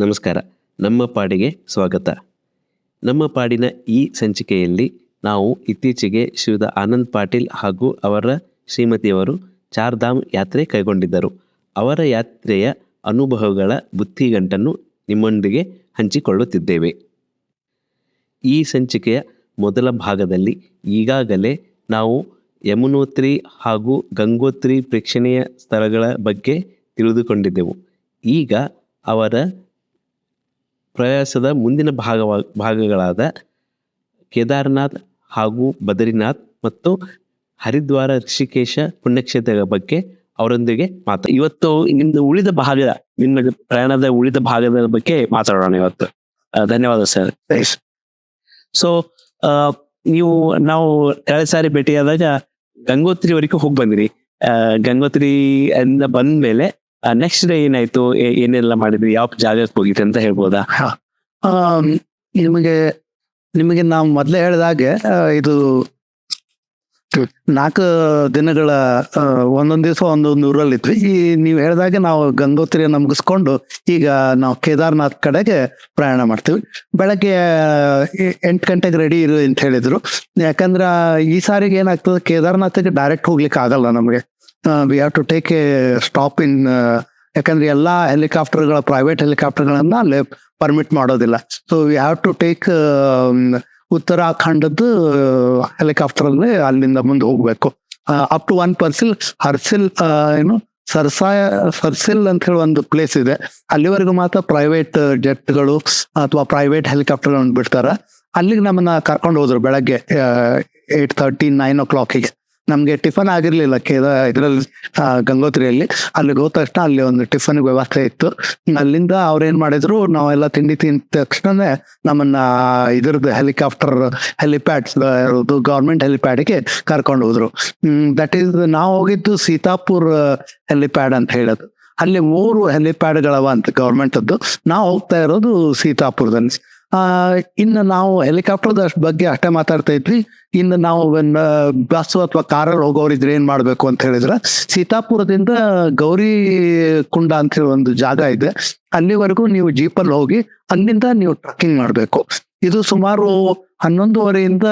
ನಮಸ್ಕಾರ. ನಮ್ಮ ಪಾಡಿಗೆ ಸ್ವಾಗತ. ನಮ್ಮ ಪಾಡಿನ ಈ ಸಂಚಿಕೆಯಲ್ಲಿ ನಾವು ಇತ್ತೀಚೆಗೆ ಶ್ರೀಯುತ ಆನಂದ್ ಪಾಟೀಲ್ ಹಾಗೂ ಅವರ ಶ್ರೀಮತಿಯವರು ಚಾರ್ಧಾಮ್ ಯಾತ್ರೆ ಕೈಗೊಂಡಿದ್ದರು. ಅವರ ಯಾತ್ರೆಯ ಅನುಭವಗಳ ಬುತ್ತಿಗಂಟನ್ನು ನಿಮ್ಮೊಂದಿಗೆ ಹಂಚಿಕೊಳ್ಳುತ್ತಿದ್ದೇವೆ. ಈ ಸಂಚಿಕೆಯ ಮೊದಲ ಭಾಗದಲ್ಲಿ ಈಗಾಗಲೇ ನಾವು ಯಮುನೋತ್ರಿ ಹಾಗೂ ಗಂಗೋತ್ರಿ ಪ್ರೇಕ್ಷಣೀಯ ಸ್ಥಳಗಳ ಬಗ್ಗೆ ತಿಳಿದುಕೊಂಡಿದ್ದೆವು. ಈಗ ಅವರ ಪ್ರಯಾಸದ ಮುಂದಿನ ಭಾಗಗಳಾದ ಕೇದಾರ್ನಾಥ್ ಹಾಗೂ ಬದ್ರಿನಾಥ್ ಮತ್ತು ಹರಿದ್ವಾರ ಋಷಿಕೇಶ ಪುಣ್ಯಕ್ಷೇತ್ರಗಳ ಬಗ್ಗೆ ಅವರೊಂದಿಗೆ ಇವತ್ತು ನಿಮ್ದು ಉಳಿದ ಭಾಗ, ನಿಮ್ಮ ಪ್ರಯಾಣದ ಉಳಿದ ಭಾಗದ ಬಗ್ಗೆ ಮಾತಾಡೋಣ ಇವತ್ತು. ಧನ್ಯವಾದ ಸರ್. ಸೊ ನಾವು ಕಳೆದ ಸಾರಿ ಭೇಟಿಯಾದಾಗ ಗಂಗೋತ್ರಿವರೆಗೂ ಹೋಗಿ ಬಂದಿರಿ. ಗಂಗೋತ್ರಿ ಇಂದ ಬಂದ್ಮೇಲೆ ನೆಕ್ಸ್ಟ್ ಡೇ ಏನಾಯ್ತು, ಏನೆಲ್ಲ ಮಾಡಿದ್ರಿ, ಯಾವ ಜಾಗಕ್ಕೆ ಹೋಗಿದ್ರಿ ಅಂತ ಹೇಳ್ಬೋದಾ? ನಿಮಗೆ ನಾವು ಮೊದ್ಲೇ ಹೇಳಿದಾಗೆ ಇದು 4 ದಿನಗಳ ಒಂದೊಂದ್ ದಿವಸ ಒಂದೊಂದು ಊರಲ್ಲಿದ್ವಿ. ಈ ನೀವು ಹೇಳಿದಾಗೆ ನಾವು ಗಂಗೋತ್ರಿಯನ್ನು ಮುಗಿಸ್ಕೊಂಡು ಈಗ ನಾವು ಕೇದಾರ್ನಾಥ್ ಕಡೆಗೆ ಪ್ರಯಾಣ ಮಾಡ್ತೀವಿ. ಬೆಳಗ್ಗೆ 8 ಗಂಟೆಗೆ ರೆಡಿ ಇರು ಅಂತ ಹೇಳಿದ್ರು. ಯಾಕಂದ್ರ ಈ ಸಾರಿಗೆ ಏನಾಗ್ತದೆ, ಕೇದಾರ್ನಾಥ್ಗೆ ಡೈರೆಕ್ಟ್ ಹೋಗ್ಲಿಕ್ಕೆ ಆಗಲ್ಲ ನಮಗೆ. We have to take a stop in, ಯಾಕಂದ್ರೆ ಎಲ್ಲಾ ಹೆಲಿಕಾಪ್ಟರ್ಗಳ, ಪ್ರೈವೇಟ್ ಹೆಲಿಕಾಪ್ಟರ್ಗಳನ್ನ ಅಲ್ಲೇ ಪರ್ಮಿಟ್ ಮಾಡೋದಿಲ್ಲ. So we have to take ಉತ್ತರಾಖಂಡದ್ದು ಹೆಲಿಕಾಪ್ಟರ್ ಅಲ್ಲಿ ಅಲ್ಲಿಂದ ಮುಂದೆ ಹೋಗ್ಬೇಕು. ಅಪ್ ಟು 1 ಪರ್ಸಿಲ್ ಹರ್ಸಿಲ್ ಸರ್ಸಿಲ್ ಅಂತ ಹೇಳಿ ಒಂದು ಪ್ಲೇಸ್ ಇದೆ. ಅಲ್ಲಿವರೆಗೂ ಮಾತ್ರ ಪ್ರೈವೇಟ್ ಜೆಟ್ಗಳು ಅಥವಾ ಪ್ರೈವೇಟ್ ಹೆಲಿಕಾಪ್ಟರ್ ಬಿಡ್ತಾರ. ಅಲ್ಲಿಗೆ ನಮ್ಮನ್ನ ಕರ್ಕೊಂಡು ಹೋದ್ರು ಬೆಳಗ್ಗೆ 8:30, 9 o'clock. ನಮ್ಗೆ ಟಿಫನ್ ಆಗಿರ್ಲಿಲ್ಲ ಇದ್ರಲ್ಲಿ ಗಂಗೋತ್ರಿಯಲ್ಲಿ. ಅಲ್ಲಿಗೆ ಹೋದ ತಕ್ಷಣ ಅಲ್ಲಿ ಒಂದು ಟಿಫನ್ ವ್ಯವಸ್ಥೆ ಇತ್ತು. ಅಲ್ಲಿಂದ ಅವ್ರೇನ್ ಮಾಡಿದ್ರು, ನಾವೆಲ್ಲ ತಿಂಡಿ ತಿಂದ ತಕ್ಷಣನೇ ನಮ್ಮನ್ನ ಇದ್ರದ್ದು ಹೆಲಿಪ್ಯಾಡ್ಸ್ ಗೌರ್ಮೆಂಟ್ ಹೆಲಿಪ್ಯಾಡ್ಗೆ ಕರ್ಕೊಂಡು ಹೋದ್ರು. ದಟ್ ಈಸ್, ನಾವು ಹೋಗಿದ್ದು ಸೀತಾಪುರ್ ಹೆಲಿಪ್ಯಾಡ್ ಅಂತ ಹೇಳೋದು. ಅಲ್ಲಿ 3 ಹೆಲಿಪ್ಯಾಡ್ಗಳವ ಅಂತ ಗೌರ್ಮೆಂಟದ್ದು. ನಾವು ಹೋಗ್ತಾ ಇರೋದು ಸೀತಾಪುರದಲ್ಲಿ. ಇನ್ನು ನಾವು ಹೆಲಿಕಾಪ್ಟರ್ ಬಗ್ಗೆ ಅಷ್ಟೇ ಮಾತಾಡ್ತಾ ಇದ್ವಿ. ಇನ್ನು ನಾವು ಬಸ್ ಅಥವಾ ಕಾರಲ್ಲಿ ಹೋಗೋರಿದ್ರೆ ಏನ್ ಮಾಡ್ಬೇಕು ಅಂತ ಹೇಳಿದ್ರೆ, ಸೀತಾಪುರದಿಂದ ಗೌರಿ ಕುಂಡ ಅಂತ ಹೇಳಿ ಒಂದು ಜಾಗ ಇದೆ. ಅಲ್ಲಿವರೆಗೂ ನೀವು ಜೀಪಲ್ಲಿ ಹೋಗಿ ಅಲ್ಲಿಂದ ನೀವು ಟ್ರಕ್ಕಿಂಗ್ ಮಾಡ್ಬೇಕು. ಇದು ಸುಮಾರು 11.5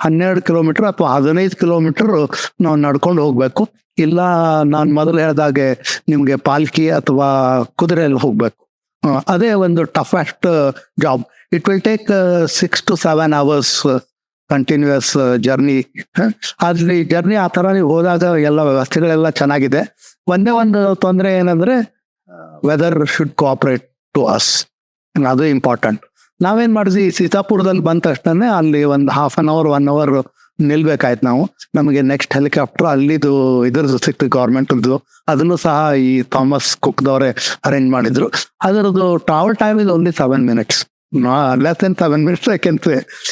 12 ಕಿಲೋಮೀಟರ್ ಅಥವಾ 15 ಕಿಲೋಮೀಟರ್ ನಾವು ನಡ್ಕೊಂಡು ಹೋಗ್ಬೇಕು. ಇಲ್ಲ ನಾನು ಮೊದಲು ಹೇಳಿದಾಗೆ ನಿಮ್ಗೆ ಪಾಲ್ಕಿ ಅಥವಾ ಕುದುರೆಯಲ್ಲಿ ಹೋಗ್ಬೇಕು. ಅದೇ ಒಂದು toughest job. It will take 6 to 7 hours continuous journey. ಆದ್ರೆ ಈ ಜರ್ನಿ ಆ ತರ ನೀವು ಹೋದಾಗ ಎಲ್ಲ ವ್ಯವಸ್ಥೆಗಳೆಲ್ಲ ಚೆನ್ನಾಗಿದೆ. ಒಂದೇ ಒಂದು ತೊಂದರೆ ಏನಂದ್ರೆ, weather should cooperate to us, ಅದು ಇಂಪಾರ್ಟೆಂಟ್. ನಾವೇನ್ ಮಾಡಿದ್ವಿ, ಸೀತಾಪುರದಲ್ಲಿ ಬಂದ ತಕ್ಷಣ ಅಲ್ಲಿ ಒಂದು 1/2 hour 1 hour ನಿಲ್ಬೇಕಾಯ್ತು ನಾವು. ನಮಗೆ ನೆಕ್ಸ್ಟ್ ಹೆಲಿಕಾಪ್ಟರ್ ಅಲ್ಲಿದು ಇದ್ರದ್ದು ಸಿಕ್ತು, ಗೌರ್ಮೆಂಟ್ದು. ಅದನ್ನು ಸಹ ಈ ಥಾಮಸ್ ಕುಕ್ದವರೇ ಅರೇಂಜ್ ಮಾಡಿದ್ರು. ಅದರದ್ದು ಟ್ರಾವೆಲ್ ಟೈಮ್ ಇದು only 7 minutes, less than 7 minutes. ಯಾಕೆಂತ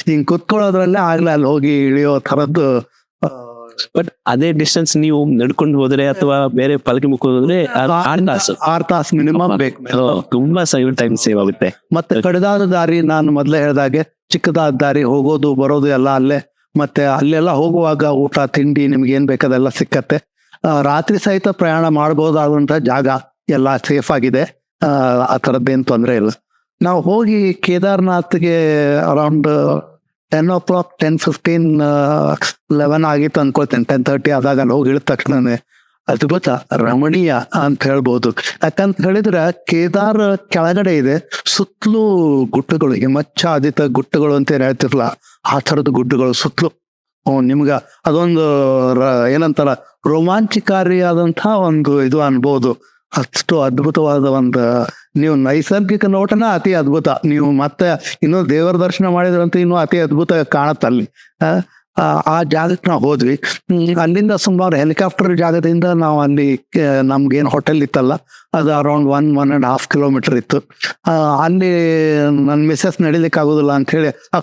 ಹಿಂಗ್ ಕುತ್ಕೊಳ್ಳೋದ್ರಲ್ಲೇ ಆಗ್ಲೇ ಅಲ್ಲಿ ಹೋಗಿ ಇಳಿಯೋ ತರದ್ದು. ಬಟ್ ಅದೇ ಡಿಸ್ಟೆನ್ಸ್ ನೀವು ನಡ್ಕೊಂಡು ಹೋದ್ರೆ ಅಥವಾ ಬೇರೆ ಪಾಲ್ಕಿ ಮುಖೋದ್ರೆ 6 ತಾಸು ಮಿನಿಮಮ್ ಬೇಕು. ತುಂಬಾ ಟೈಮ್ ಸೇವ್ ಆಗುತ್ತೆ. ಮತ್ತೆ ಕಡಿದಾದ ದಾರಿ, ನಾನು ಮೊದ್ಲೇ ಹೇಳಿದಾಗೆ ಚಿಕ್ಕದಾದ ದಾರಿ, ಹೋಗೋದು ಬರೋದು ಎಲ್ಲ ಅಲ್ಲೇ. ಮತ್ತೆ ಅಲ್ಲೆಲ್ಲ ಹೋಗುವಾಗ ಊಟ ತಿಂಡಿ ನಿಮ್ಗೆ ಏನ್ ಬೇಕಾದೆಲ್ಲ ಸಿಕ್ಕತ್ತೆ. ರಾತ್ರಿ ಸಹಿತ ಪ್ರಯಾಣ ಮಾಡಬಹುದಾದಂತ ಜಾಗ, ಎಲ್ಲ ಸೇಫ್ ಆಗಿದೆ. ಆ ಥರದ್ದೇನು ತೊಂದರೆ ಇಲ್ಲ. ನಾವು ಹೋಗಿ ಕೇದಾರ್ನಾಥ್ಗೆ ಅರೌಂಡ್ 10 o'clock 10:15 11 ಆಗಿತ್ತು ಅನ್ಕೊಳ್ತೇನೆ. 10:30 ಆದಾಗ ಅಲ್ಲಿ ಹೋಗಿ ಇಳಿದ ತಕ್ಷಣನೇ ಅದ್ಭುತ, ರಮಣೀಯ ಅಂತ ಹೇಳ್ಬೋದು. ಯಾಕಂತ ಹೇಳಿದ್ರೆ ಕೇದಾರ್ ಕೆಳಗಡೆ ಇದೆ, ಸುತ್ತಲೂ ಗುಡ್ಡಗಳು, ಹಿಮಚ್ಛಾದಿತ ಗುಡ್ಡಗಳು ಅಂತ ಏನ್ ಹೇಳ್ತಿರ್ಲ, ಆ ಥರದ ಗುಡ್ಡಗಳು ಸುತ್ತಲೂ. ನಿಮ್ಗ ಅದೊಂದು ಏನಂತಾರ, ರೋಮಾಂಚಕಾರಿಯಾದಂತಹ ಒಂದು ಇದು ಅನ್ಬೋದು. ಅಷ್ಟು ಅದ್ಭುತವಾದ ಒಂದು, ನೀವು ನೈಸರ್ಗಿಕ ನೋಟನ ಅತಿ ಅದ್ಭುತ. ನೀವು ಮತ್ತೆ ಇನ್ನೂ ದೇವರ ದರ್ಶನ ಮಾಡಿದ್ರಂತೂ ಇನ್ನೂ ಅತಿ ಅದ್ಭುತ ಕಾಣತ್ತಲ್ಲಿ. ಆ ಜಾಗಕ್ಕೆ ನಾವು ಹೋದ್ವಿ. ಅಲ್ಲಿಂದ ಸುಮಾರು ಹೆಲಿಕಾಪ್ಟರ್ ಜಾಗದಿಂದ ನಾವು ಅಲ್ಲಿ ನಮ್ಗೇನು ಹೋಟೆಲ್ ಇತ್ತಲ್ಲ, ಅದು ಅರೌಂಡ್ 1.5 kilometer ಇತ್ತು. ಅಲ್ಲಿ ನನ್ನ ಮಿಸ್ಸಸ್ ನಡಿಲಿಕ್ಕೆ ಆಗೋದಿಲ್ಲ ಅಂತ ಹೇಳಿ ಆ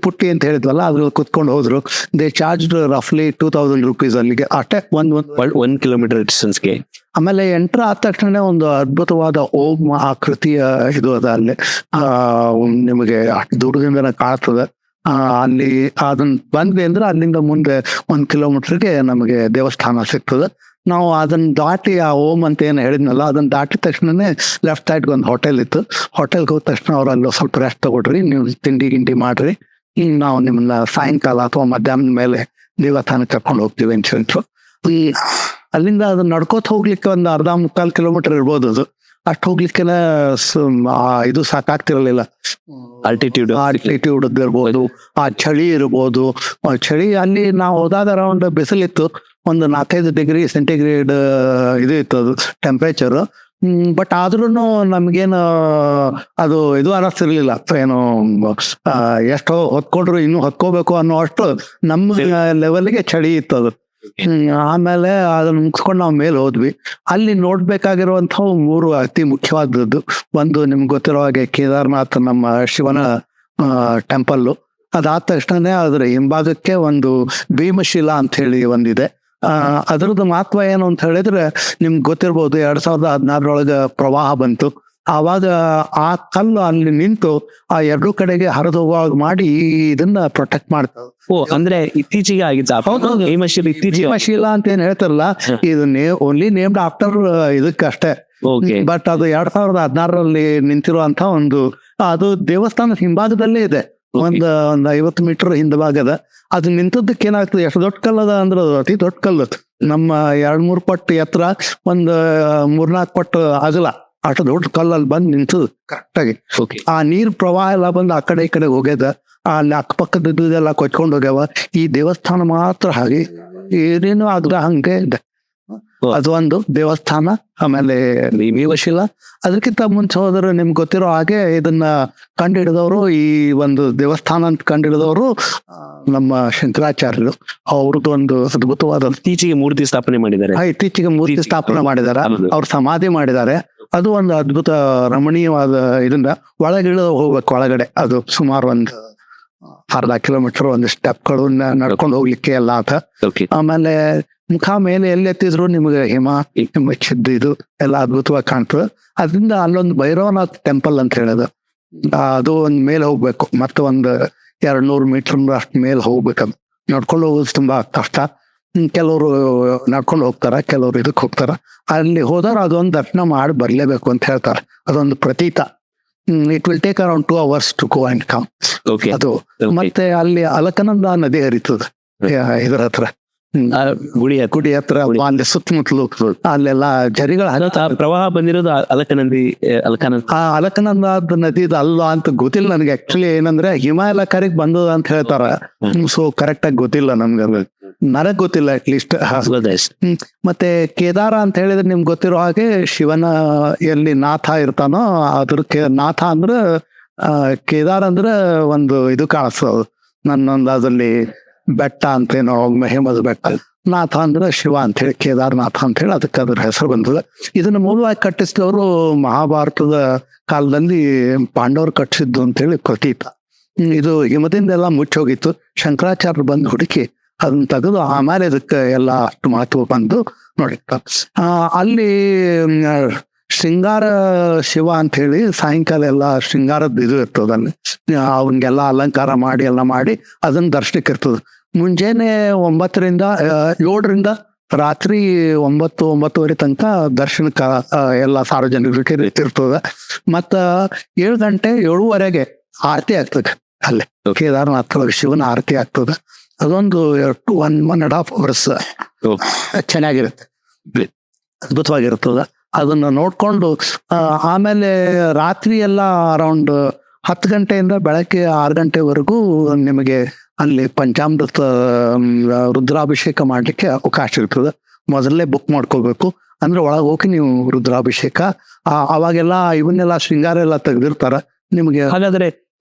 ಪುಟ್ಟಿ ಅಂತ ಹೇಳಿದ್ವಲ್ಲ, ಅದ್ರಲ್ಲಿ ಕುತ್ಕೊಂಡು ಹೋದ್ರು. ದೇ ಚಾರ್ಜ್ಡ್ ರಫ್ಲಿ 2000 rupees ಅಲ್ಲಿಗೆ, ಅಷ್ಟೇ 1 kilometer ಡಿಸ್ಟೆನ್ಸ್ಗೆ. ಆಮೇಲೆ ಎಂಟ್ರ್ ಆದ ತಕ್ಷಣ ಒಂದು ಅದ್ಭುತವಾದ ಓಂ ಆಕೃತಿಯ ಇದು ಅದ ಅಲ್ಲಿ. ನಿಮಗೆ ಅಷ್ಟು ದೂರದಿಂದ ಕಾಣ್ತದೆ. ಅಲ್ಲಿ ಅದನ್ನ ಬಂದ್ವಿ ಅಂದ್ರೆ ಅಲ್ಲಿಂದ ಮುಂದೆ 1 kilometerಗೆ ನಮಗೆ ದೇವಸ್ಥಾನ ಸಿಗ್ತದೆ. ನಾವು ಅದನ್ನ ದಾಟಿ ಆ ಓಮ್ ಅಂತ ಏನು ಹೇಳಿದ್ನಲ್ಲ ಅದನ್ನ ದಾಟಿದ ತಕ್ಷಣನೇ ಲೆಫ್ಟ್ ಸೈಡ್ಗೆ ಒಂದು ಹೋಟೆಲ್ ಇತ್ತು. ಹೋಟೆಲ್ಗೆ ಹೋದ ತಕ್ಷಣ ಅವ್ರು ಅಲ್ಲಿ ಸ್ವಲ್ಪ ರೆಸ್ಟ್ ತಗೊಳ್ರಿ, ನೀವು ತಿಂಡಿ ಗಿಂಡಿ ಮಾಡ್ರಿ, ನಾವು ನಿಮ್ಮನ್ನ ಸಾಯಂಕಾಲ ಅಥವಾ ಮಧ್ಯಾಹ್ನದ ಮೇಲೆ ದೇವಸ್ಥಾನಕ್ಕೆ ಕರ್ಕೊಂಡು ಹೋಗ್ತೀವಿ ಅಂತ ಹೇಳಿದ್ರು. ಅಲ್ಲಿಂದ ಅದನ್ನ ನಡ್ಕೋತ ಹೋಗ್ಲಿಕ್ಕೆ ಒಂದು 1/4 ಕಿಲೋಮೀಟರ್ ಇರ್ಬೋದು. ಅದು ಅಷ್ಟು ಹೋಗ್ಲಿಕ್ಕೆಲ್ಲ ಇದು ಸಾಕಾಗ್ತಿರಲಿಲ್ಲ. ಆಲ್ಟಿಟ್ಯೂಡ್ ಆಲ್ಟಿಟ್ಯೂಡ್ ಇರ್ಬೋದು, ಆ ಚಳಿ ಇರ್ಬೋದು. ಚಳಿ ಅಲ್ಲಿ ನಾವು ಹೋದಾಗ ಅರೌಂಡ್ ಬಿಸಿಲಿತ್ತು, ಒಂದು 4-5 ಡಿಗ್ರಿ ಸೆಂಟಿಗ್ರೇಡ್ ಇದು ಇತ್ತು ಅದು ಟೆಂಪ್ರೇಚರ್. ಬಟ್ ಆದ್ರೂ ನಮ್ಗೇನು ಅದು ಇದು ಅನ್ನಿಸ್ತಿರ್ಲಿಲ್ಲ, ಏನು ಎಷ್ಟೋ ಹೊತ್ಕೊಂಡ್ರು ಇನ್ನೂ ಹೊತ್ಕೋಬೇಕು ಅನ್ನೋ ಅಷ್ಟು ನಮ್ಮ ಲೆವೆಲ್ಗೆ ಚಳಿ ಇತ್ತು ಅದು. ಆಮೇಲೆ ಅದನ್ನ ಮುಗಿಸ್ಕೊಂಡು ನಾವು ಮೇಲೆ ಹೋದ್ವಿ. ಅಲ್ಲಿ ನೋಡ್ಬೇಕಾಗಿರುವಂತಹ 3 ಅತಿ ಮುಖ್ಯವಾದದ್ದು. ಒಂದು ನಿಮ್ಗೆ ಗೊತ್ತಿರೋ ಹಾಗೆ ಕೇದಾರ್ನಾಥ್ ನಮ್ಮ ಶಿವನ ಟೆಂಪಲ್ಲು. ಅದಾದ ತಕ್ಷಣನೇ ಅದ್ರ ಹಿಂಭಾಗಕ್ಕೆ ಒಂದು ಭೀಮಶಿಲಾ ಅಂತ ಹೇಳಿ ಒಂದಿದೆ. ಅದ್ರದ್ದು ಮಹತ್ವ ಏನು ಅಂತ ಹೇಳಿದ್ರೆ ನಿಮ್ಗೆ ಗೊತ್ತಿರ್ಬೋದು, 2016 ಪ್ರವಾಹ ಬಂತು. ಆವಾಗ ಆ ಕಲ್ಲು ಅಲ್ಲಿ ನಿಂತು ಆ 2 ಕಡೆಗೆ ಹರಿದು ಹೋಗುವಾಗ ಮಾಡಿ ಇದನ್ನ ಪ್ರೊಟೆಕ್ಟ್ ಮಾಡ್ತದೆ. ಅಂದ್ರೆ ಇತ್ತೀಚೆಗೆ ಆಗಿತ್ತು ಭೀಮಶಿಲಾ ಅಂತ ಏನ್ ಹೇಳ್ತಾರಲ್ಲ, ಇದು ಓನ್ಲಿ ನೇಮ್ಡ್ ಆಫ್ಟರ್ ಇದಕ್ಕಷ್ಟೇ. ಬಟ್ ಅದು 2016 ನಿಂತಿರುವಂತ ಒಂದು ಅದು ದೇವಸ್ಥಾನದ ಹಿಂಭಾಗದಲ್ಲೇ ಇದೆ. ಒಂದು 50 ಮೀಟರ್ ಹಿಂಭಾಗದ ಅದು ನಿಂತದ್ದಕ್ಕೆ ಏನಾಗ್ತದೆ, ಎಷ್ಟು ದೊಡ್ಡ ಕಲ್ಲದ ಅಂದ್ರೆ ಅತಿ ದೊಡ್ಡ ಕಲ್ಲು. ನಮ್ಮ 2-3 ಪಟ್ಟು ಎತ್ತರ, ಒಂದು 3-4 ಪಟ್ಟು ಅಗಲ, ಅಷ್ಟು ದೊಡ್ಡ ಕಲ್ಲಲ್ಲಿ ಬಂದು ನಿಂತದ್ದು ಕರೆಕ್ಟಾಗಿ. ಆ ನೀರ್ ಪ್ರವಾಹ ಎಲ್ಲ ಬಂದು ಆ ಕಡೆ ಈ ಕಡೆ ಹೋಗ್ಯದ. ಅಲ್ಲಿ ಅಕ್ಕಪಕ್ಕದೆಲ್ಲ ಕೊಚ್ಕೊಂಡು ಹೋಗ್ಯಾವ. ಈ ದೇವಸ್ಥಾನ ಮಾತ್ರ ಹಾಗೆ ಏನೇನು ಆಗದ ಹಂಗೆ ಇದೆ. ಅದು ಒಂದು ದೇವಸ್ಥಾನ. ಆಮೇಲೆ ಭೀಮಶಿಲಾ. ಅದಕ್ಕಿಂತ ಮುಂಚೆ ಹೋದ್ರೆ ನಿಮ್ಗೆ ಗೊತ್ತಿರೋ ಹಾಗೆ ಇದನ್ನ ಕಂಡುಹಿಡಿದವರು, ಈ ಒಂದು ದೇವಸ್ಥಾನ ಅಂತ ಕಂಡುಹಿಡಿದವರು ನಮ್ಮ ಶಂಕರಾಚಾರ್ಯರು. ಅವ್ರದ್ದು ಒಂದು ಅದ್ಭುತವಾದ ಇತ್ತೀಚೆಗೆ ಮೂರ್ತಿ ಸ್ಥಾಪನೆ ಮಾಡಿದ್ದಾರೆ. ಇತ್ತೀಚೆಗೆ ಮೂರ್ತಿ ಸ್ಥಾಪನೆ ಮಾಡಿದ್ದಾರೆ, ಅವ್ರು ಸಮಾಧಿ ಮಾಡಿದ್ದಾರೆ. ಅದು ಒಂದು ಅದ್ಭುತ ರಮಣೀಯವಾದ ಇದನ್ನ ಒಳಗಿಳಿದು ಹೋಗ್ಬೇಕು. ಒಳಗಡೆ ಅದು ಸುಮಾರು ಒಂದು 1/2 ಕಿಲೋಮೀಟರ್ ಒಂದು ಸ್ಟೆಪ್ಗಳು ನಡ್ಕೊಂಡು ಹೋಗ್ಲಿಕ್ಕೆ ಎಲ್ಲ ಆತ. ಆಮೇಲೆ ಮುಖ ಮೇಲೆ ಎಲ್ಲಿ ಎತ್ತಿದ್ರು ನಿಮ್ಗೆ ಹಿಮ ಚಿದ್ದು ಇದು ಎಲ್ಲ ಅದ್ಭುತವಾಗಿ ಕಾಣ್ತದೆ. ಅದರಿಂದ ಅಲ್ಲೊಂದು ಭೈರವನಾಥ್ ಟೆಂಪಲ್ ಅಂತ ಹೇಳೋದು, ಅದು ಒಂದ್ ಮೇಲೆ ಹೋಗ್ಬೇಕು. ಮತ್ತೆ ಒಂದು 200 ಮೀಟರ್ ಅಷ್ಟು ಮೇಲೆ ಹೋಗ್ಬೇಕು. ನಡ್ಕೊಂಡು ಹೋಗೋದು ತುಂಬಾ ಕಷ್ಟ. ಕೆಲವರು ನಡ್ಕೊಂಡು ಹೋಗ್ತಾರ, ಕೆಲವರು ಇದಕ್ಕೆ ಹೋಗ್ತಾರ. ಅಲ್ಲಿ ಹೋದವ್ರು ಅದೊಂದು ದರ್ಶನ ಮಾಡಿ ಬರ್ಲೇಬೇಕು ಅಂತ ಹೇಳ್ತಾರೆ. ಅದೊಂದು ಪ್ರತೀತ. It will take around 2 hours to go and come. ಅದು ಮತ್ತೆ ಅಲ್ಲಿ ಅಲಕನಂದ ನದಿ ಹರಿತದೆ ಇದ್ರ ಹತ್ರ, ಗುಡಿ ಹತ್ರ. ಅಲ್ಲಿ ಸುತ್ತಮುತ್ತಲು ಅಲ್ಲೆಲ್ಲ ಜರಿಗಳ ಪ್ರವಾಹ ಬಂದಿರೋದು ಅಲಕನಂದ ನದಿ ಅಲ್ಲ ಅಂತ ಗೊತ್ತಿಲ್ಲ ನನಗೆ. ಆಕ್ಚುಲಿ ಏನಂದ್ರೆ ಹಿಮಾಲಯ ಕರೆಗೆ ಬಂದದ ಅಂತ ಹೇಳ್ತಾರ. ಸೊ ಕರೆಕ್ಟ್ ಆಗಿ ಗೊತ್ತಿಲ್ಲ ನಮ್ಗೆ, ನನಗ್ ಗೊತ್ತಿಲ್ಲ ಅಟ್ಲೀಸ್ಟ್. ಮತ್ತೆ ಕೇದಾರ ಅಂತ ಹೇಳಿದ್ರೆ ನಿಮ್ಗೆ ಗೊತ್ತಿರೋ ಹಾಗೆ ಶಿವನ ಎಲ್ಲಿ ನಾಥ ಇರ್ತಾನೋ ಅದ್ರ ನಾಥ ಅಂದ್ರೆ ಕೇದಾರ ಅಂದ್ರೆ ಒಂದು ಇದು ಕಾಣಿಸ್ತದ ನನ್ನೊಂದು ಅದ್ರಲ್ಲಿ ಬೆಟ್ಟ ಅಂತೇನೋ, ಮಹಿಮದ ಬೆಟ್ಟ. ನಾಥ ಅಂದ್ರೆ ಶಿವ ಅಂತ ಹೇಳಿ, ಕೇದಾರನಾಥ ಅಂತ ಹೇಳಿ ಅದಕ್ಕೆ ಅದ್ರ ಹೆಸರು ಬಂದದ. ಇದನ್ನ ಮೂಲವಾಗಿ ಕಟ್ಟಿಸಿದವರು ಮಹಾಭಾರತದ ಕಾಲದಲ್ಲಿ ಪಾಂಡವರು ಕಟ್ಟಿಸಿದ್ದು ಅಂತೇಳಿ ಪ್ರತೀತ. ಇದು ಹಿಮದಿಂದೆಲ್ಲ ಮುಚ್ಚೋಗಿತ್ತು. ಶಂಕರಾಚಾರ್ಯರು ಬಂದು ಹುಡುಕಿ ಅದನ್ನ ತೆಗೆದು ಆಮೇಲೆ ಇದಕ್ಕೆ ಎಲ್ಲ ಅಷ್ಟು ಮಹತ್ವ ಬಂದು ನೋಡಿರ್ತಾರೆ. ಅಲ್ಲಿ ಶೃಂಗಾರ ಶಿವ ಅಂತ ಹೇಳಿ ಸಾಯಂಕಾಲ ಎಲ್ಲ ಶೃಂಗಾರದ ಇದು ಇರ್ತದ. ಅಲ್ಲಿ ಅವನ್ಗೆಲ್ಲ ಅಲಂಕಾರ ಮಾಡಿ ಎಲ್ಲ ಮಾಡಿ ಅದನ್ನ ದರ್ಶನಕ್ಕೆ ಇರ್ತದ. ಮುಂಜಾನೆ 9ರಿಂದ 7ರಿಂದ ರಾತ್ರಿ 9-9:30 ತನಕ ದರ್ಶನಕ್ಕ ಎಲ್ಲ ಸಾರ್ವಜನಿಕರಿಗೆ ಇರ್ತದ. ಮತ್ತ 7 ಗಂಟೆ 7:15 ಆರತಿ ಆಗ್ತದೆ. ಅಲ್ಲೇ ಕೇದಾರನಾಥ ಶಿವನ ಆರತಿ ಆಗ್ತದೆ. ಅದೊಂದು 1.5 hours ಚೆನ್ನಾಗಿರುತ್ತೆ, ಅದ್ಭುತವಾಗಿರ್ತದ. ಅದನ್ನ ನೋಡ್ಕೊಂಡು ಆಮೇಲೆ ರಾತ್ರಿ ಎಲ್ಲ ಅರೌಂಡ್ 10 ಗಂಟೆಯಿಂದ ಬೆಳಗ್ಗೆ 6 ಗಂಟೆವರೆಗೂ ನಿಮಗೆ ಅಲ್ಲಿ ಪಂಚಾಮೃತ ರುದ್ರಾಭಿಷೇಕ ಮಾಡ್ಲಿಕ್ಕೆ ಅವಕಾಶ ಇರ್ತದೆ. ಮೊದಲೇ ಬುಕ್ ಮಾಡ್ಕೋಬೇಕು. ಅಂದ್ರೆ ಒಳಗೆ ಹೋಗಿ ನೀವು ರುದ್ರಾಭಿಷೇಕ ಅವಾಗೆಲ್ಲ ಇವನ್ನೆಲ್ಲ ಶೃಂಗಾರ ಎಲ್ಲ ತೆಗ್ದಿರ್ತಾರ ನಿಮ್ಗೆ. ಹಾಗಾದ್ರೆ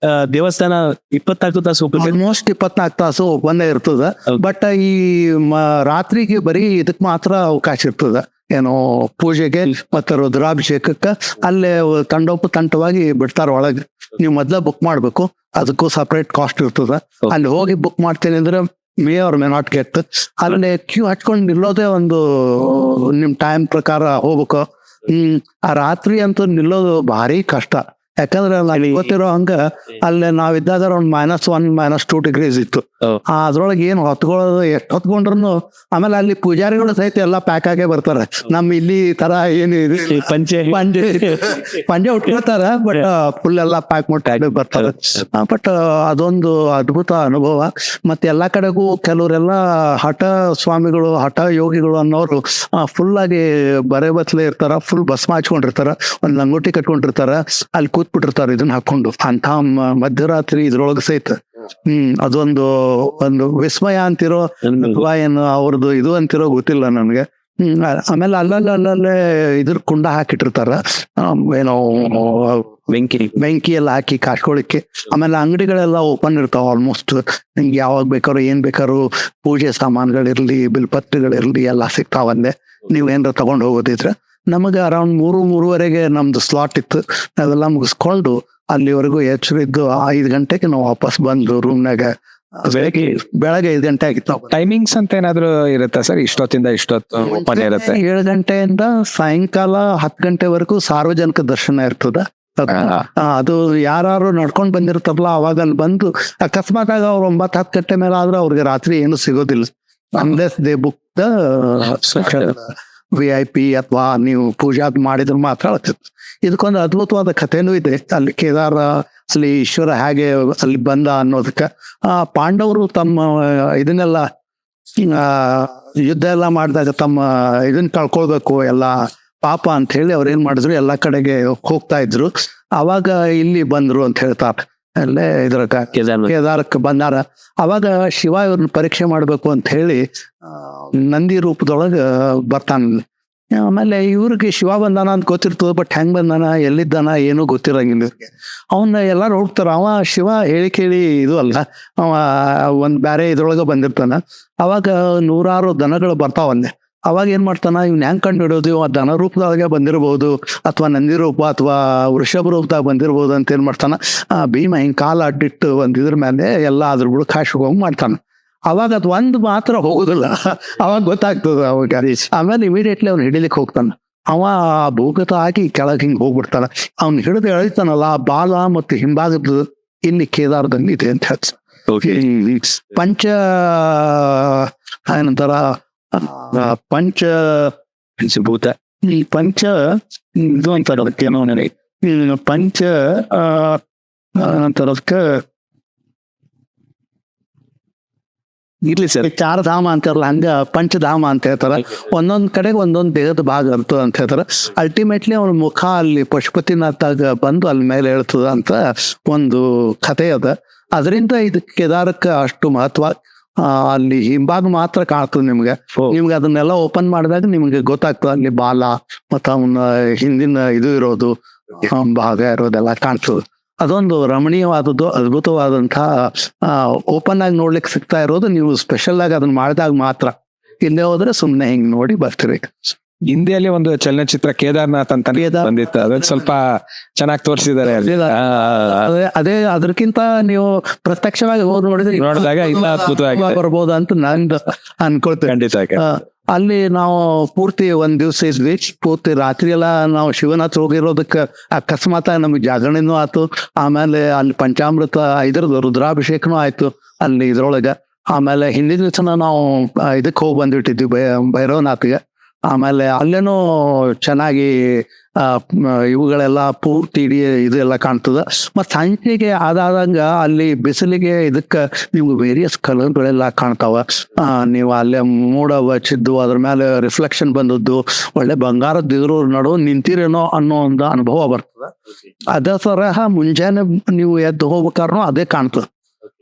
ದೇವಸ್ಥಾನ 24 ತಾಸು ಆಲ್ಮೋಸ್ಟ್ 24 ತಾಸು ಓಪನ್ ಇರ್ತದ. ಬಟ್ ಈ ರಾತ್ರಿಗೆ ಬರೀ ಇದಕ್ ಮಾತ್ರ ಅವಕಾಶ ಇರ್ತದ, ಏನೋ ಪೂಜೆಗೆ ಮತ್ತೆ ರುದ್ರಾಭಿಷೇಕಕ್ಕ. ಅಲ್ಲೇ ತಂಡೋಪತಂಡವಾಗಿ ಬಿಡ್ತಾರ ಒಳಗೆ. ನೀವು ಮೊದ್ಲ ಬುಕ್ ಮಾಡ್ಬೇಕು, ಅದಕ್ಕೂ ಸಪರೇಟ್ ಕಾಸ್ಟ್ ಇರ್ತದ. ಅಲ್ಲಿ ಹೋಗಿ ಬುಕ್ ಮಾಡ್ತೇನೆ ಅಂದ್ರೆ May R may not get. ಅಲ್ಲಿ ಕ್ಯೂ ಹಚ್ಕೊಂಡು ನಿಲ್ಲೋದೇ ಒಂದು ನಿಮ್ ಟೈಮ್ ಪ್ರಕಾರ ಹೋಗ್ಬೇಕು. ಆ ರಾತ್ರಿ ಅಂತೂ ನಿಲ್ಲೋದು ಭಾರಿ ಕಷ್ಟ. ಯಾಕಂದ್ರೆ ನನಗೆ ಗೊತ್ತಿರೋ ಹಂಗ ಅಲ್ಲಿ ನಾವಿದ್ದಾಗ ಒಂದು -1 -2 ಡಿಗ್ರೀಸ್ ಇತ್ತು. ಅದ್ರೊಳಗೆ ಏನು ಹೊತ್ಕೊಳ್ಳೋದು ಎಷ್ಟು ಹೊತ್ಕೊಂಡ್ರು ಆಮೇಲೆ ಅಲ್ಲಿ ಪೂಜಾರಿಗಳು ಸಹಿತ ಎಲ್ಲ ಪ್ಯಾಕ್ ಆಗೇ ಬರ್ತಾರೆ. ನಮ್ ಇಲ್ಲಿ ತರ ಏನು ಪಂಚೆ ಪಂಜೆ ಉಟ್ಕೊಳ್ತಾರ, ಬಟ್ ಫುಲ್ ಎಲ್ಲ ಪ್ಯಾಕ್ ಮಾಡಿ ಬರ್ತಾರೆ. ಬಟ್ ಅದೊಂದು ಅದ್ಭುತ ಅನುಭವ. ಮತ್ತೆ ಎಲ್ಲಾ ಕಡೆಗೂ ಕೆಲವರೆಲ್ಲ ಹಠ ಸ್ವಾಮಿಗಳು, ಹಠ ಯೋಗಿಗಳು ಅನ್ನೋರು ಫುಲ್ ಆಗಿ ಬರೆ ಬತ್ಲೆ ಇರ್ತಾರ, ಫುಲ್ ಭಸ್ಮ ಹಚ್ಕೊಂಡಿರ್ತಾರ, ಒಂದ್ ಲಂಗೋಟಿ ಕಟ್ಕೊಂಡಿರ್ತಾರ, ಅಲ್ಲಿ ಕೂತ್ಬಿಟ್ಟಿರ್ತಾರ ಇದನ್ನ ಹಾಕೊಂಡು ಅಂತ ಮಧ್ಯರಾತ್ರಿ ಇದ್ರೊಳಗೆ ಸಹಿತ. ಅದೊಂದು ವಿಸ್ಮಯ ಅಂತಿರೋ ಅಥವಾ ಏನು ಅವ್ರದ್ದು ಇದು ಅಂತಿರೋ ಗೊತ್ತಿಲ್ಲ ನನ್ಗೆ. ಆಮೇಲೆ ಅಲ್ಲಲ್ಲೇ ಇದ್ರ ಕುಂಡ ಹಾಕಿಟ್ಟಿರ್ತಾರ, ಏನೋ ಬೆಂಕಿ ಎಲ್ಲ ಹಾಕಿ ಕಾಸ್ಕೊಳಿಕ್ಕೆ. ಆಮೇಲೆ ಅಂಗಡಿಗಳೆಲ್ಲ ಓಪನ್ ಇರ್ತಾವ ಆಲ್ಮೋಸ್ಟ್. ನಿಮ್ಗೆ ಯಾವಾಗ ಬೇಕಾದ್ರು ಏನ್ ಬೇಕಾದ್ರು ಪೂಜೆ ಸಾಮಾನುಗಳಿರ್ಲಿ, ಬಿಲ್ಪತ್ರಿಗಳಿರ್ಲಿ ಎಲ್ಲ ಸಿಗ್ತಾವಲ್ಲೇ. ನೀವ್ ಏನಾರ ತಗೊಂಡ್ ಹೋಗೋದಿದ್ರೆ. ನಮಗೆ ಅರೌಂಡ್ 3-3:30 ನಮ್ದು ಸ್ಲಾಟ್ ಇತ್ತು. ನಾವೆಲ್ಲ ಮುಗಿಸ್ಕೊಂಡು ಅಲ್ಲಿವರೆಗೂ ಎಚ್ಚರಿದ್ದು 5 ಗಂಟೆಗೆ ನಾವು ವಾಪಸ್ ಬಂದು ರೂಮ್ನಾಗ. ಬೆಳಗ್ಗೆ 5 ಗಂಟೆ ಆಗಿತ್ತು. ಟೈಮಿಂಗ್ಸ್ ಅಂತ ಏನಾದ್ರು ಇರುತ್ತಾ ಸರ್? ಇಷ್ಟೊತ್ತಿಂದ ಇಷ್ಟೊತ್ತು ಓಪನ್ ಇರುತ್ತೆ? 7 ಗಂಟೆಯಿಂದ ಸಾಯಂಕಾಲ 10 ಗಂಟೆವರೆಗೂ ಸಾರ್ವಜನಿಕ ದರ್ಶನ ಇರ್ತದ. ಅದು ಯಾರು ನಡ್ಕೊಂಡ್ ಬಂದಿರ್ತಾರಲ್ಲ ಅವಾಗ ಅಲ್ಲಿ ಬಂದು ಅಕಸ್ಮಾತ್ ಆಗ ಅವ್ರು 9-10 ಗಂಟೆ ಮೇಲೆ ಆದ್ರೆ ಅವ್ರಿಗೆ ರಾತ್ರಿ ಏನು ಸಿಗೋದಿಲ್ಲ. Unless they book the VIP ಅಥವಾ ನೀವು ಪೂಜಾ ಮಾಡಿದ್ರೆ ಮಾತ್ರ ಆಗ್ತದೆ. ಇದಕ್ಕೊಂದು ಅದ್ಭುತವಾದ ಕಥೆನೂ ಇದೆ. ಅಲ್ಲಿ ಕೇದಾರ ಅಲ್ಲಿ ಈಶ್ವರ ಹೇಗೆ ಅಲ್ಲಿ ಬಂದ ಅನ್ನೋದಕ್ಕೆ ಪಾಂಡವರು ತಮ್ಮ ಇದನ್ನೆಲ್ಲ ಯುದ್ಧ ಎಲ್ಲ ಮಾಡಿದಾಗ ತಮ್ಮ ಇದನ್ನ ಕಳ್ಕೊಳ್ಬೇಕು ಎಲ್ಲ ಪಾಪ ಅಂತ ಹೇಳಿ ಅವ್ರು ಏನ್ ಮಾಡಿದ್ರು, ಎಲ್ಲಾ ಕಡೆಗೆ ಹೋಗ್ತಾ ಇದ್ರು. ಅವಾಗ ಇಲ್ಲಿ ಬಂದ್ರು ಅಂತ ಹೇಳ್ತಾರೆ. ಅಲ್ಲೇ ಇದ್ರ ಕೇದಾರಕ್ಕೆ ಬಂದಾರ. ಅವಾಗ ಶಿವ ಇವ್ರನ್ನ ಪರೀಕ್ಷೆ ಮಾಡ್ಬೇಕು ಅಂತ ಹೇಳಿ ನಂದಿ ರೂಪದೊಳಗ ಬರ್ತಾನ. ಆಮೇಲೆ ಇವ್ರಿಗೆ ಶಿವ ಬಂದಾನ ಅಂತ ಗೊತ್ತಿರ್ತದ, ಬಟ್ ಹೆಂಗ್ ಬಂದಾನ, ಎಲ್ಲಿದ್ದಾನ ಏನೂ ಗೊತ್ತಿರಂಗಿಲ್ಲ ಇವ್ರಿಗೆ. ಅವನ್ನ ಎಲ್ಲಾರು ಹೋಗ್ತಾರ. ಅವ ಶಿವ ಹೇಳಿ ಕೇಳಿ ಇದು ಅಲ್ಲ, ಅವ ಒಂದ್ ಬೇರೆ ಇದ್ರೊಳಗ ಬಂದಿರ್ತಾನ. ಅವಾಗ 100 ದನಗಳು ಬರ್ತಾವಂದೆ. ಅವಾಗ ಏನ್ ಮಾಡ್ತಾನ, ಇವ್ನ ಹೆಂಗ್ ಕಂಡು ಹಿಡೋದು, ಇವ ದನ ರೂಪದೊಳಗೆ ಬಂದಿರಬಹುದು ಅಥವಾ ನಂದಿ ರೂಪ ಅಥವಾ ವೃಷಭ ರೂಪದಾಗ ಬಂದಿರ್ಬೋದು ಅಂತ ಏನ್ ಮಾಡ್ತಾನ, ಭೀಮ ಹಿಂಗ್ ಕಾಲ ಅಡ್ಡಿಟ್ಟು ಒಂದ್ ಇದ್ರ ಮೇಲೆ ಎಲ್ಲ ಅದ್ರ ಬುಡಕ್ ಹಾಸ್ಕೊಂಡ್ ಮಾಡ್ತಾನ. ಅವಾಗ ಅದ್ ಒಂದ್ ಮಾತ್ರ ಹೋಗುದಿಲ್ಲ, ಅವಾಗ ಗೊತ್ತಾಗ್ತದ ಅವಾಗ. ಆಮೇಲೆ ಇಮಿಡಿಯೇಟ್ಲಿ ಅವ್ನು ಹಿಡಿಲಿಕ್ಕೆ ಹೋಗ್ತಾನ. ಅವ ಭೂಗತ ಆಗಿ ಕೆಳಗೆ ಹಿಂಗ್ ಹೋಗ್ಬಿಡ್ತಾನ. ಅವ್ನ್ ಹಿಡಿದು ಎಳಿತಾನಲ್ಲ, ಬಾಲ ಮತ್ತು ಹಿಂಭಾಗದ ಇಲ್ಲಿ ಕೇದಾರದಲ್ಲಿ ಇದೆ ಅಂತ ಹೇಳ್ತಾನೆ. ಏನಂತಾರ ಪಂಚಭೂತ, ಈ ಪಂಚ ಇದು ಅಂತಾರ ಅದಕ್ಕೆ, ಏನೋ ಪಂಚ ಅಂತಾರ ಅದಕ್ಕೆ ಇರ್ಲಿ ಸರ್, 4 ಧಾಮ ಅಂತಾರಲ್ಲ, ಹಂಗ ಪಂಚಧಾಮ ಅಂತ ಹೇಳ್ತಾರ. ಒಂದೊಂದ್ ಕಡೆಗೆ ಒಂದೊಂದ್ ದೇಹದ ಭಾಗ ಇರ್ತದ ಅಂತ ಹೇಳ್ತಾರ. ಅಲ್ಟಿಮೇಟ್ಲಿ ಅವನ ಮುಖ ಅಲ್ಲಿ ಪಶುಪತಿನಾಥಾಗ ಬಂದು ಅಲ್ಲಿ ಮೇಲೆ ಹೇಳ್ತದ ಅಂತ ಒಂದು ಕಥೆ ಅದ. ಅದರಿಂದ ಇದಕ್ಕೆ ಕೇದಾರಕ್ಕೆ ಅಷ್ಟು ಮಹತ್ವ. ಅಲ್ಲಿ ಹಿಂಭಾಗ ಮಾತ್ರ ಕಾಣ್ತದೆ ನಿಮ್ಗೆ ಅದನ್ನೆಲ್ಲ ಓಪನ್ ಮಾಡಿದಾಗ ನಿಮ್ಗೆ ಗೊತ್ತಾಗ್ತದೆ ಅಲ್ಲಿ ಬಾಲ ಮತ್ತ ಅವನ ಹಿಂದಿನ ಇದು ಇರೋದು, ಭಾಗ ಇರೋದೆಲ್ಲ ಕಾಣ್ತದೆ. ಅದೊಂದು ರಮಣೀಯವಾದದ್ದು, ಅದ್ಭುತವಾದಂತಹ ಓಪನ್ ಆಗಿ ನೋಡ್ಲಿಕ್ಕೆ ಸಿಗ್ತಾ ಇರೋದು. ನೀವು ಸ್ಪೆಷಲ್ ಆಗಿ ಅದನ್ನ ಮಾಡಿದಾಗ ಮಾತ್ರ. ಇಲ್ಲೇ ಹೋದ್ರೆ ಸುಮ್ನೆ ಹಿಂಗ್ ನೋಡಿ ಬರ್ತೀರಿ. ಹಿಂದಿಯಲ್ಲಿ ಒಂದು ಚಲನಚಿತ್ರ ಕೇದಾರ್ನಾಥ್ ಅಂತ ಬಂದಿತ್ತು, ಅದಕ್ಕೆ ಸ್ವಲ್ಪ ಚೆನ್ನಾಗಿ ತೋರಿಸಿದ್ದಾರೆ. ಅದೇ ಅದಕ್ಕಿಂತ ನೀವು ಪ್ರತ್ಯಕ್ಷವಾಗಿ ಹೋಗಿ ನೋಡಿದಾಗ ಇನ್ನ ಅದ್ಭುತವಾಗಿ ಬರ್ಬೋದು ಅಂತ ನಾನು ಅನ್ಕೊಳ್ತೇನೆ. ಖಂಡಿತ. ಅಲ್ಲಿ ನಾವು ಪೂರ್ತಿ ಒಂದ್ ದಿವ್ಸ ಇದ್ವಿ. ಪೂರ್ತಿ ರಾತ್ರಿ ಎಲ್ಲ ನಾವು ಶಿವನ ಹತ್ರ ಹೋಗಿರೋದಕ್ಕೆ ಅಕಸ್ಮಾತ್ ನಮ್ಗೆ ಜಾಗರಣೆನೂ ಆಯ್ತು. ಆಮೇಲೆ ಅಲ್ಲಿ ಪಂಚಾಮೃತ ಇದ್ರದ್ದು ರುದ್ರಾಭಿಷೇಕನೂ ಆಯ್ತು ಅಲ್ಲಿ ಇದ್ರೊಳಗ. ಆಮೇಲೆ ಹಿಂದಿನ ದಿವಸ ನಾವು ಇದಕ್ಕೆ ಹೋಗಿ ಬಂದ್ಬಿಟ್ಟಿದ್ವಿ ಭೈರವನಾಥ್ಗೆ. ಆಮೇಲೆ ಅಲ್ಲೇನೂ ಚೆನ್ನಾಗಿ ಇವುಗಳೆಲ್ಲ ಪೂರ್ತಿ ಇಡೀ ಇದೆಲ್ಲ ಕಾಣ್ತದ. ಮತ್ ಸಂಜೆಗೆ ಆದಂಗ ಅಲ್ಲಿ ಬಿಸಿಲಿಗೆ ಇದಕ್ಕ ನಿಮ್ಗೆ ವೇರಿಯಸ್ ಕಲರ್ಗಳೆಲ್ಲ ಕಾಣ್ತಾವ. ನೀವು ಅಲ್ಲೇ ಮೋಡ ಹಚ್ಚಿದ್ದು, ಅದ್ರ ಮೇಲೆ ರಿಫ್ಲೆಕ್ಷನ್ ಬಂದದ್ದು, ಒಳ್ಳೆ ಬಂಗಾರದ ಇದ್ರ ನಡು ನಿಂತಿರೇನೋ ಅನ್ನೋ ಒಂದು ಅನುಭವ ಬರ್ತದ. ಅದೇ ತರಹ ಮುಂಜಾನೆ ನೀವು ಎದ್ದು ಹೋಗ್ಬೇಕಾದ್ರೂ ಅದೇ ಕಾಣ್ತದೆ.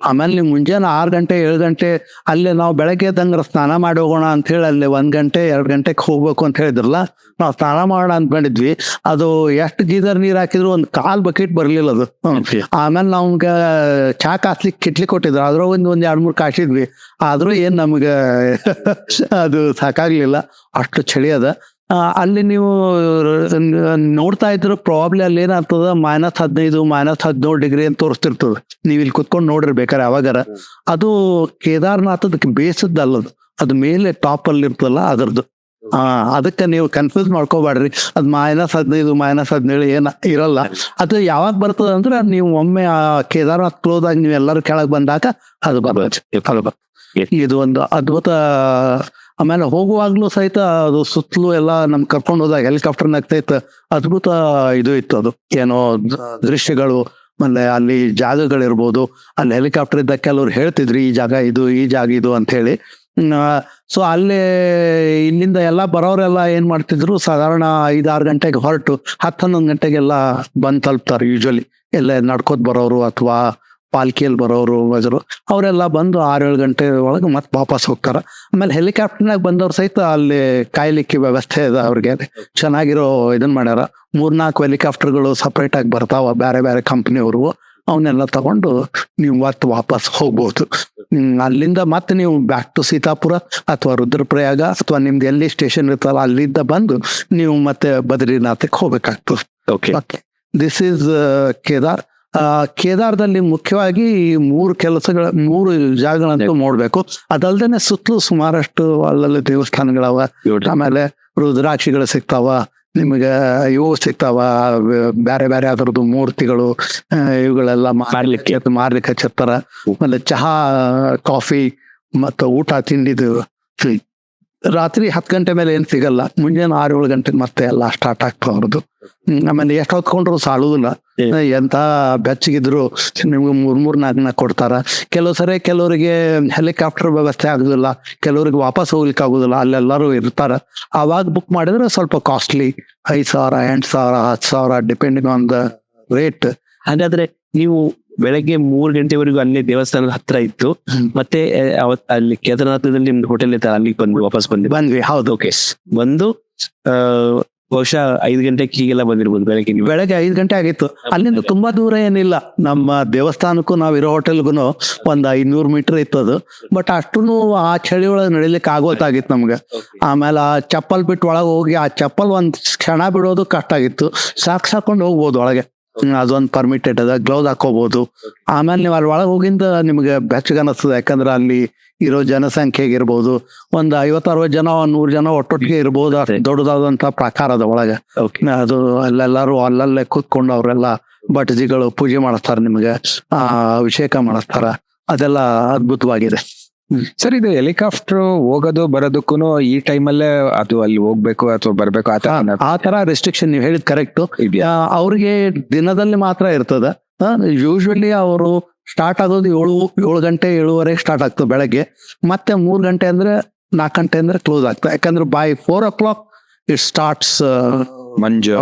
ಆಮೇಲೆ ನೀವು ಮುಂಜಾನೆ 6 ಗಂಟೆ 7 ಗಂಟೆ ಅಲ್ಲೇ ನಾವು ಬೆಳಗ್ಗೆ ಎದ್ದಂಗ್ರ ಸ್ನಾನ ಮಾಡಿ ಹೋಗೋಣ ಅಂತ ಹೇಳಿ ಅಲ್ಲಿ 1 ಗಂಟೆ 2 ಗಂಟೆಗೆ ಹೋಗ್ಬೇಕು ಅಂತ ಹೇಳಿದ್ರಲ್ಲ, ನಾವು ಸ್ನಾನ ಮಾಡೋಣ ಅಂದ್ಕೊಂಡಿದ್ವಿ. ಅದು ಎಷ್ಟು ಗೀದರ್ ನೀರ್ ಹಾಕಿದ್ರು ಒಂದು 1/4 ಬಕೆಟ್ ಬರ್ಲಿಲ್ಲ ಅದು. ಆಮೇಲೆ ನಮ್ಗ ಚಾ ಕಾಸ್ಲಿಕ್ಕೆ ಕಿಟ್ಲಿ ಕೊಟ್ಟಿದ್ರು, ಅದ್ರ ಒಂದ್ 2-3 ಕಾಸಿದ್ವಿ. ಆದ್ರೂ ಏನ್ ನಮ್ಗೆ ಅದು ಸಾಕಾಗ್ಲಿಲ್ಲ, ಅಷ್ಟು ಚಳಿ ಅದ. ಅಲ್ಲಿ ನೀವು ನೋಡ್ತಾ ಇದ್ರು ಪ್ರಾಬ್ಲಿ ಅಲ್ಲಿ ಏನಾಗ್ತದ, -15 -17 ಡಿಗ್ರಿ ಅಂತ ತೋರಿಸ್ತಿರ್ತದ. ನೀವ್ ಇಲ್ಲಿ ಕುತ್ಕೊಂಡು ನೋಡಿರ್ಬೇಕಾರೆ ಅವಾಗಾರ. ಅದು ಕೇದಾರ್ನಾಥದಕ್ಕೆ ಬೇಸದ್ದಲ್ಲದು, ಅದು ಮೇಲೆ ಟಾಪ್ ಅಲ್ಲಿ ಇರ್ತದಲ್ಲ ಅದರದ್ದು. ಅದಕ್ಕೆ ನೀವು ಕನ್ಫ್ಯೂಸ್ ಮಾಡ್ಕೋಬೇಡ್ರಿ. ಅದು -15 -17 ಏನ ಇರಲ್ಲ. ಅದು ಯಾವಾಗ ಬರ್ತದೆ ಅಂದ್ರೆ ನೀವು ಒಮ್ಮೆ ಆ ಕೇದಾರ್ನಾಥ್ ಕ್ಲೋಸ್ ಆಗಿ ನೀವು ಎಲ್ಲರೂ ಕೆಳಗೆ ಬಂದಾಗ ಅದು ಬರ್ತದೆ. ಇದು ಒಂದು ಅದ್ಭುತ. ಆಮೇಲೆ ಹೋಗುವಾಗ್ಲೂ ಸಹಿತ ಅದು ಸುತ್ತಲೂ ಎಲ್ಲ ನಮ್ ಕರ್ಕೊಂಡು ಹೋದಾಗ ಹೆಲಿಕಾಪ್ಟರ್ನಾಗ ಸಹಿತ ಅದ್ಭುತ ಇದು ಇತ್ತು. ಅದು ಏನೋ ದೃಶ್ಯಗಳು, ಆಮೇಲೆ ಅಲ್ಲಿ ಜಾಗಗಳಿರ್ಬೋದು. ಅಲ್ಲಿ ಹೆಲಿಕಾಪ್ಟರ್ ಇದ್ದಾಗ ಕೆಲವ್ರು ಹೇಳ್ತಿದ್ರಿ ಈ ಜಾಗ ಇದು, ಈ ಜಾಗ ಇದು ಅಂತ ಹೇಳಿ. ಸೊ ಅಲ್ಲಿ ಇಲ್ಲಿಂದ ಎಲ್ಲ ಬರೋರೆಲ್ಲ ಏನ್ ಮಾಡ್ತಿದ್ರು, ಸಾಧಾರಣ 5-6 ಗಂಟೆಗೆ ಹೊರಟು 10-11 ಗಂಟೆಗೆಲ್ಲ ಬಂದ್ ತಲುಪ್ತಾರೆ. ಯೂಶಲಿ ಎಲ್ಲ ನಡ್ಕೋತ್ ಬರೋರು ಅಥವಾ ಪಾಲ್ಕಿಯಲ್ಲಿ ಬರೋರು ಅವರೆಲ್ಲ ಬಂದು 6-7 ಗಂಟೆ ಒಳಗೆ ಮತ್ತೆ ವಾಪಸ್ ಹೋಗ್ತಾರ. ಆಮೇಲೆ ಹೆಲಿಕಾಪ್ಟರ್ನಾಗ ಬಂದವ್ರು ಸಹಿತ ಅಲ್ಲಿ ಕಾಯ್ಲಿಕ್ಕೆ ವ್ಯವಸ್ಥೆ ಇದೆ ಅವ್ರಿಗೆ. ಚೆನ್ನಾಗಿರೋ ಇದನ್ ಮಾಡ್ಯಾರ. 3-4 ಹೆಲಿಕಾಪ್ಟರ್ಗಳು ಸಪ್ರೇಟ್ ಆಗಿ ಬರ್ತಾವ, ಬೇರೆ ಬೇರೆ ಕಂಪ್ನಿಯವರು. ಅವನ್ನೆಲ್ಲ ತಗೊಂಡು ನೀವು ಮತ್ತೆ ವಾಪಸ್ ಹೋಗ್ಬೋದು. ಅಲ್ಲಿಂದ ಮತ್ತೆ ನೀವು ಬ್ಯಾಕ್ ಟು ಸೀತಾಪುರ ಅಥವಾ ರುದ್ರಪ್ರಯಾಗ ಅಥವಾ ನಿಮ್ದು ಎಲ್ಲಿ ಸ್ಟೇಷನ್ ಇರ್ತಾರ ಅಲ್ಲಿಂದ ಬಂದು ನೀವು ಮತ್ತೆ ಬದ್ರಿನಾಥಕ್ಕೆ ಹೋಗ್ಬೇಕಾಗ್ತದೆ. Okay, this is Kedar. ಕೇದಾರದಲ್ಲಿ ಮುಖ್ಯವಾಗಿ 3 ಜಾಗಗಳಂತೂ ನೋಡ್ಬೇಕು. ಅದಲ್ದೇನೆ ಸುತ್ತಲೂ ಸುಮಾರಷ್ಟು ಅಲ್ಲಲ್ಲಿ ದೇವಸ್ಥಾನಗಳವ. ಆಮೇಲೆ ರುದ್ರಾಕ್ಷಿಗಳು ಸಿಗ್ತಾವ ನಿಮಗೆ, ಇವು ಸಿಗ್ತಾವ, ಬೇರೆ ಬೇರೆ ಅದರದ್ದು ಮೂರ್ತಿಗಳು, ಇವುಗಳೆಲ್ಲ ಮಾರ್ಲಿಕ್ಕೆ ಹಚ್ಚಿರ್ತಾರ. ಆಮೇಲೆ ಚಹಾ, ಕಾಫಿ ಮತ್ತು ಊಟ ತಿಂಡಿದು ರಾತ್ರಿ 10 ಗಂಟೆ ಮೇಲೆ ಏನ್ ಸಿಗಲ್ಲ. ಮುಂಜಾನೆ 6-7 ಗಂಟೆಗೆ ಮತ್ತೆ ಎಲ್ಲ ಸ್ಟಾರ್ಟ್ ಆಗ್ತಾವ ಅವ್ರದ್ದು. ಆಮೇಲೆ ಎಷ್ಟು ಹೊತ್ಕೊಂಡ್ರು ಸಾಲುದಿಲ್ಲ. ಎಂತ ಬೆಚ್ಚಗಿದ್ರು ನಿಮ್ಗೆ 3-4 ಕೊಡ್ತಾರ. ಕೆಲವು ಸರಿ ಕೆಲವರಿಗೆ ಹೆಲಿಕಾಪ್ಟರ್ ವ್ಯವಸ್ಥೆ ಆಗುದಿಲ್ಲ, ಕೆಲವ್ರಿಗೆ ವಾಪಸ್ ಹೋಗ್ಲಿಕ್ಕೆ ಆಗುದಿಲ್ಲ, ಅಲ್ಲೆಲ್ಲರೂ ಇರ್ತಾರ. ಅವಾಗ ಬುಕ್ ಮಾಡಿದ್ರೆ ಸ್ವಲ್ಪ costly, 5,000, 8,000, 10,000 depending on the rate. ಹಾಗಾದ್ರೆ ನೀವು ಬೆಳಗ್ಗೆ 3 ಗಂಟೆವರೆಗೂ ಅಲ್ಲೇ ದೇವಸ್ಥಾನದ ಹತ್ರ ಇತ್ತು, ಮತ್ತೆ ಅಲ್ಲಿ ಕೇದಾರನಾಥದಲ್ಲಿ ನಿಮ್ದು ಹೋಟೆಲ್ ಇತ್ತು, ಅಲ್ಲಿಗೆ ವಾಪಸ್ ಬಂದ್ವಿ. ಹೌದು, ಓಕೆ. ಬಂದು ಬಹುಶಃ 5 ಗಂಟೆಗೆ ಹೀಗೆಲ್ಲ ಬಂದಿರ್ಬೋದು ಬೆಳಗ್ಗೆ 5 ಗಂಟೆ ಆಗಿತ್ತು. ಅಲ್ಲಿಂದ ತುಂಬಾ ದೂರ ಏನಿಲ್ಲ, ನಮ್ಮ ದೇವಸ್ಥಾನಕ್ಕೂ ನಾವಿರೋ ಹೋಟೆಲ್ಗೂ ಒಂದ್ 500 ಮೀಟರ್ ಇತ್ತು ಅದು. ಬಟ್ ಅಷ್ಟೂ ಆ ಚಳಿ ಒಳಗೆ ನಡಿಲಿಕ್ಕೆ ಆಗೋತಾಗಿತ್ತು ನಮ್ಗೆ. ಆಮೇಲೆ ಆ ಚಪ್ಪಲ್ ಬಿಟ್ಟು ಒಳಗೆ ಹೋಗಿ ಆ ಚಪ್ಪಲ್ ಒಂದ್ ಕ್ಷಣ ಬಿಡೋದು ಕಷ್ಟ ಆಗಿತ್ತು. ಸಾಕೊಂಡು ಹೋಗ್ಬೋದು ಒಳಗೆ, ಅದೊಂದು ಪರ್ಮಿಟೆಡ್ ಅದ. ಗ್ಲೌಸ್ ಹಾಕೋಬಹುದು. ಆಮೇಲೆ ನೀವು ಅಲ್ಲಿ ಒಳಗೆ ಹೋಗಿಂದ ನಿಮ್ಗೆ ಬೆಚ್ಚಗ ಅನಿಸ್ತದೆ. ಯಾಕಂದ್ರೆ ಅಲ್ಲಿ ಇರೋ ಜನಸಂಖ್ಯೆಗೆ ಇರ್ಬೋದು ಒಂದ್ 50-60 ಜನ 100 ಜನ ಒಟ್ಟೊಟ್ಟಿಗೆ ಇರ್ಬೋದು. ದೊಡ್ಡದಾದಂತ ಪ್ರಕಾರ ಅದ ಒಳಗೆ. ಅದು ಅಲ್ಲೆಲ್ಲಾರು ಅಲ್ಲಲ್ಲೇ ಕೂತ್ಕೊಂಡು ಅವರೆಲ್ಲ ಭಟ್ಜಿಗಳು ಪೂಜೆ ಮಾಡಿಸ್ತಾರ, ನಿಮ್ಗೆ ಅಭಿಷೇಕ ಮಾಡಿಸ್ತಾರ. ಅದೆಲ್ಲ ಅದ್ಭುತವಾಗಿದೆ. ಸರ್, ಇದು ಹೆಲಿಕಾಪ್ಟರ್ ಹೋಗೋದು ಬರೋದಕ್ಕೂ ಈ ಟೈಮಲ್ಲೇ ಅದು ಅಲ್ಲಿ ಹೋಗ್ಬೇಕು ಅಥವಾ ಬರ್ಬೇಕು ಆ ತರ ರೆಸ್ಟ್ರಿಕ್ಷನ್ ನೀವು ಹೇಳಿದ್ ಕರೆಕ್ಟ್. ಅವ್ರಿಗೆ ದಿನದಲ್ಲಿ ಮಾತ್ರ ಇರ್ತದ. ಯೂಶುವಲಿ ಅವರು ಸ್ಟಾರ್ಟ್ ಆಗೋದು 7 ಗಂಟೆ 7:30 ಸ್ಟಾರ್ಟ್ ಆಗ್ತದೆ ಬೆಳಗ್ಗೆ. ಮತ್ತೆ 3 ಗಂಟೆ ಅಂದ್ರೆ 4 ಗಂಟೆ ಅಂದ್ರೆ ಕ್ಲೋಸ್ ಆಗ್ತದೆ. ಯಾಕಂದ್ರೆ by 4 o'clock it starts Manju,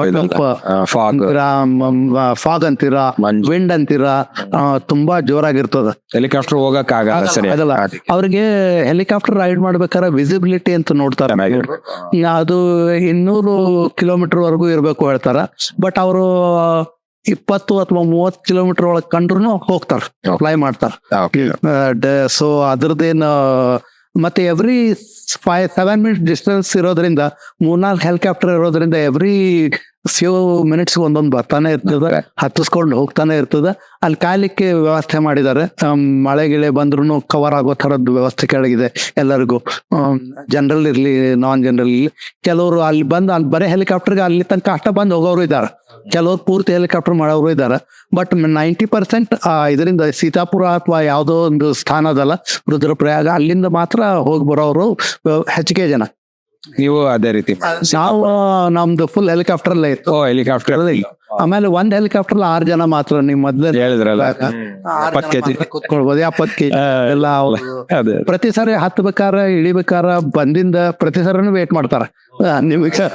fog ಅಂತೀರಾ, ವಿಂಡ್ ಅಂತೀರಾ, ತುಂಬಾ ಜೋರಾಗಿರ್ತದ. ಹೆಲಿಕಾಪ್ಟರ್ ಹೋಗಕ್ ಆಗಲ್ಲ. ಅವ್ರಿಗೆ ಹೆಲಿಕಾಪ್ಟರ್ ರೈಡ್ ಮಾಡ್ಬೇಕಾದ್ರೆ ವಿಸಿಬಿಲಿಟಿ ಅಂತ ನೋಡ್ತಾರೆ. ಅದು 200 ಕಿಲೋಮೀಟರ್ ವರೆಗೂ ಇರ್ಬೇಕು ಹೇಳ್ತಾರ. ಬಟ್ ಅವರು 20 ಅಥವಾ 30 ಕಿಲೋಮೀಟರ್ ಒಳಗೆ ಕಂಡ್ರು ಹೋಗ್ತಾರ, ಫ್ಲೈ ಮಾಡ್ತಾರ. ಸೊ ಅದ್ರದ್ದೇನು ಮತ್ತೆ ಎವ್ರಿ 5-7 ಮಿನಿಟ್ಸ್ ಡಿಸ್ಟೆನ್ಸ್ ಇರೋದ್ರಿಂದ 3-4 ಹೆಲಿಕಾಪ್ಟರ್ ಇರೋದ್ರಿಂದ ಎವ್ರಿ ಫ್ಯೂ ಮಿನಿಟ್ಸ್ ಒಂದೊಂದು ಬರ್ತಾನೆ ಇರ್ತದ, ಹತ್ತಿಸ್ಕೊಂಡು ಹೋಗ್ತಾನೆ ಇರ್ತದ. ಅಲ್ಲಿ ಕಾಯ್ಲಿಕ್ಕೆ ವ್ಯವಸ್ಥೆ ಮಾಡಿದ್ದಾರೆ. ಮಳೆ ಗಿಳೆ ಬಂದ್ರು ಕವರ್ ಆಗೋ ತರದ್ದು ವ್ಯವಸ್ಥೆ ಕೆಳಗಿದೆ ಎಲ್ಲರಿಗೂ. ಜನರಲ್ ಇರ್ಲಿ ನಾನ್ ಜನರಲ್ ಇರ್ಲಿ. ಕೆಲವರು ಅಲ್ಲಿ ಬಂದು ಅಲ್ಲಿ ಬರೀ ಹೆಲಿಕಾಪ್ಟರ್ಗೆ ಅಲ್ಲಿ ತನಕ ಅಷ್ಟ ಬಂದು ಹೋಗೋರು ಇದ್ದಾರೆ, ಕೆಲವ್ರು ಪೂರ್ತಿ ಹೆಲಿಕಾಪ್ಟರ್ ಮಾಡೋರು ಇದ್ದಾರೆ. ಬಟ್ 90% ಇದರಿಂದ ಸೀತಾಪುರ ಅಥವಾ ಯಾವುದೋ ಒಂದು ಸ್ಥಾನ ಅದಲ್ಲ ರುದ್ರಪ್ರಯಾಗ, ಅಲ್ಲಿಂದ ಮಾತ್ರ ಹೋಗಿ ಬರೋರು ಹೆಚ್ಚಿಗೆ ಜನ. ನೀವು ಅದೇ ರೀತಿ? ನಾವು ನಮ್ದು ಫುಲ್ ಹೆಲಿಕಾಪ್ಟರ್ ಅಲ್ಲೇ ಇತ್ತು. ಹೆಲಿಕಾಪ್ಟರ್ ಆಮೇಲೆ ಒಂದ್ ಹೆಲಿಕಾಪ್ಟರ್ 6 ಜನ ಮಾತ್ರ. ನಿಮ್ ಮೊದ್ಲೇ ಹೇಳಿದ್ರಲ್ಲ, ಕುತ್ಕೊಳ್ಬೋದು 70 kg ಎಲ್ಲ. ಪ್ರತಿ ಸಾರಿ ಹತ್ಬೇಕಾರ ಇಳಿಬೇಕಾರ ಬಂದಿಂದ ಪ್ರತಿ ಸಾರಿನೂ ವೇಟ್ ಮಾಡ್ತಾರ ನಿಮಗೆ.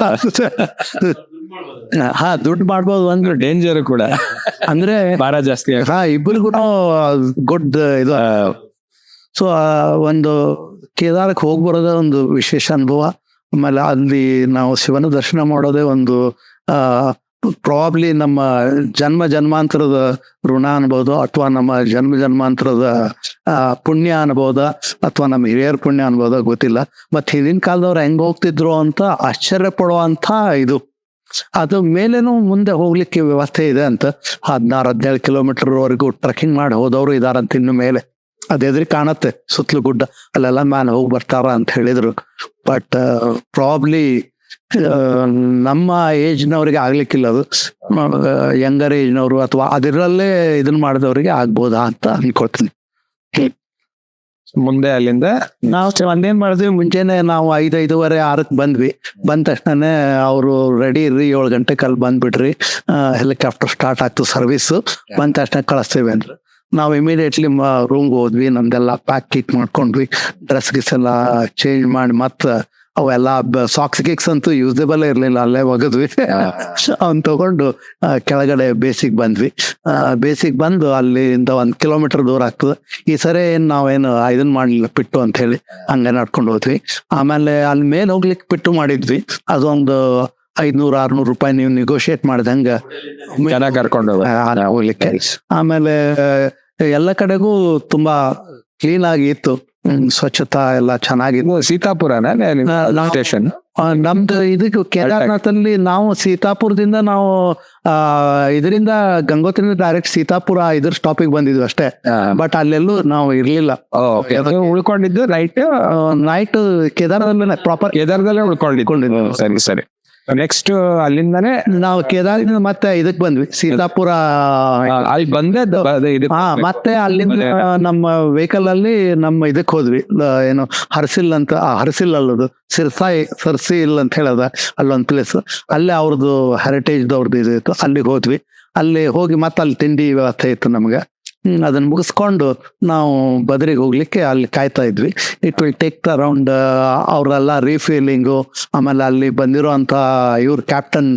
ದುಡ್ಡು ಮಾಡ್ಬೋದು ಅಂದ್ರೆ ಡೇಂಜರ್ ಕೂಡ, ಅಂದ್ರೆ ಭಾರ ಜಾಸ್ತಿ. ಇಬ್ಬರಿಗೂ ಗುಡ್ ಇದು. ಸೊ ಒಂದು ಕೇದಾರಕ್ಕೆ ಹೋಗಿ ಬರೋದೇ ಒಂದು ವಿಶೇಷ ಅನುಭವ. ಆಮೇಲೆ ಅಲ್ಲಿ ನಾವು ಶಿವನ ದರ್ಶನ ಮಾಡೋದೇ ಒಂದು ಪ್ರಾಬಬ್ಲಿ ನಮ್ಮ ಜನ್ಮಾಂತರದ ಋಣ ಅನ್ಬೋದು, ಅಥವಾ ನಮ್ಮ ಜನ್ಮಾಂತರದ ಪುಣ್ಯ ಅನ್ಬೋದ, ಅಥವಾ ನಮ್ಮ ಹಿರಿಯರ ಪುಣ್ಯ ಅನ್ಬೋದ, ಗೊತ್ತಿಲ್ಲ. ಮತ್ತೆ ಹಿಂದಿನ ಕಾಲದವ್ರು ಹೆಂಗ್ ಹೋಗ್ತಿದ್ರು ಅಂತ ಆಶ್ಚರ್ಯ ಪಡುವಂತ ಇದು. ಅದು ಮೇಲೇನು ಮುಂದೆ ಹೋಗ್ಲಿಕ್ಕೆ ವ್ಯವಸ್ಥೆ ಇದೆ ಅಂತ. 16-17 ಕಿಲೋಮೀಟರ್ ವರೆಗೂ ಟ್ರೆಕ್ಕಿಂಗ್ ಮಾಡಿ ಹೋದವರು ಇದಾರಂತ ಇನ್ನು ಮೇಲೆ. ಅದ್ ಎದ್ರಿ ಕಾಣತ್ತೆ ಸುತ್ತಲೂ ಗುಡ್ಡ, ಅಲ್ಲೆಲ್ಲ ಮ್ಯಾನ್ ಹೋಗಿ ಬರ್ತಾರ ಅಂತ ಹೇಳಿದ್ರು. ಬಟ್ ಪ್ರಾಬ್ಲಿ ನಮ್ಮ ಏಜ್ನವ್ರಿಗೆ ಆಗ್ಲಿಕ್ಕಿಲ್ಲ ಅದು, ಯಂಗರ್ ಏಜ್ನವರು ಅಥವಾ ಅದರಲ್ಲೇ ಇದನ್ನ ಮಾಡಿದವರಿಗೆ ಆಗ್ಬೋದಾ ಅಂತ ಅನ್ಕೊಳ್ತೀನಿ. ಮುಂದೆ ಅಲ್ಲಿಂದ ನಾವು ಒಂದೇನ್ ಮಾಡಿದ್ವಿ, ಮುಂಚೆನೆ ನಾವು 5:05 6 ಬಂದ್ವಿ. ಬಂದ ತಕ್ಷಣನೇ ಅವರು ರೆಡಿ ಇರ್ರಿ 7 ಗಂಟೆಗೆ ಅಲ್ಲಿ ಬಂದ್ಬಿಡ್ರಿ, ಹೆಲಿಕಾಪ್ಟರ್ ಸ್ಟಾರ್ಟ್ ಆಗ್ತು ಸರ್ವಿಸ್, ಬಂದ ತಕ್ಷಣ ಕಳಿಸ್ತೇವೆ ಅಂದ್ರು. ನಾವು ಇಮಿಡಿಯೇಟ್ಲಿ ರೂಮ್ಗೆ ಹೋದ್ವಿ, ನಮ್ದೆಲ್ಲ ಪ್ಯಾಕ್ ಕಿಕ್ ಮಾಡ್ಕೊಂಡ್ವಿ, ಡ್ರೆಸ್ ಗಿಸ್ ಎಲ್ಲ ಚೇಂಜ್ ಮಾಡಿ ಮತ್ತೆ ಅವೆಲ್ಲ ಸಾಕ್ಸ್ ಗಿಕ್ಸ್ ಅಂತೂ ಯೂಸೇಬಲ್ ಇರ್ಲಿಲ್ಲ, ಅಲ್ಲೇ ಒಗದ್ವಿ. ಅವ್ನ್ ತಗೊಂಡು ಕೆಳಗಡೆ ಬೇಸಿಗೆ ಬಂದ್ವಿ. ಬೇಸಿಗೆ ಬಂದು ಅಲ್ಲಿಂದ 1 ಕಿಲೋಮೀಟರ್ ದೂರ ಆಗ್ತದೆ. ಈ ಸರಿ ನಾವೇನು ಇದನ್ ಮಾಡ್ಲಿಲ್ಲ ಪಿಟ್ಟು ಅಂತ ಹೇಳಿ ಹಂಗೆ ನಡ್ಕೊಂಡು ಹೋದ್ವಿ. ಆಮೇಲೆ ಅಲ್ಲಿ ಮೇಲೆ ಹೋಗ್ಲಿಕ್ಕೆ ಪಿಟ್ಟು ಮಾಡಿದ್ವಿ, ಅದೊಂದು 500-600 ರೂಪಾಯಿ ನೀವು ನೆಗೋಷಿಯೇಟ್ ಮಾಡಿದಂಗ ಚೆನ್ನಾಗಿ ಕರ್ಕೊಂಡು ಹೋಗ್ಲಿಕ್ಕೆ. ಆಮೇಲೆ ಎಲ್ಲ ಕಡೆಗೂ ತುಂಬಾ ಕ್ಲೀನ್ ಆಗಿ ಇತ್ತು, ಸ್ವಚ್ಛತಾ ಎಲ್ಲ ಚೆನ್ನಾಗಿತ್ತು. ಸೀತಾಪುರನ ಸ್ಟೇಷನ್ ನಮ್ದು ಇದಕ್ಕೆ ಕೇದಾರ್ನಾಥಲ್ಲಿ ನಾವು ಸೀತಾಪುರದಿಂದ ನಾವು ಇದರಿಂದ ಗಂಗೋತ್ರಿಯಿಂದ ಡೈರೆಕ್ಟ್ ಸೀತಾಪುರ ಇದ್ರ ಸ್ಟಾಪಿಗೆ ಬಂದಿದ್ವಿ ಅಷ್ಟೇ. ಬಟ್ ಅಲ್ಲೆಲ್ಲೂ ನಾವು ಇರ್ಲಿಲ್ಲ, ಉಳ್ಕೊಂಡಿದ್ದು ನೈಟ್ ಕೇದಾರದಲ್ಲೇ ಪ್ರಾಪರ್ ಕೇದಾರದಲ್ಲೇ ಉಳ್ಕೊಂಡಿದ್ದು. ಸರಿ ಸರಿ. ನೆಕ್ಸ್ಟ್ ಅಲ್ಲಿಂದಾನೆ ನಾವು ಕೇದಾರದಿಂದ ಮತ್ತೆ ಇದಕ್ ಬಂದ್ವಿ ಸಿದ್ದಾಪುರ. ಅಲ್ಲಿ ಬಂದೆ ಮತ್ತೆ ಅಲ್ಲಿಂದ ನಮ್ಮ ವೆಹಿಕಲ್ ಅಲ್ಲಿ ನಮ್ಮ ಇದಕ್ ಹೋದ್ವಿ, ಏನು ಹರ್ಸಿಲ್ ಅಂತ, ಹರ್ಸಿಲ್ ಅಲ್ಲದು ಸರ್ಸಿಲ್ ಅಂತ ಹೇಳದ ಅಲ್ಲೊಂದ್ ಪ್ಲೇಸ್, ಅಲ್ಲೇ ಅವ್ರದ್ದು ಹೆರಿಟೇಜ್ ದವ್ರದ್ದು ಇದು ಇತ್ತು, ಅಲ್ಲಿಗೆ ಹೋದ್ವಿ. ಅಲ್ಲಿ ಹೋಗಿ ಮತ್ತೆ ಅಲ್ಲಿ ತಿಂಡಿ ವ್ಯವಸ್ಥೆ ಇತ್ತು ನಮ್ಗೆ. ಅದನ್ನ ಮುಗಿಸ್ಕೊಂಡು ನಾವು ಬದರಿಗೆ ಹೋಗ್ಲಿಕ್ಕೆ ಅಲ್ಲಿ ಕಾಯ್ತಾ ಇದ್ವಿ. ಇಟ್ ವಿಲ್ ಟೇಕ್ ಅರೌಂಡ್, ಅವರೆಲ್ಲ ರೀಫೀಲಿಂಗು, ಆಮೇಲೆ ಅಲ್ಲಿ ಬಂದಿರೋಂತ ಇವ್ರ captain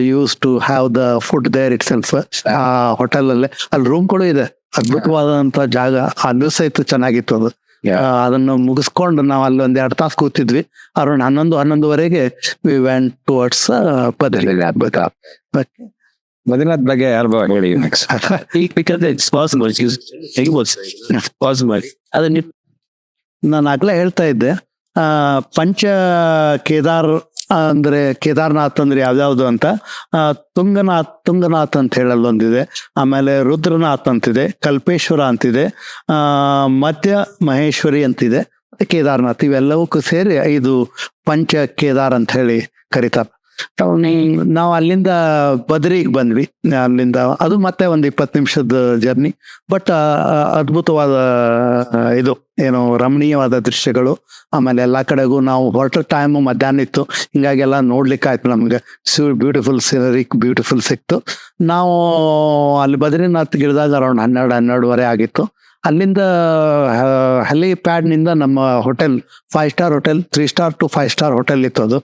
use to have the food there itself. ಆ ಹೋಟೆಲ್ ಅಲ್ಲೇ ಅಲ್ಲಿ ರೂಮ್ ಕೂಡ ಇದೆ, ಅದ್ಭುತವಾದಂತ ಜಾಗ, ಅಲ್ಲೂ ಸಹಿತ ಚೆನ್ನಾಗಿತ್ತು ಅದು. ಅದನ್ನು ಮುಗಿಸ್ಕೊಂಡು ನಾವು ಅಲ್ಲಿ 1-2 ತಾಸು ಕೂತಿದ್ವಿ. Around 11-11:30 we went towards Badari. Badrinath ಬಗ್ಗೆ ಅನುಭವ ಹೇಳಿ. ನಾನು ಆಗ್ಲೇ ಹೇಳ್ತಾ ಇದ್ದೆ, ಪಂಚ ಕೇದಾರ್ ಅಂದ್ರೆ ಕೇದಾರ್ನಾಥ್ ಅಂದ್ರೆ ಯಾವ್ಯಾವ್ದು ಅಂತ. ತುಂಗನಾಥ್ ಅಂತ ಹೇಳಲ್ಲೊಂದಿದೆ, ಆಮೇಲೆ ರುದ್ರನಾಥ್ ಅಂತಿದೆ, ಕಲ್ಪೇಶ್ವರ ಅಂತಿದೆ, ಮಧ್ಯ ಮಹೇಶ್ವರಿ ಅಂತಿದೆ, ಕೇದಾರ್ನಾಥ್. ಇವೆಲ್ಲವಕ್ಕೂ ಸೇರಿ 5 ಪಂಚ ಕೇದಾರ್ ಅಂತ ಹೇಳಿ ಕರೀತಾರೆ. ನಾವು ಅಲ್ಲಿಂದ ಬದ್ರಿಗೆ ಬಂದ್ವಿ. ಅಲ್ಲಿಂದ ಅದು ಮತ್ತೆ 20 ನಿಮಿಷದ ಜರ್ನಿ. ಬಟ್ ಅದ್ಭುತವಾದ ಇದು ಏನು ರಮಣೀಯವಾದ ದೃಶ್ಯಗಳು. ಆಮೇಲೆ ಎಲ್ಲಾ ಕಡೆಗೂ ನಾವು ಹೊರಟ ಟೈಮ್ ಮಧ್ಯಾಹ್ನ ಇತ್ತು, ಹಿಂಗಾಗಿ ಎಲ್ಲ ನೋಡ್ಲಿಕ್ಕೆ ಆಯ್ತು ನಮ್ಗೆ. ಬ್ಯೂಟಿಫುಲ್ ಸೀನರಿ, ಬ್ಯೂಟಿಫುಲ್ ಸಿಕ್ತು. ನಾವು ಅಲ್ಲಿ ಬದ್ರಿನಾಥ್ ಗಿಳಿದಾಗ ಅರೌಂಡ್ 12-12:30 ಆಗಿತ್ತು. ಅಲ್ಲಿಂದ ಹೆಲಿಪ್ಯಾಡ್ ನಿಂದ ನಮ್ಮ hotel 5 star hotel, 3 star to 5 star hotel ಇತ್ತು ಅದು.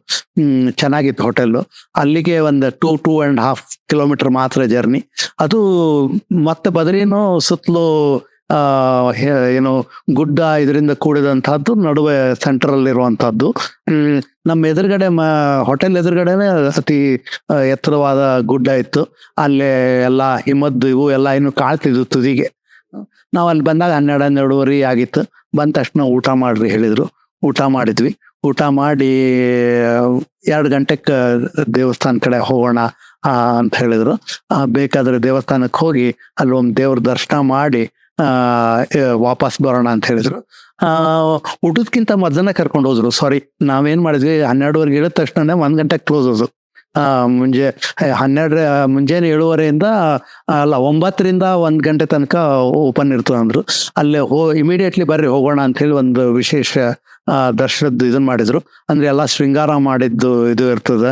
ಚೆನ್ನಾಗಿತ್ತು ಹೋಟೆಲ್. ಅಲ್ಲಿಗೆ ಒಂದು 2.5 ಕಿಲೋಮೀಟರ್ ಮಾತ್ರ ಜರ್ನಿ. ಅದು ಮತ್ತೆ ಬದರಿನೂ ಸುತ್ತಲೂ ಏನು ಗುಡ್ಡ ಇದರಿಂದ ಕೂಡಿದಂತಹದ್ದು, ನಡುವೆ ಸೆಂಟ್ರಲ್ ಇರುವಂತಹದ್ದು. ನಮ್ಮ ಎದುರುಗಡೆ ಹೋಟೆಲ್ ಎದುರುಗಡೆನೆ ಅತಿ ಎತ್ತರವಾದ ಗುಡ್ಡ ಇತ್ತು. ಅಲ್ಲೇ ಎಲ್ಲಾ ಹಿಮದ್ದು ಇವು ಎಲ್ಲ ಇನ್ನು ಕಾಳ್ತಿದ್ವು ತುದಿಗೆ. ನಾವ್ ಅಲ್ಲಿ ಬಂದಾಗ 12-12:30 ಆಗಿತ್ತು. ಬಂದ ತಕ್ಷಣ ಊಟ ಮಾಡ್ರಿ ಹೇಳಿದ್ರು, ಊಟ ಮಾಡಿದ್ವಿ. ಊಟ ಮಾಡಿ 2 ಗಂಟೆಗೆ ದೇವಸ್ಥಾನ ಕಡೆ ಹೋಗೋಣ ಅಂತ ಹೇಳಿದ್ರು. ಬೇಕಾದ್ರೆ ದೇವಸ್ಥಾನಕ್ಕೆ ಹೋಗಿ ಅಲ್ಲಿ ಒಂದು ದೇವ್ರ ದರ್ಶನ ಮಾಡಿ ವಾಪಸ್ ಬರೋಣ ಅಂತ ಹೇಳಿದ್ರು. ಊಟದ್ಕಿಂತ ಮೊದಲನೇ ಕರ್ಕೊಂಡು ಹೋದ್ರು. ಸಾರಿ, ನಾವೇನ್ ಮಾಡಿದ್ವಿ, 12:30 ಇಳಿದ ತಕ್ಷಣ 1 ಗಂಟೆಗೆ ಕ್ಲೋಸ್ ಹೋದ್ರು. ಮುಂಜಾನೆ 7:30 ಅಲ್ಲ 9ರಿಂದ 1 ಗಂಟೆ ತನಕ ಓಪನ್ ಇರ್ತದೆ ಅಂದ್ರು. ಅಲ್ಲೇ ಇಮಿಡಿಯೇಟ್ಲಿ ಬರ್ರಿ ಹೋಗೋಣ ಅಂತ ಹೇಳಿ ಒಂದು ವಿಶೇಷ ದರ್ಶನದ್ದು ಇದನ್ ಮಾಡಿದ್ರು. ಅಂದ್ರೆ ಎಲ್ಲಾ ಶೃಂಗಾರ ಮಾಡಿದ್ದು ಇದು ಇರ್ತದ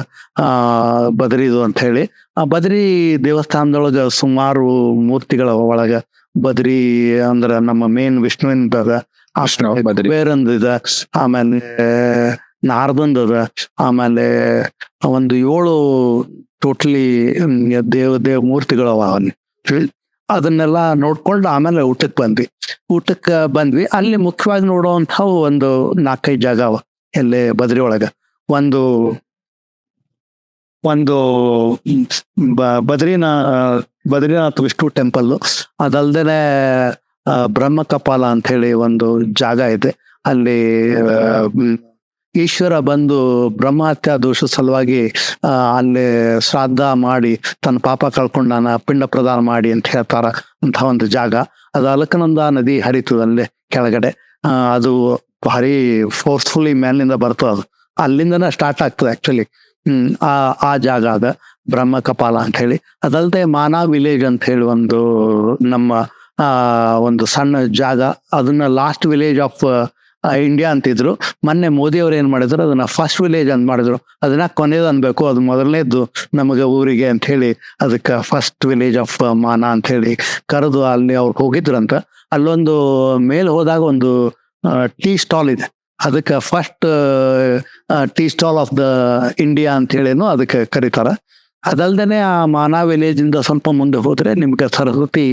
ಬದರಿದು ಅಂತ ಹೇಳಿ. ಆ ಬದರಿ ದೇವಸ್ಥಾನದೊಳಗ ಸುಮಾರು ಮೂರ್ತಿಗಳ ಒಳಗ ಬದ್ರಿ ಅಂದ್ರ ನಮ್ಮ ಮೇನ್ ವಿಷ್ಣುವಿನ ಬೇರೊಂದು ಇದೆ, ಆಮೇಲೆ ನಾರದಂದ ಅದ, ಆಮೇಲೆ ಒಂದು 7 ಟೋಟಲಿ ದೇವ ಮೂರ್ತಿಗಳವ. ಅದನ್ನೆಲ್ಲ ನೋಡ್ಕೊಂಡು ಆಮೇಲೆ ಊಟಕ್ಕೆ ಬಂದ್ವಿ. ಅಲ್ಲಿ ಮುಖ್ಯವಾಗಿ ನೋಡುವಂತ ಒಂದು 4-5 ಜಾಗ ಅವ ಎಲ್ಲೇ ಬದ್ರಿ ಒಳಗ. ಒಂದು ಬದ್ರಿನಾಥ್ ವಿಷ್ಣು ಟೆಂಪಲ್, ಅದಲ್ದೇನೆ ಬ್ರಹ್ಮ ಕಪಾಲ ಅಂತ ಹೇಳಿ ಒಂದು ಜಾಗ ಇದೆ. ಅಲ್ಲಿ ಈಶ್ವರ ಬಂದು ಬ್ರಹ್ಮಹತ್ಯಾ ದೋಷ ಸಲುವಾಗಿ ಅಲ್ಲಿ ಶ್ರಾದ್ದ ಮಾಡಿ ತನ್ನ ಪಾಪ ಕಳ್ಕೊಂಡಾನ, ಪಿಂಡ ಪ್ರದಾನ ಮಾಡಿ ಅಂತ ಹೇಳ್ತಾರ ಅಂತ ಒಂದು ಜಾಗ. ಅದು ಅಲಕನಂದ ನದಿ ಹರಿತು ಅಲ್ಲೇ ಕೆಳಗಡೆ. ಅದು ಭಾರಿ ಫೋರ್ಸ್ಫುಲಿ ಮೇಲಿಂದ ಬರ್ತದೆ. ಅದು ಅಲ್ಲಿಂದನೇ ಸ್ಟಾರ್ಟ್ ಆಗ್ತದೆ ಆಕ್ಚುಲಿ. ಆ ಜಾಗ ಅದ ಬ್ರಹ್ಮ ಕಪಾಲ ಅಂತ ಹೇಳಿ. ಅದಲ್ಲದೆ ಮಾನಾ ವಿಲೇಜ್ ಅಂತ ಹೇಳಿ ಒಂದು ನಮ್ಮ ಒಂದು ಸಣ್ಣ ಜಾಗ, ಅದನ್ನ ಲಾಸ್ಟ್ ವಿಲೇಜ್ ಆಫ್ ಇಂಡಿಯಾ ಅಂತಿದ್ರು. ಮೊನ್ನೆ ಮೋದಿ ಅವ್ರು ಏನ್ ಮಾಡಿದ್ರು, ಅದನ್ನ ಫಸ್ಟ್ ವಿಲೇಜ್ ಅಂತ ಮಾಡಿದ್ರು. ಅದನ್ನ ಕೊನೆಯದು ಅನ್ಬೇಕು, ಅದು ಮೊದಲನೇದ್ದು ನಮಗೆ ಊರಿಗೆ ಅಂತ ಹೇಳಿ ಅದಕ್ಕೆ ಫಸ್ಟ್ ವಿಲೇಜ್ ಆಫ್ ಮಾನಾ ಅಂತ ಹೇಳಿ ಕರೆದು ಅಲ್ಲಿ ಅವ್ರು ಹೋಗಿದ್ರಂತ. ಅಲ್ಲೊಂದು ಮೇಲೆ ಹೋದಾಗ ಒಂದು ಟೀ ಸ್ಟಾಲ್ ಇದೆ, ಅದಕ್ಕೆ first tea stall of the India ಅಂತ ಹೇಳಿನೂ ಅದಕ್ಕೆ ಕರೀತಾರ. ಅದಲ್ದೇನೆ ಆ ಮಾನಾ ವಿಲೇಜ್ ಇಂದ ಸ್ವಲ್ಪ ಮುಂದೆ ಹೋದ್ರೆ ನಿಮ್ಗೆ ಸರಸ್ವತಿ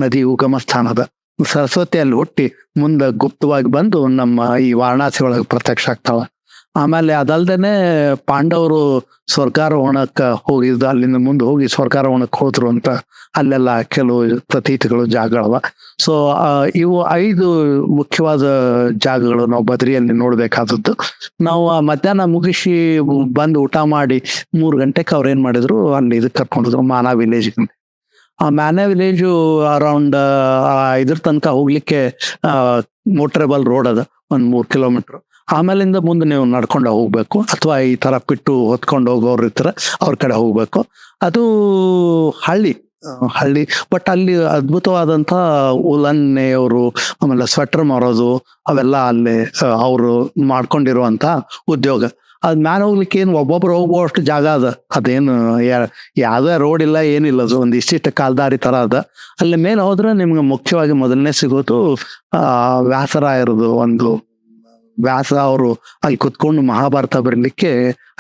ನದಿ ಉಗಮ ಸ್ಥಾನ ಅದ. ಸರಸ್ವತಿ ಅಲ್ಲಿ ಹುಟ್ಟಿ ಮುಂದೆ ಗುಪ್ತವಾಗಿ ಬಂದು ನಮ್ಮ ಈ ವಾರಣಾಸಿ ಒಳಗೆ ಪ್ರತ್ಯಕ್ಷ ಆಗ್ತಾವ. ಆಮೇಲೆ ಅದಲ್ದೇನೆ ಪಾಂಡವರು ಸ್ವರ್ಗಾರೋಹಣಕ್ಕೆ ಹೋಗಿದ್ದು, ಅಲ್ಲಿಂದ ಮುಂದೆ ಹೋಗಿ ಸ್ವರ್ಗಾರೋಹಣಕ್ಕೆ ಹೋದ್ರು ಅಂತ ಅಲ್ಲೆಲ್ಲ ಕೆಲವು ಪ್ರತೀತಿಗಳು ಜಾಗಗಳವ. ಸೊ ಇವು 5 ಮುಖ್ಯವಾದ ಜಾಗಗಳು ನಾವು ಬದ್ರಿಯಲ್ಲಿ ನೋಡ್ಬೇಕಾದದ್ದು. ನಾವು ಮಧ್ಯಾಹ್ನ ಮುಗಿಸಿ ಬಂದು ಊಟ ಮಾಡಿ 3 ಗಂಟೆಗೆ ಅವ್ರು ಏನ್ ಮಾಡಿದ್ರು, ಅಲ್ಲಿ ಇದಕ್ಕೆ ಕರ್ಕೊಂಡಿದ್ರು ಮಾನಾ ವಿಲೇಜ್. ಆ ಮಾನಾ ವಿಲೇಜು ಅರೌಂಡ್ ಇದ್ರ ತನಕ ಹೋಗ್ಲಿಕ್ಕೆ ಮೋಟ್ರೇಬಲ್ ರೋಡ್ ಅದ, 1-3 ಕಿಲೋಮೀಟರ್. ಆಮೇಲಿಂದ ಮುಂದೆ ನೀವು ನಡ್ಕೊಂಡು ಹೋಗ್ಬೇಕು, ಅಥವಾ ಈ ತರ ಪಿಟ್ಟು ಹೊತ್ಕೊಂಡು ಹೋಗೋರು ಇರ್ತಾರ ಅವ್ರ ಕಡೆ ಹೋಗ್ಬೇಕು. ಅದು ಹಳ್ಳಿ, ಬಟ್ ಅಲ್ಲಿ ಅದ್ಭುತವಾದಂತ ಉಲನ್ನೆಯವರು, ಆಮೇಲೆ ಸ್ವೆಟರ್ ಮಾರೋದು, ಅವೆಲ್ಲ ಅಲ್ಲಿ ಅವರು ಮಾಡ್ಕೊಂಡಿರುವಂತ ಉದ್ಯೋಗ. ಅದ್ ಮ್ಯಾನ್ ಹೋಗ್ಲಿಕ್ಕೆ ಏನು ಒಬ್ಬೊಬ್ರು ಹೋಗುವಷ್ಟು ಜಾಗ ಅದ. ಅದೇನು ಯಾವ್ದೇ ರೋಡ್ ಇಲ್ಲ, ಏನಿಲ್ಲ, ಅದು ಒಂದು ಇಷ್ಟಿಷ್ಟ ಕಾಲ್ದಾರಿ ತರ ಅದ. ಅಲ್ಲಿ ಮೇಲೆ ಹೋದ್ರೆ ನಿಮ್ಗೆ ಮುಖ್ಯವಾಗಿ ಮೊದಲನೇ ಸಿಗೋದು ವ್ಯಾಸರಾಯರದು ಒಂದು. ವ್ಯಾಸ ಅವರು ಅಲ್ಲಿ ಕುತ್ಕೊಂಡು ಮಹಾಭಾರತ ಬರಲಿಕ್ಕೆ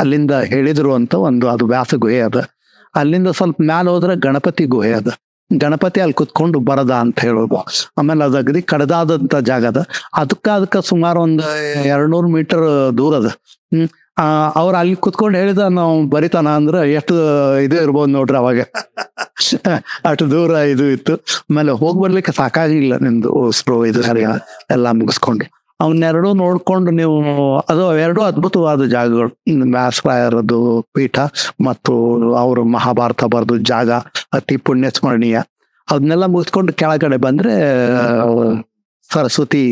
ಅಲ್ಲಿಂದ ಹೇಳಿದ್ರು ಅಂತ ಒಂದು, ಅದು ವ್ಯಾಸ ಗುಹೆ ಅದ. ಅಲ್ಲಿಂದ ಸ್ವಲ್ಪ ಮ್ಯಾಲ ಹೋದ್ರೆ ಗಣಪತಿ ಗುಹೆ ಅದ. ಗಣಪತಿ ಅಲ್ಲಿ ಕುತ್ಕೊಂಡು ಬರದ ಅಂತ ಹೇಳೋದು. ಆಮೇಲೆ ಅದು ಅಗದಿ ಕಡದಾದಂತ ಜಾಗ ಅದ. ಅದಕ್ಕ ಸುಮಾರು ಒಂದು 200 ಮೀಟರ್ ದೂರ ಅದ. ಅವ್ರು ಅಲ್ಲಿ ಕುತ್ಕೊಂಡು ಹೇಳಿದ ನಾವು ಬರಿತಾನ ಅಂದ್ರೆ ಎಷ್ಟು ಇದು ಇರ್ಬೋದು ನೋಡ್ರಿ ಅವಾಗ. ಅಷ್ಟು ದೂರ ಇದು ಇತ್ತು. ಆಮೇಲೆ ಹೋಗಿ ಬರ್ಲಿಕ್ಕೆ ಸಾಕಾಗಿಲ್ಲ ನಿಮ್ದು ಸ್ಪ್ರೋ ಇದು ಎಲ್ಲ ಮುಗಿಸ್ಕೊಂಡು ಅವನ್ನೆರಡು ನೋಡ್ಕೊಂಡು ನೀವು, ಅದು 2 ಅದ್ಭುತವಾದ ಜಾಗಗಳು. ವ್ಯಾಸರಾಯರದು ಪೀಠ ಮತ್ತು ಅವರು ಮಹಾಭಾರತ ಬರೆದು ಜಾಗ ಅತಿ ಪುಣ್ಯ ಸ್ಮರಣೀಯ. ಅದನ್ನೆಲ್ಲ ಮುಗಿಸ್ಕೊಂಡು ಕೆಳಗಡೆ ಬಂದ್ರೆ ಸರಸ್ವತಿ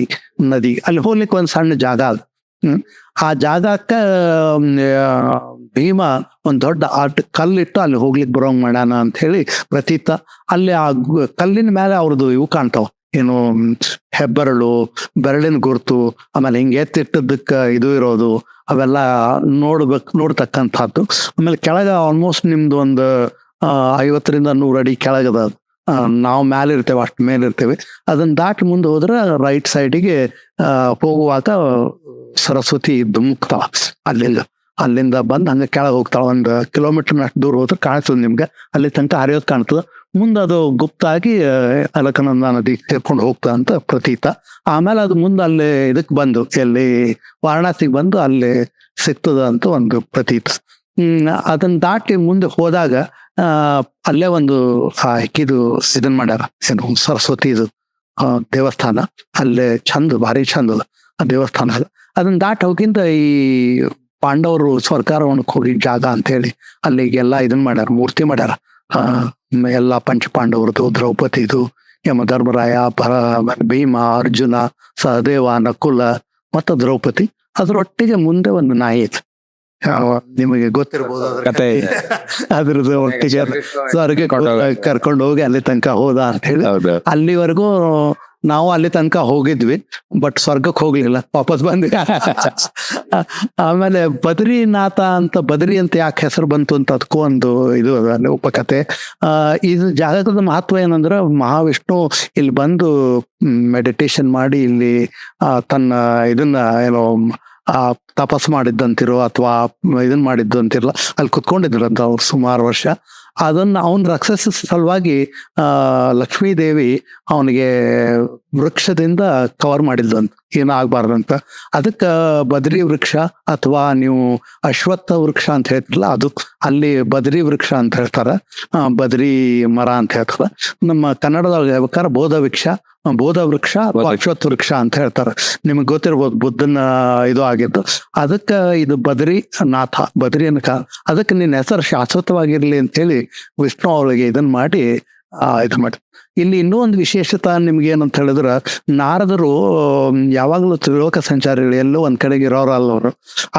ನದಿ. ಅಲ್ಲಿ ಹೋಗ್ಲಿಕ್ಕೆ ಒಂದು ಸಣ್ಣ ಜಾಗ ಅದು. ಆ ಜಾಗಕ್ಕ ಭೀಮ ಒಂದ್ ದೊಡ್ಡ ಕಲ್ಲಿಟ್ಟು ಅಲ್ಲಿ ಹೋಗ್ಲಿಕ್ಕೆ ಬರೋಂಗ್ ಮಾಡ್ಯಾನ ಅಂತ ಹೇಳಿ ಪ್ರತೀತ. ಅಲ್ಲಿ ಆ ಕಲ್ಲಿನ ಮೇಲೆ ಅವ್ರದ್ದು ಇವು ಕಾಣ್ತಾವ, ಏನು ಹೆಬ್ಬೆರಳು, ಬೆರಳಿನ ಗುರುತು, ಆಮೇಲೆ ಹಿಂಗೆ ಎತ್ತಿಟ್ಟದಕ್ಕ ಇದು ಇರೋದು, ಅವೆಲ್ಲ ನೋಡ್ತಕ್ಕಂಥದ್ದು. ಆಮೇಲೆ ಕೆಳಗ ಆಲ್ಮೋಸ್ಟ್ ನಿಮ್ದು ಒಂದು 50ರಿಂದ 100 ಅಡಿ ಕೆಳಗದ. ನಾವು ಮೇಲೆ ಇರ್ತೇವೆ, ಅಷ್ಟು ಮೇಲೆ ಇರ್ತೇವೆ. ಅದನ್ನ ದಾಟಿ ಮುಂದೆ ಹೋದ್ರೆ ರೈಟ್ ಸೈಡಿಗೆ ಹೋಗುವಾಗ ಸರಸ್ವತಿ ಧುಮುಕ್ತಾಳ. ಅಲ್ಲಿಂದ ಬಂದು ಹಂಗ ಕೆಳಗೆ ಹೋಗ್ತಾಳ. 1 ಕಿಲೋಮೀಟರ್ ಅಷ್ಟು ದೂರ ಹೋದ್ರೆ ಕಾಣಿಸ್ತದೆ ನಿಮ್ಗೆ, ಅಲ್ಲಿ ತನಕ ಹರಿಯೋದು ಕಾಣ್ತದೆ. ಮುಂದೆ ಅದು ಗುಪ್ತಾಗಿ ಅಲಕನಂದ ನದಿ ಸೇರ್ಕೊಂಡು ಹೋಗ್ತಾ ಅಂತ ಪ್ರತೀತ. ಆಮೇಲೆ ಅದು ಮುಂದೆ ಅಲ್ಲಿ ಇದಕ್ ಬಂದು ಎಲ್ಲಿ ವಾರಣಾಸಿಗೆ ಬಂದು ಅಲ್ಲಿ ಸಿಗ್ತದ ಅಂತ ಒಂದು ಪ್ರತೀತ. ಅದನ್ನ ದಾಟಿ ಮುಂದೆ ಹೋದಾಗ ಅಲ್ಲೇ ಒಂದು ಇದು ಇದನ್ ಮಾಡ್ಯಾರ, ಸರಸ್ವತಿದು ದೇವಸ್ಥಾನ. ಅಲ್ಲೇ ಚಂದ, ಭಾರಿ ಚಂದ ಅದ ಆ ದೇವಸ್ಥಾನ. ಅದನ್ನ ದಾಟಿ ಹೋಗಿಂತ ಈ ಪಾಂಡವರು ಸ್ವರ್ಗಾರೋಹಣಕ್ಕೆ ಹೋಗಿ ಜಾಗ ಅಂತ ಹೇಳಿ ಅಲ್ಲಿಗೆಲ್ಲ ಇದನ್ ಮಾಡ್ಯಾರ, ಮೂರ್ತಿ ಮಾಡ್ಯಾರ. ಎಲ್ಲ ಪಂಚಪಾಂಡವರದು, ದ್ರೌಪದಿದು, ಯಮಧರ್ಮರಾಯ, ಭೀಮ, ಅರ್ಜುನ, ಸಹದೇವ, ನಕುಲ ಮತ್ತು ದ್ರೌಪದಿ. ಅದ್ರೊಟ್ಟಿಗೆ ಮುಂದೆ ಒಂದು ನಾಯಿ ಇತ್ತು, ನಿಮಗೆ ಗೊತ್ತಿರ್ಬೋದು ಕತೆ. ಅದ್ರದ್ದು ಒಟ್ಟಿಗೆ ಸ್ವರ್ಗ ಕರ್ಕೊಂಡು ಹೋಗಿ ಅಲ್ಲಿ ತನಕ ಹೋದ ಅಂತ ಹೇಳಿ. ಅಲ್ಲಿವರೆಗೂ ನಾವು ಅಲ್ಲಿ ತನಕ ಹೋಗಿದ್ವಿ, ಬಟ್ ಸ್ವರ್ಗಕ್ಕೆ ಹೋಗ್ಲಿಲ್ಲ, ವಾಪಸ್ ಬಂದ್ವಿ. ಆಮೇಲೆ ಬದ್ರಿನಾಥ ಅಂತ, ಬದ್ರಿ ಅಂತ ಯಾಕೆ ಹೆಸರು ಬಂತು ಅಂತ ಅದಕ್ಕೂ ಒಂದು ಇದು ಅಲ್ಲಿ ಉಪಕಥೆ. ಇದು ಜಾಗದ ಮಹತ್ವ ಏನಂದ್ರೆ, ಮಹಾವಿಷ್ಣು ಇಲ್ಲಿ ಬಂದು ಮೆಡಿಟೇಷನ್ ಮಾಡಿ ಇಲ್ಲಿ ತನ್ನ ಇದನ್ನ ಏನೋ ತಪಸ್ಸು ಮಾಡಿದ್ದಂತಿರೋ ಅಥವಾ ಇದನ್ ಮಾಡಿದ್ದಂತಿರಲ್ಲ, ಅಲ್ಲಿ ಕುತ್ಕೊಂಡಿದ್ರಂತ ಅವ್ರು ಸುಮಾರು ವರ್ಷ. ಅದನ್ನ ಅವನ್ ರಕ್ಷಿಸ ಸಲುವಾಗಿ ಲಕ್ಷ್ಮೀದೇವಿ ಅವನಿಗೆ ವೃಕ್ಷದಿಂದ ಕವರ್ ಮಾಡಿದ್ದಂತ, ಏನೂ ಆಗ್ಬಾರ್ದಂತ. ಅದಕ್ಕ ಬದ್ರಿ ವೃಕ್ಷ ಅಥವಾ ನೀವು ಅಶ್ವತ್ಥ ವೃಕ್ಷ ಅಂತ ಹೇಳ್ತಿರಲ್ಲ, ಅದು ಅಲ್ಲಿ ಬದ್ರಿ ವೃಕ್ಷ ಅಂತ ಹೇಳ್ತಾರ, ಬದ್ರಿ ಮರ ಅಂತ ಹೇಳ್ತಾರ. ನಮ್ಮ ಕನ್ನಡದೊಳಗೆ ಹೇಳ್ಬೇಕಾದ್ರೆ ಬೋಧ ವೃಕ್ಷ ಅಥವಾ ಅಶ್ವತ್ಥ ವೃಕ್ಷ ಅಂತ ಹೇಳ್ತಾರೆ. ನಿಮ್ಗೆ ಗೊತ್ತಿರ್ಬೋದು ಬುದ್ಧನ ಇದು ಆಗಿದ್ದು. ಅದಕ್ಕ ಇದು ಬದ್ರಿನಾಥ ಅದಕ್ಕೆ ನಿನ್ನ ಹೆಸರು ಶಾಶ್ವತವಾಗಿರ್ಲಿ ಅಂತ ಹೇಳಿ ವಿಷ್ಣು ಅವಳಿಗೆ ಇದನ್ನ ಮಾಡಿ ಇದು ಮಾಡಿ. ಇಲ್ಲಿ ಇನ್ನೂ ಒಂದು ವಿಶೇಷತೆ ನಿಮ್ಗೆ ಏನಂತ ಹೇಳಿದ್ರೆ, ನಾರದರು ಯಾವಾಗಲೂ ತ್ರಿಲೋಕ ಸಂಚಾರಿಗಳು, ಎಲ್ಲೋ ಒಂದ್ ಕಡೆಗೆ ಇರೋರಲ್ಲ ಅವರು.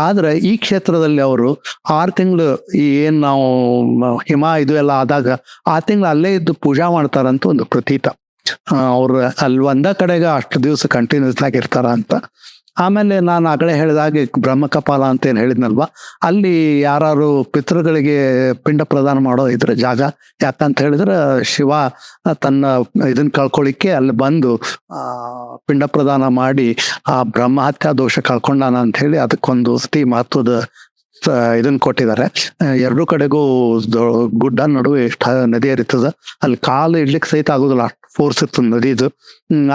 ಆದ್ರೆ ಈ ಕ್ಷೇತ್ರದಲ್ಲಿ ಅವರು 6 ತಿಂಗಳು ಏನ್ ನಾವು ಹಿಮ ಇದು ಎಲ್ಲ ಆದಾಗ 6 ತಿಂಗಳು ಅಲ್ಲೇ ಇದ್ದು ಪೂಜಾ ಮಾಡ್ತಾರಂತ ಒಂದು ಪ್ರತೀತ. ಅವ್ರು ಅಲ್ಲಿ ಒಂದ ಕಡೆಗೆ ಅಷ್ಟು ದಿವಸ ಕಂಟಿನ್ಯೂಸ್ ಆಗಿರ್ತಾರ ಅಂತ. ಆಮೇಲೆ ನಾನು ಆಗಲೇ ಹೇಳಿದಾಗೆ ಬ್ರಹ್ಮಕಪಾಲ ಅಂತ ಏನ್ ಹೇಳಿದ್ನಲ್ವಾ, ಅಲ್ಲಿ ಯಾರು ಪಿತೃಗಳಿಗೆ ಪಿಂಡ ಪ್ರದಾನ ಮಾಡೋ ಇದ್ರ ಜಾಗ. ಯಾಕಂತ ಹೇಳಿದ್ರೆ ಶಿವ ತನ್ನ ಇದನ್ನ ಕಳ್ಕೊಳ್ಳಿಕ್ಕೆ ಅಲ್ಲಿ ಬಂದು ಪಿಂಡ ಪ್ರದಾನ ಮಾಡಿ ಆ ಬ್ರಹ್ಮಹತ್ಯಾ ದೋಷ ಕಳ್ಕೊಂಡಾನ ಅಂತ ಹೇಳಿ ಅದಕ್ಕೊಂದು ಅತಿ ಮಹತ್ವದ ಇದನ್ನ ಕೊಟ್ಟಿದ್ದಾರೆ. 2 ಕಡೆಗೂ ಗುಡ್ಡ ನಡುವೆ ನದಿ ಹರಿತದ, ಅಲ್ಲಿ ಕಾಲು ಇಡ್ಲಿಕ್ಕೆ ಸಹಿತ ಆಗುದಿಲ್ಲ, ಅಷ್ಟು ಫೋರ್ಸ್ ಇರ್ತದ ನದಿದು.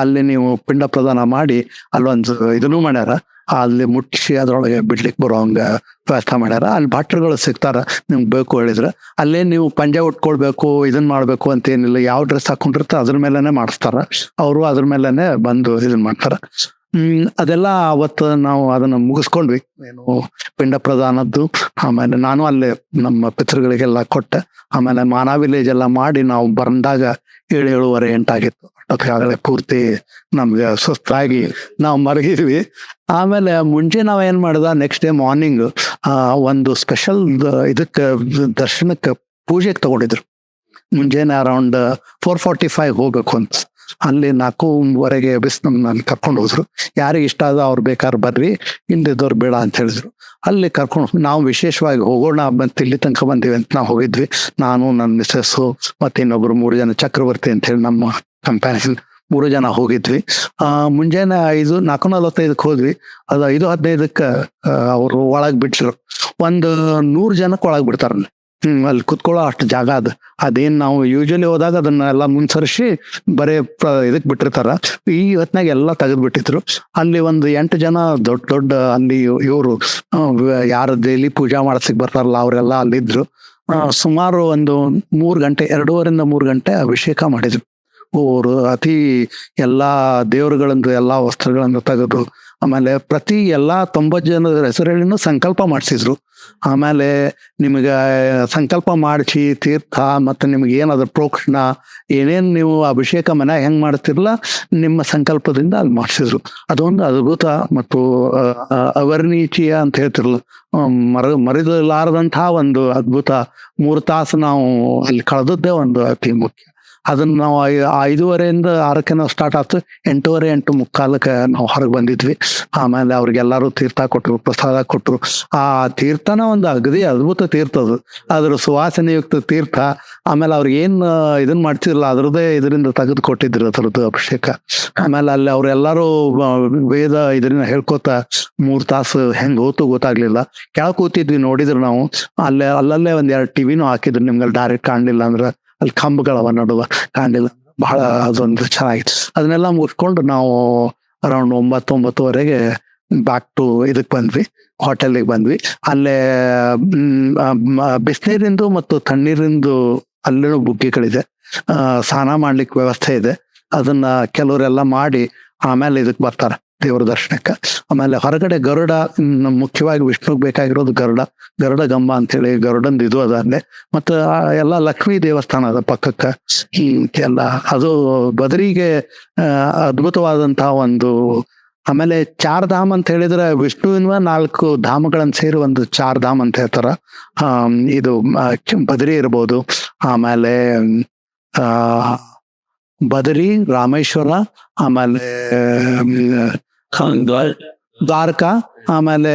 ಅಲ್ಲಿ ನೀವು ಪಿಂಡ ಪ್ರದಾನ ಮಾಡಿ ಅಲ್ಲೊಂದು ಇದನ್ನು ಮಾಡ್ಯಾರ, ಅಲ್ಲಿ ಮುಟ್ಟಿಸಿ ಅದ್ರೊಳಗೆ ಬಿಡ್ಲಿಕ್ಕೆ ಬರೋ ಹಂಗ ವ್ಯವಸ್ಥೆ ಮಾಡ್ಯಾರ. ಅಲ್ಲಿ ಭಟ್ರುಗಳು ಸಿಗ್ತಾರ, ನಿಮ್ಗೆ ಬೇಕು ಹೇಳಿದ್ರೆ. ಅಲ್ಲೇ ನೀವು ಪಂಜೆ ಉಟ್ಕೊಳ್ಬೇಕು ಇದನ್ ಮಾಡ್ಬೇಕು ಅಂತ ಏನಿಲ್ಲ, ಯಾವ ಡ್ರೆಸ್ ಹಾಕೊಂಡಿರ್ತಾರೆ ಅದ್ರ ಮೇಲೆನೆ ಮಾಡಿಸ್ತಾರ ಅವರು, ಅದ್ರ ಮೇಲೆನೆ ಬಂದು ಇದನ್ ಮಾಡ್ತಾರ. ಅದೆಲ್ಲ ಅವತ್ತು ನಾವು ಅದನ್ನ ಮುಗಿಸ್ಕೊಂಡ್ವಿ, ಏನು ಪಿಂಡ ಪ್ರದಾನದ್ದು. ಆಮೇಲೆ ನಾನು ಅಲ್ಲೇ ನಮ್ಮ ಪಿತೃಗಳಿಗೆಲ್ಲ ಕೊಟ್ಟೆ. ಆಮೇಲೆ ಮಾನಾ ವಿಲೇಜ್ ಎಲ್ಲ ಮಾಡಿ ನಾವು ಬಂದಾಗ 7:30 8 ಅಷ್ಟೊತ್ತಿಗಾಗಲೇ ಪೂರ್ತಿ ನಮ್ಗೆ ಸುಸ್ತಾಗಿ ನಾವು ಮರಗಿದ್ವಿ. ಆಮೇಲೆ ಮುಂಚೆ ನಾವ್ ಏನ್ ಮಾಡ್ದ, ನೆಕ್ಸ್ಟ್ ಡೇ ಮಾರ್ನಿಂಗ್ ಒಂದು ಸ್ಪೆಷಲ್ ಇದಕ್ಕೆ ದರ್ಶನಕ್ಕೆ ಪೂಜೆಗೆ ತಗೊಂಡಿದ್ರು. ಮುಂಜಾನೆ ಅರೌಂಡ್ 4:45 ಹೋಗ್ಬೇಕು ಅಂತ. ಅಲ್ಲಿ 4:15 ನಮ್ಮನ್ನ ಕರ್ಕೊಂಡು ಹೋದ್ರು. ಯಾರಿಗೆ ಇಷ್ಟ ಆದ ಅವ್ರು ಬೇಕಾದ್ರೆ ಬರ್ರಿ, ಇಲ್ದಿದ್ದವ್ರು ಬೇಡ ಅಂತ ಹೇಳಿದ್ರು. ಅಲ್ಲಿ ಕರ್ಕೊಂಡು ನಾವು ವಿಶೇಷವಾಗಿ ಹೋಗೋಣ ಬಂತ ಇಲ್ಲಿ ತನಕ ಬಂದಿವಿ ಅಂತ ನಾವು ಹೋಗಿದ್ವಿ. ನಾನು, ನನ್ನ ಮಿಸ್ಸಸ್ಸು ಮತ್ತೆ ಇನ್ನೊಬ್ರು 3 ಜನ, ಚಕ್ರವರ್ತಿ ಅಂತ ಹೇಳಿ ನಮ್ಮ ಕಂಪ್ಯಾನಿಯನ್ 3 ಜನ ಹೋಗಿದ್ವಿ. ಮುಂಜಾನೆ 4:45 ಹೋದ್ವಿ. ಅದು 5:15 ಅವರು ಒಳಗ್ ಬಿಟ್ರು. ಒಂದು 100 ಜನಕ್ಕೆ ಒಳಗ್ ಬಿಡ್ತಾರಲ್ಲಿ. ಅಲ್ಲಿ ಕುತ್ಕೊಳ್ಳೋ ಅಷ್ಟು ಜಾಗ ಅದೇನ್ ನಾವು ಯೂಶಲಿ ಹೋದಾಗ ಅದನ್ನೆಲ್ಲ ಮುನ್ಸರಿಸಿ ಬರೇ ಇದಕ್ ಬಿಟ್ಟಿರ್ತಾರ. ಈ ಹೊತ್ನಾಗ ಎಲ್ಲ ತೆಗೆದು ಬಿಟ್ಟಿದ್ರು. ಅಲ್ಲಿ ಒಂದು 8 ಜನ ದೊಡ್ಡ ಅಲ್ಲಿ ಇವರು ಯಾರು ಡೈಲಿ ಪೂಜಾ ಮಾಡ್ಸಕ್ ಬರ್ತಾರಲ್ಲ ಅವರೆಲ್ಲ ಅಲ್ಲಿದ್ರು. ಸುಮಾರು ಒಂದು 3 ಗಂಟೆ 2:30 3 ಗಂಟೆ ಅಭಿಷೇಕ ಮಾಡಿದ್ರು. ಅವರು ಅತಿ ಎಲ್ಲಾ ದೇವರುಗಳಂದು ಎಲ್ಲಾ ವಸ್ತ್ರಗಳನ್ನು ತೆಗೆದು, ಆಮೇಲೆ ಪ್ರತಿ ಎಲ್ಲಾ 90 ಜನದ ಹೆಸರುಗಳನ್ನು ಸಂಕಲ್ಪ ಮಾಡಿಸಿದ್ರು. ಆಮೇಲೆ ನಿಮಗೆ ಸಂಕಲ್ಪ ಮಾಡಿಸಿ ತೀರ್ಥ ಮತ್ತೆ ನಿಮ್ಗೆ ಏನಾದ್ರು ಪ್ರೋಕ್ಷಣ ಏನೇನ್ ನೀವು ಅಭಿಷೇಕ ಮನ್ಯಾಗ ಹೆಂಗ್ ಮಾಡ್ತಿರ್ಲ ನಿಮ್ಮ ಸಂಕಲ್ಪದಿಂದ ಅಲ್ಲಿ ಮಾಡಿಸಿದ್ರು. ಅದೊಂದು ಅದ್ಭುತ ಮತ್ತು ಅವರ್ಣೀಚೀಯ ಅಂತ ಹೇಳ್ತಿರ್ಲ, ಮರಿಲಾರದಂತಹ ಒಂದು ಅದ್ಭುತ 3 ತಾಸು ನಾವು ಅಲ್ಲಿ ಕಳೆದದ್ದೇ ಒಂದು ಅತಿ ಮುಖ್ಯ. ಅದನ್ನ ನಾವು 5:30 6 ನಾವು ಸ್ಟಾರ್ಟ್ ಆಯ್ತು. 8:30 8:45 ನಾವು ಹೊರಗೆ ಬಂದಿದ್ವಿ. ಆಮೇಲೆ ಅವ್ರಿಗೆಲ್ಲಾರು ತೀರ್ಥ ಕೊಟ್ರು, ಪ್ರಸಾದ ಕೊಟ್ರು. ಆ ತೀರ್ಥನ ಒಂದು ಅಗದಿ ಅದ್ಭುತ ತೀರ್ಥ ಅದು, ಅದ್ರ ಸುವಾಸನೆಯುಕ್ತ ತೀರ್ಥ. ಆಮೇಲೆ ಅವ್ರಿಗೆ ಏನ್ ಇದನ್ ಮಾಡ್ತಿರಲ್ಲ ಅದ್ರದ್ದೇ ಇದರಿಂದ ತೆಗೆದು ಕೊಟ್ಟಿದ್ರು ಅದ್ರದ್ದು ಅಭಿಷೇಕ. ಆಮೇಲೆ ಅಲ್ಲಿ ಅವ್ರೆಲ್ಲಾರು ವೇದ ಇದನ್ನ ಹೇಳ್ಕೊತ 3 ತಾಸು ಹೆಂಗ್ ಹೋತು ಗೊತ್ತಾಗ್ಲಿಲ್ಲ. ಕೆಳಗ್ ಕೂತಿದ್ವಿ, ನೋಡಿದ್ರು ನಾವು ಅಲ್ಲಲ್ಲೇ 1-2 ಟಿವಿನೂ ಹಾಕಿದ್ರು. ನಿಮ್ಗೆ ಡೈರೆಕ್ಟ್ ಕಾಣ್ಲಿಲ್ಲ ಅಂದ್ರೆ ಅಲ್ಲಿ ಕಂಬಗಳವ ನಡುವ ಕಾಣಲಿಲ್ಲ. ಬಹಳ ಅದೊಂದು ಚೆನ್ನಾಗಿತ್ತು. ಅದನ್ನೆಲ್ಲ ಮುಗಿಸ್ಕೊಂಡು ನಾವು ಅರೌಂಡ್ 9-9:30 ಬ್ಯಾಕ್ ಟು ಇದಕ್ ಬಂದ್ವಿ, ಹೋಟೆಲ್ಗೆ ಬಂದ್ವಿ. ಅಲ್ಲೇ ಬಿಸಿನೀರಿಂದು ಮತ್ತು ತಣ್ಣೀರಿಂದು ಅಲ್ಲಿನೂ ಬುಗ್ಗಿಗಳಿದೆ, ಸ್ನಾನ ಮಾಡ್ಲಿಕ್ಕೆ ವ್ಯವಸ್ಥೆ ಇದೆ. ಅದನ್ನ ಕೆಲವರೆಲ್ಲ ಮಾಡಿ ಆಮೇಲೆ ಇದಕ್ ಬರ್ತಾರ ದೇವರ ದರ್ಶನಕ್ಕೆ. ಆಮೇಲೆ ಹೊರಗಡೆ ಗರುಡ, ಮುಖ್ಯವಾಗಿ ವಿಷ್ಣುಗ್ ಬೇಕಾಗಿರೋದು ಗರುಡ ಗಂಬ ಅಂತ ಹೇಳಿ ಗರುಡಂದು ಇದು ಅದ ಅಲ್ಲೇ. ಮತ್ತ ಎಲ್ಲ ಲಕ್ಷ್ಮೀ ದೇವಸ್ಥಾನ ಅದ ಪಕ್ಕಕ್ಕ ಎಲ್ಲ. ಅದು ಬದರಿಗೆ ಅದ್ಭುತವಾದಂತಹ ಒಂದು. ಆಮೇಲೆ 4 ಧಾಮ್ ಅಂತ ಹೇಳಿದ್ರೆ ವಿಷ್ಣುವಿನ 4 ಧಾಮಗಳನ್ನ ಸೇರಿ ಒಂದು 4 ಧಾಮ್ ಅಂತ ಹೇಳ್ತಾರ. ಇದು ಬದರಿ ಇರ್ಬೋದು, ಆಮೇಲೆ ಬದರಿ, ರಾಮೇಶ್ವರ, ಆಮೇಲೆ ದ್ವಾರಕಾ, ಆಮೇಲೆ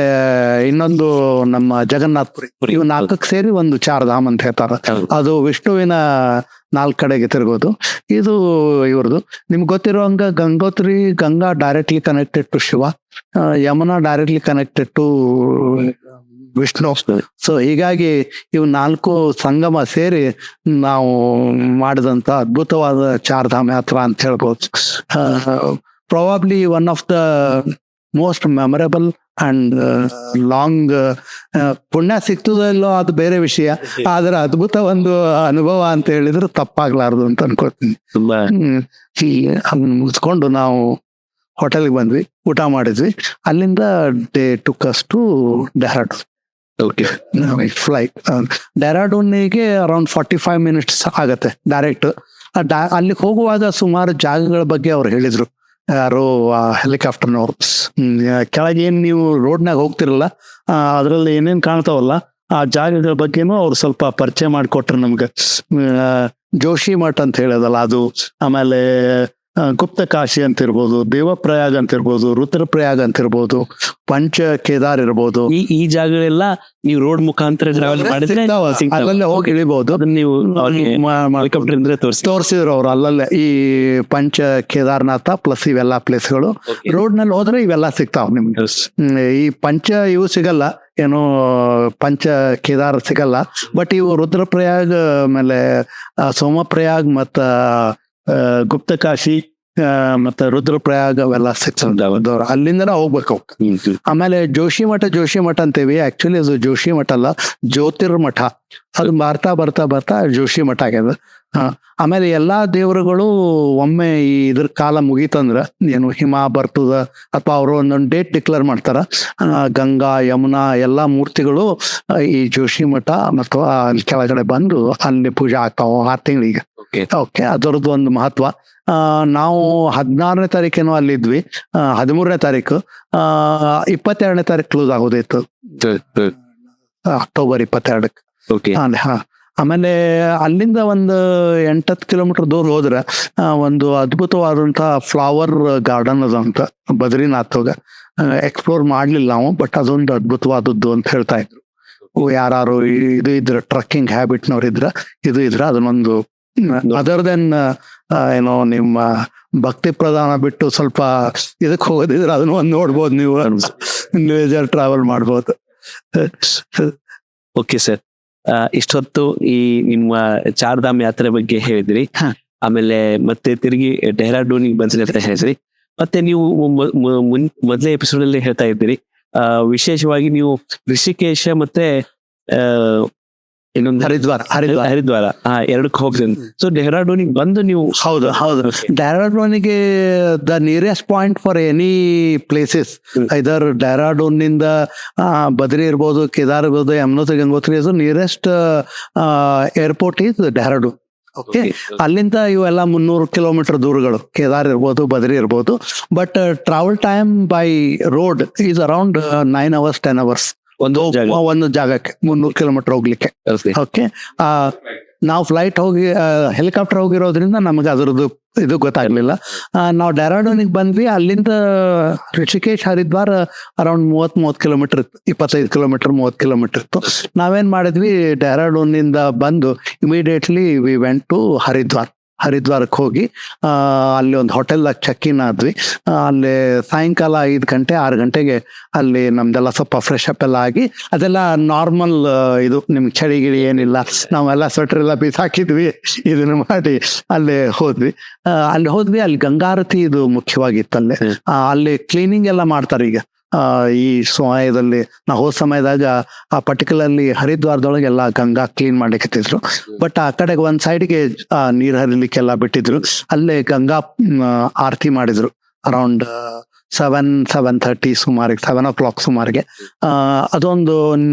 ಇನ್ನೊಂದು ನಮ್ಮ ಜಗನ್ನಾಥ್ಪುರಿ. ಇವು 4ಕ್ಕೆ ಸೇರಿ ಒಂದು 4 ಧಾಮ್ ಅಂತ ಹೇಳ್ತಾರ. ಅದು ವಿಷ್ಣುವಿನ 4 ಕಡೆಗೆ ತಿರುಗೋದು. ಇದು ಇವ್ರದ್ದು. ನಿಮ್ಗೆ ಗೊತ್ತಿರೋ ಹಂಗ Ganga directly connected to Shiva, Yamuna directly connected to Vishnu. So ಹೀಗಾಗಿ ಇವು 4 ಸಂಗಮ ಸೇರಿ ನಾವು ಮಾಡಿದಂತ ಅದ್ಭುತವಾದ ಚಾರ್ಧಾಮ ಯಾತ್ರಾ ಅಂತ ಹೇಳ್ಬೋದು. Probably one of the most memorable and long. ಪುಣ್ಯ ಸಿಗ್ತದೋ ಇಲ್ಲೋ ಅದು ಬೇರೆ ವಿಷಯ, ಆದ್ರೆ ಅದ್ಭುತ ಒಂದು ಅನುಭವ ಅಂತ ಹೇಳಿದ್ರೆ ತಪ್ಪಾಗ್ಲಾರ್ದು ಅಂತ ಅನ್ಕೋತೀನಿ. ತುಂಬಾ ಅದನ್ನ ಮುಗಿಸ್ಕೊಂಡು ನಾವು ಹೋಟೆಲ್ಗೆ ಬಂದ್ವಿ, ಊಟ ಮಾಡಿದ್ವಿ. ಅಲ್ಲಿಂದ they took us to Dehradun. Okay. Flight ಡೆಹ್ರಾಡೂನ್ಗೆ ಅರೌಂಡ್ 45 ಮಿನಿಟ್ಸ್ ಆಗತ್ತೆ ಡೈರೆಕ್ಟ್. ಅಲ್ಲಿಗೆ ಹೋಗುವಾಗ ಸುಮಾರು ಜಾಗಗಳ ಬಗ್ಗೆ ಅವ್ರು ಹೇಳಿದ್ರು, ಯಾರು ಹೆಲಿಕಾಪ್ಟರ್ನವ್ರು. ಕೆಳಗೆ ಏನ್ ನೀವು ರೋಡ್ನಾಗ ಹೋಗ್ತಿರಲ್ಲ, ಅದ್ರಲ್ಲಿ ಏನೇನ್ ಕಾಣ್ತಾವಲ್ಲ ಆ ಜಾಗಗಳ ಬಗ್ಗೆನೂ ಅವ್ರು ಸ್ವಲ್ಪ ಪರಿಚಯ ಮಾಡಿಕೊಟ್ರು ನಮ್ಗೆ. ಜೋಶಿ ಮಠ್ ಅಂತ ಹೇಳೋದಲ್ಲ ಅದು, ಆಮೇಲೆ ಗುಪ್ತ ಕಾಶಿ ಅಂತ ಇರ್ಬೋದು, ದೇವಪ್ರಯಾಗ್ ಅಂತ ಇರ್ಬೋದು, ರುದ್ರಪ್ರಯಾಗ್ ಅಂತ ಇರ್ಬೋದು, ಪಂಚ ಕೇದಾರ್ ಇರ್ಬೋದು. ಈ ಜಾಗಗಳೆಲ್ಲ ನೀವು ರೋಡ್ ಮುಖಾಂತರ ಟ್ರಾವೆಲ್ ಮಾಡಿದ್ರೆ ಅಲ್ಲಲ್ಲೇ ಹೋಗಿ ಇಳಿಬಹುದು. ಅದನ್ನ ನೀವು ಹೆಲಿಕಾಪ್ಟರ್ ಇಂದ ತೋರಿಸಿದ್ರು ಅವ್ರು. ಅಲ್ಲಲ್ಲೇ ಈ ಪಂಚ ಕೇದಾರ್ನಾಥ ಪ್ಲಸ್ ಇವೆಲ್ಲ ಪ್ಲೇಸ್ಗಳು ರೋಡ್ ನಲ್ಲಿ ಹೋದ್ರೆ ಇವೆಲ್ಲ ಸಿಗ್ತಾವ ನಿಮ್ಗೆ. ಈ ಪಂಚ ಇವು ಸಿಗಲ್ಲ, ಏನೋ ಪಂಚ ಕೇದಾರ್ ಸಿಗಲ್ಲ, ಬಟ್ ಇವು ರುದ್ರಪ್ರಯಾಗ್ ಆಮೇಲೆ ಸೋಮಪ್ರಯಾಗ್ ಮತ್ತ ಗುಪ್ತಕಾಶಿ ಮತ್ತೆ ರುದ್ರಪ್ರಯಾಗ ಅವೆಲ್ಲ ಸಿಕ್ತಾವ. ಅಲ್ಲಿಂದನೇ ಹೋಗ್ಬೇಕು. ಆಮೇಲೆ ಜೋಶಿ ಮಠ ಅಂತೀವಿ, ಆಕ್ಚುಲಿ ಅದು ಜೋಶಿ ಮಠ ಅಲ್ಲ, ಜ್ಯೋತಿರ್ಮಠ. ಅದು ಬರ್ತಾ ಜೋಶಿ ಮಠ ಆಗ್ಯದ. ಆಮೇಲೆ ಎಲ್ಲಾ ದೇವರುಗಳು ಒಮ್ಮೆ ಈ ಇದ್ರ ಕಾಲ ಮುಗೀತಂದ್ರ, ಏನು ಹಿಮ ಬರ್ತದ ಅಥವಾ ಅವರು ಒಂದೊಂದು ಡೇಟ್ ಡಿಕ್ಲೇರ್ ಮಾಡ್ತಾರ, ಗಂಗಾ ಯಮುನಾ ಎಲ್ಲಾ ಮೂರ್ತಿಗಳು ಈ ಜೋಶಿ ಮಠ ಮತ್ತು ಅಲ್ಲಿ ಕೆಳಗಡೆ ಬಂದು ಅಲ್ಲಿ ಪೂಜೆ ಆಗ್ತಾವ 6 ತಿಂಗಳಿಗೆ. ಓಕೆ, ಅದರದ್ದು ಒಂದು ಮಹತ್ವ. ನಾವು 16ನೇ ತಾರೀಕೇನೋ ಅಲ್ಲಿದ್ವಿ, 13ನೇ ತಾರೀಕು, 22ನೇ ತಾರೀಕು ಕ್ಲೋಸ್ ಆಗೋದಿತ್ತು, ಅಕ್ಟೋಬರ್ 22ಕ್ಕೆ. ಆಮೇಲೆ ಅಲ್ಲಿಂದ ಒಂದು 8-10 ಕಿಲೋಮೀಟರ್ ದೂರ ಹೋದ್ರೆ ಒಂದು ಅದ್ಭುತವಾದಂತಹ ಫ್ಲವರ್ ಗಾರ್ಡನ್ ಅದಂತ ಬದ್ರಿನಾಥ್. ಎಕ್ಸ್ಪ್ಲೋರ್ ಮಾಡ್ಲಿಲ್ಲ ನಾವು, ಬಟ್ ಅದೊಂದು ಅದ್ಭುತವಾದದ್ದು ಅಂತ ಹೇಳ್ತಾ ಇದ್ರು. ಯಾರು ಇದು ಇದ್ರ ಟ್ರಕ್ಕಿಂಗ್ ಹ್ಯಾಬಿಟ್ನವ್ರು ಇದ್ರ ಅದನ್ನೊಂದು ಅದರ್ ದೆನ್ ಏನೋ ನಿಮ್ಮ ಭಕ್ತಿ ಪ್ರಧಾನ ಬಿಟ್ಟು ಸ್ವಲ್ಪ ಇದಕ್ಕೆ ಹೋಗೋದಿದ್ರೆ ಅದನ್ನ ಒಂದು ನೋಡ್ಬೋದು, ನೀವು ಇಂಡಿವಿಜುವಲ್ ಟ್ರಾವೆಲ್ ಮಾಡ್ಬೋದು. ಓಕೆ ಸರ್, ಇಷ್ಟೊತ್ತು ಈ ನಿಮ್ಮ ಚಾರ್ಧಾಮ್ ಯಾತ್ರೆ ಬಗ್ಗೆ ಹೇಳಿದ್ರಿ, ಆಮೇಲೆ ಮತ್ತೆ ತಿರುಗಿ ಡೆಹ್ರಾಡೂನಿಗೆ ಬಂದ್ರಿ ಅಂತ ಹೇಳಿದ್ರಿ. ಮತ್ತೆ ನೀವು ಮೊದಲೇ ಎಪಿಸೋಡ್ ಅಲ್ಲಿ ಹೇಳ್ತಾ ಇದ್ದೀರಿ, ವಿಶೇಷವಾಗಿ ನೀವು ಋಷಿಕೇಶ ಮತ್ತೆ ಇನ್ನೊಂದು ಹರಿದ್ವಾರ ಎರಡಕ್ಕೆ ಹೋಗ್ತೀನಿ. ಸೊ ಡೆಹ್ರಾಡೂನಿಗೆ ಬಂದು ನೀವು ಹೌದು ಡೆಹ್ರಾಡೂನಿಗೆ the nearest point for any places, ಇದರ್ ಡೆಹ್ರಾಡೂನ್ ನಿಂದ ಬದ್ರಿ ಇರ್ಬೋದು, ಕೇದಾರ್ ಇರ್ಬೋದು, Yamunotri, Gangotri, nearest airport is Dehradun. Okay, ಅಲ್ಲಿಂದ ಇವೆಲ್ಲ 300 ಕಿಲೋಮೀಟರ್ ದೂರಗಳು, ಕೇದಾರ್ ಇರ್ಬೋದು, ಬದ್ರಿ ಇರ್ಬೋದು. But travel time by road is around 9 hours 10 hours ಒಂದು ಜಾಗಕ್ಕೆ 300 ಕಿಲೋಮೀಟರ್ ಹೋಗ್ಲಿಕ್ಕೆ. ಓಕೆ, ನಾವು ಫ್ಲೈಟ್ ಹೋಗಿ ಹೆಲಿಕಾಪ್ಟರ್ ಹೋಗಿರೋದ್ರಿಂದ ನಮಗೆ ಅದ್ರದ್ದು ಇದು ಗೊತ್ತಾಗ್ಲಿಲ್ಲ. ನಾವು ಡೆಹ್ರಾಡೂನಿಗೆ ಬಂದ್ವಿ, ಅಲ್ಲಿಂದ ಋಷಿಕೇಶ್ ಹರಿದ್ವಾರ್ ಅರೌಂಡ್ 30 ಕಿಲೋಮೀಟರ್ ಇತ್ತು, 25 ಕಿಲೋಮೀಟರ್ 30 ಕಿಲೋಮೀಟರ್ ಇತ್ತು. ನಾವೇನ್ ಮಾಡಿದ್ವಿ, ಡೆಹ್ರಾಡೂನಿಂದ ಬಂದು ಇಮಿಡಿಯೇಟ್ಲಿ ವಿ ವೆಂಟ್ ಟು ಹರಿದ್ವಾರಕ್ಕೆ ಹೋಗಿ ಅಲ್ಲಿ ಒಂದು ಹೋಟೆಲ್ದಾಗ ಚೆಕ್ ಇನ್ ಆದ್ವಿ. ಅಲ್ಲಿ ಸಾಯಂಕಾಲ 5 ಗಂಟೆ 6 ಗಂಟೆಗೆ ಅಲ್ಲಿ ನಮ್ದೆಲ್ಲ ಸ್ವಲ್ಪ ಫ್ರೆಶ್ ಅಪ್ ಎಲ್ಲ ಆಗಿ, ಅದೆಲ್ಲ ನಾರ್ಮಲ್ ಇದು, ನಿಮ್ಗೆ ಚಳಿ ಗಿಳಿ ಏನಿಲ್ಲ, ನಾವೆಲ್ಲ ಸ್ವೆಟರ್ ಎಲ್ಲ ಬೀಸಾಕಿದ್ವಿ, ಇದನ್ನ ಮಾಡಿ ಅಲ್ಲಿ ಹೋದ್ವಿ. ಅಲ್ಲಿ ಗಂಗಾರತಿ ಇದು ಮುಖ್ಯವಾಗಿತ್ತು. ಅಲ್ಲಿ ಕ್ಲೀನಿಂಗ್ ಎಲ್ಲ ಮಾಡ್ತಾರೆ ಈಗ ಈ ಸಮಯದಲ್ಲಿ. ನಾವು ಹೋದ ಸಮಯದಾಗ ಪರ್ಟಿಕ್ಯುಲರ್ಲಿ ಹರಿದ್ವಾರದೊಳಗೆ ಎಲ್ಲ ಗಂಗಾ ಕ್ಲೀನ್ ಮಾಡ್ಲಿಕ್ಕೆ, ಬಟ್ ಆ ಕಡೆಗೆ ಒಂದ್ ಸೈಡ್ಗೆ ನೀರ್ ಹರಿಲಿಕ್ಕೆಲ್ಲ ಬಿಟ್ಟಿದ್ರು. ಅಲ್ಲೇ ಗಂಗಾ ಆರತಿ ಮಾಡಿದ್ರು ಅರೌಂಡ್ 7:30 ಸುಮಾರಿಗೆ, 7 o'clock ಸುಮಾರಿಗೆ. ಅದೊಂದು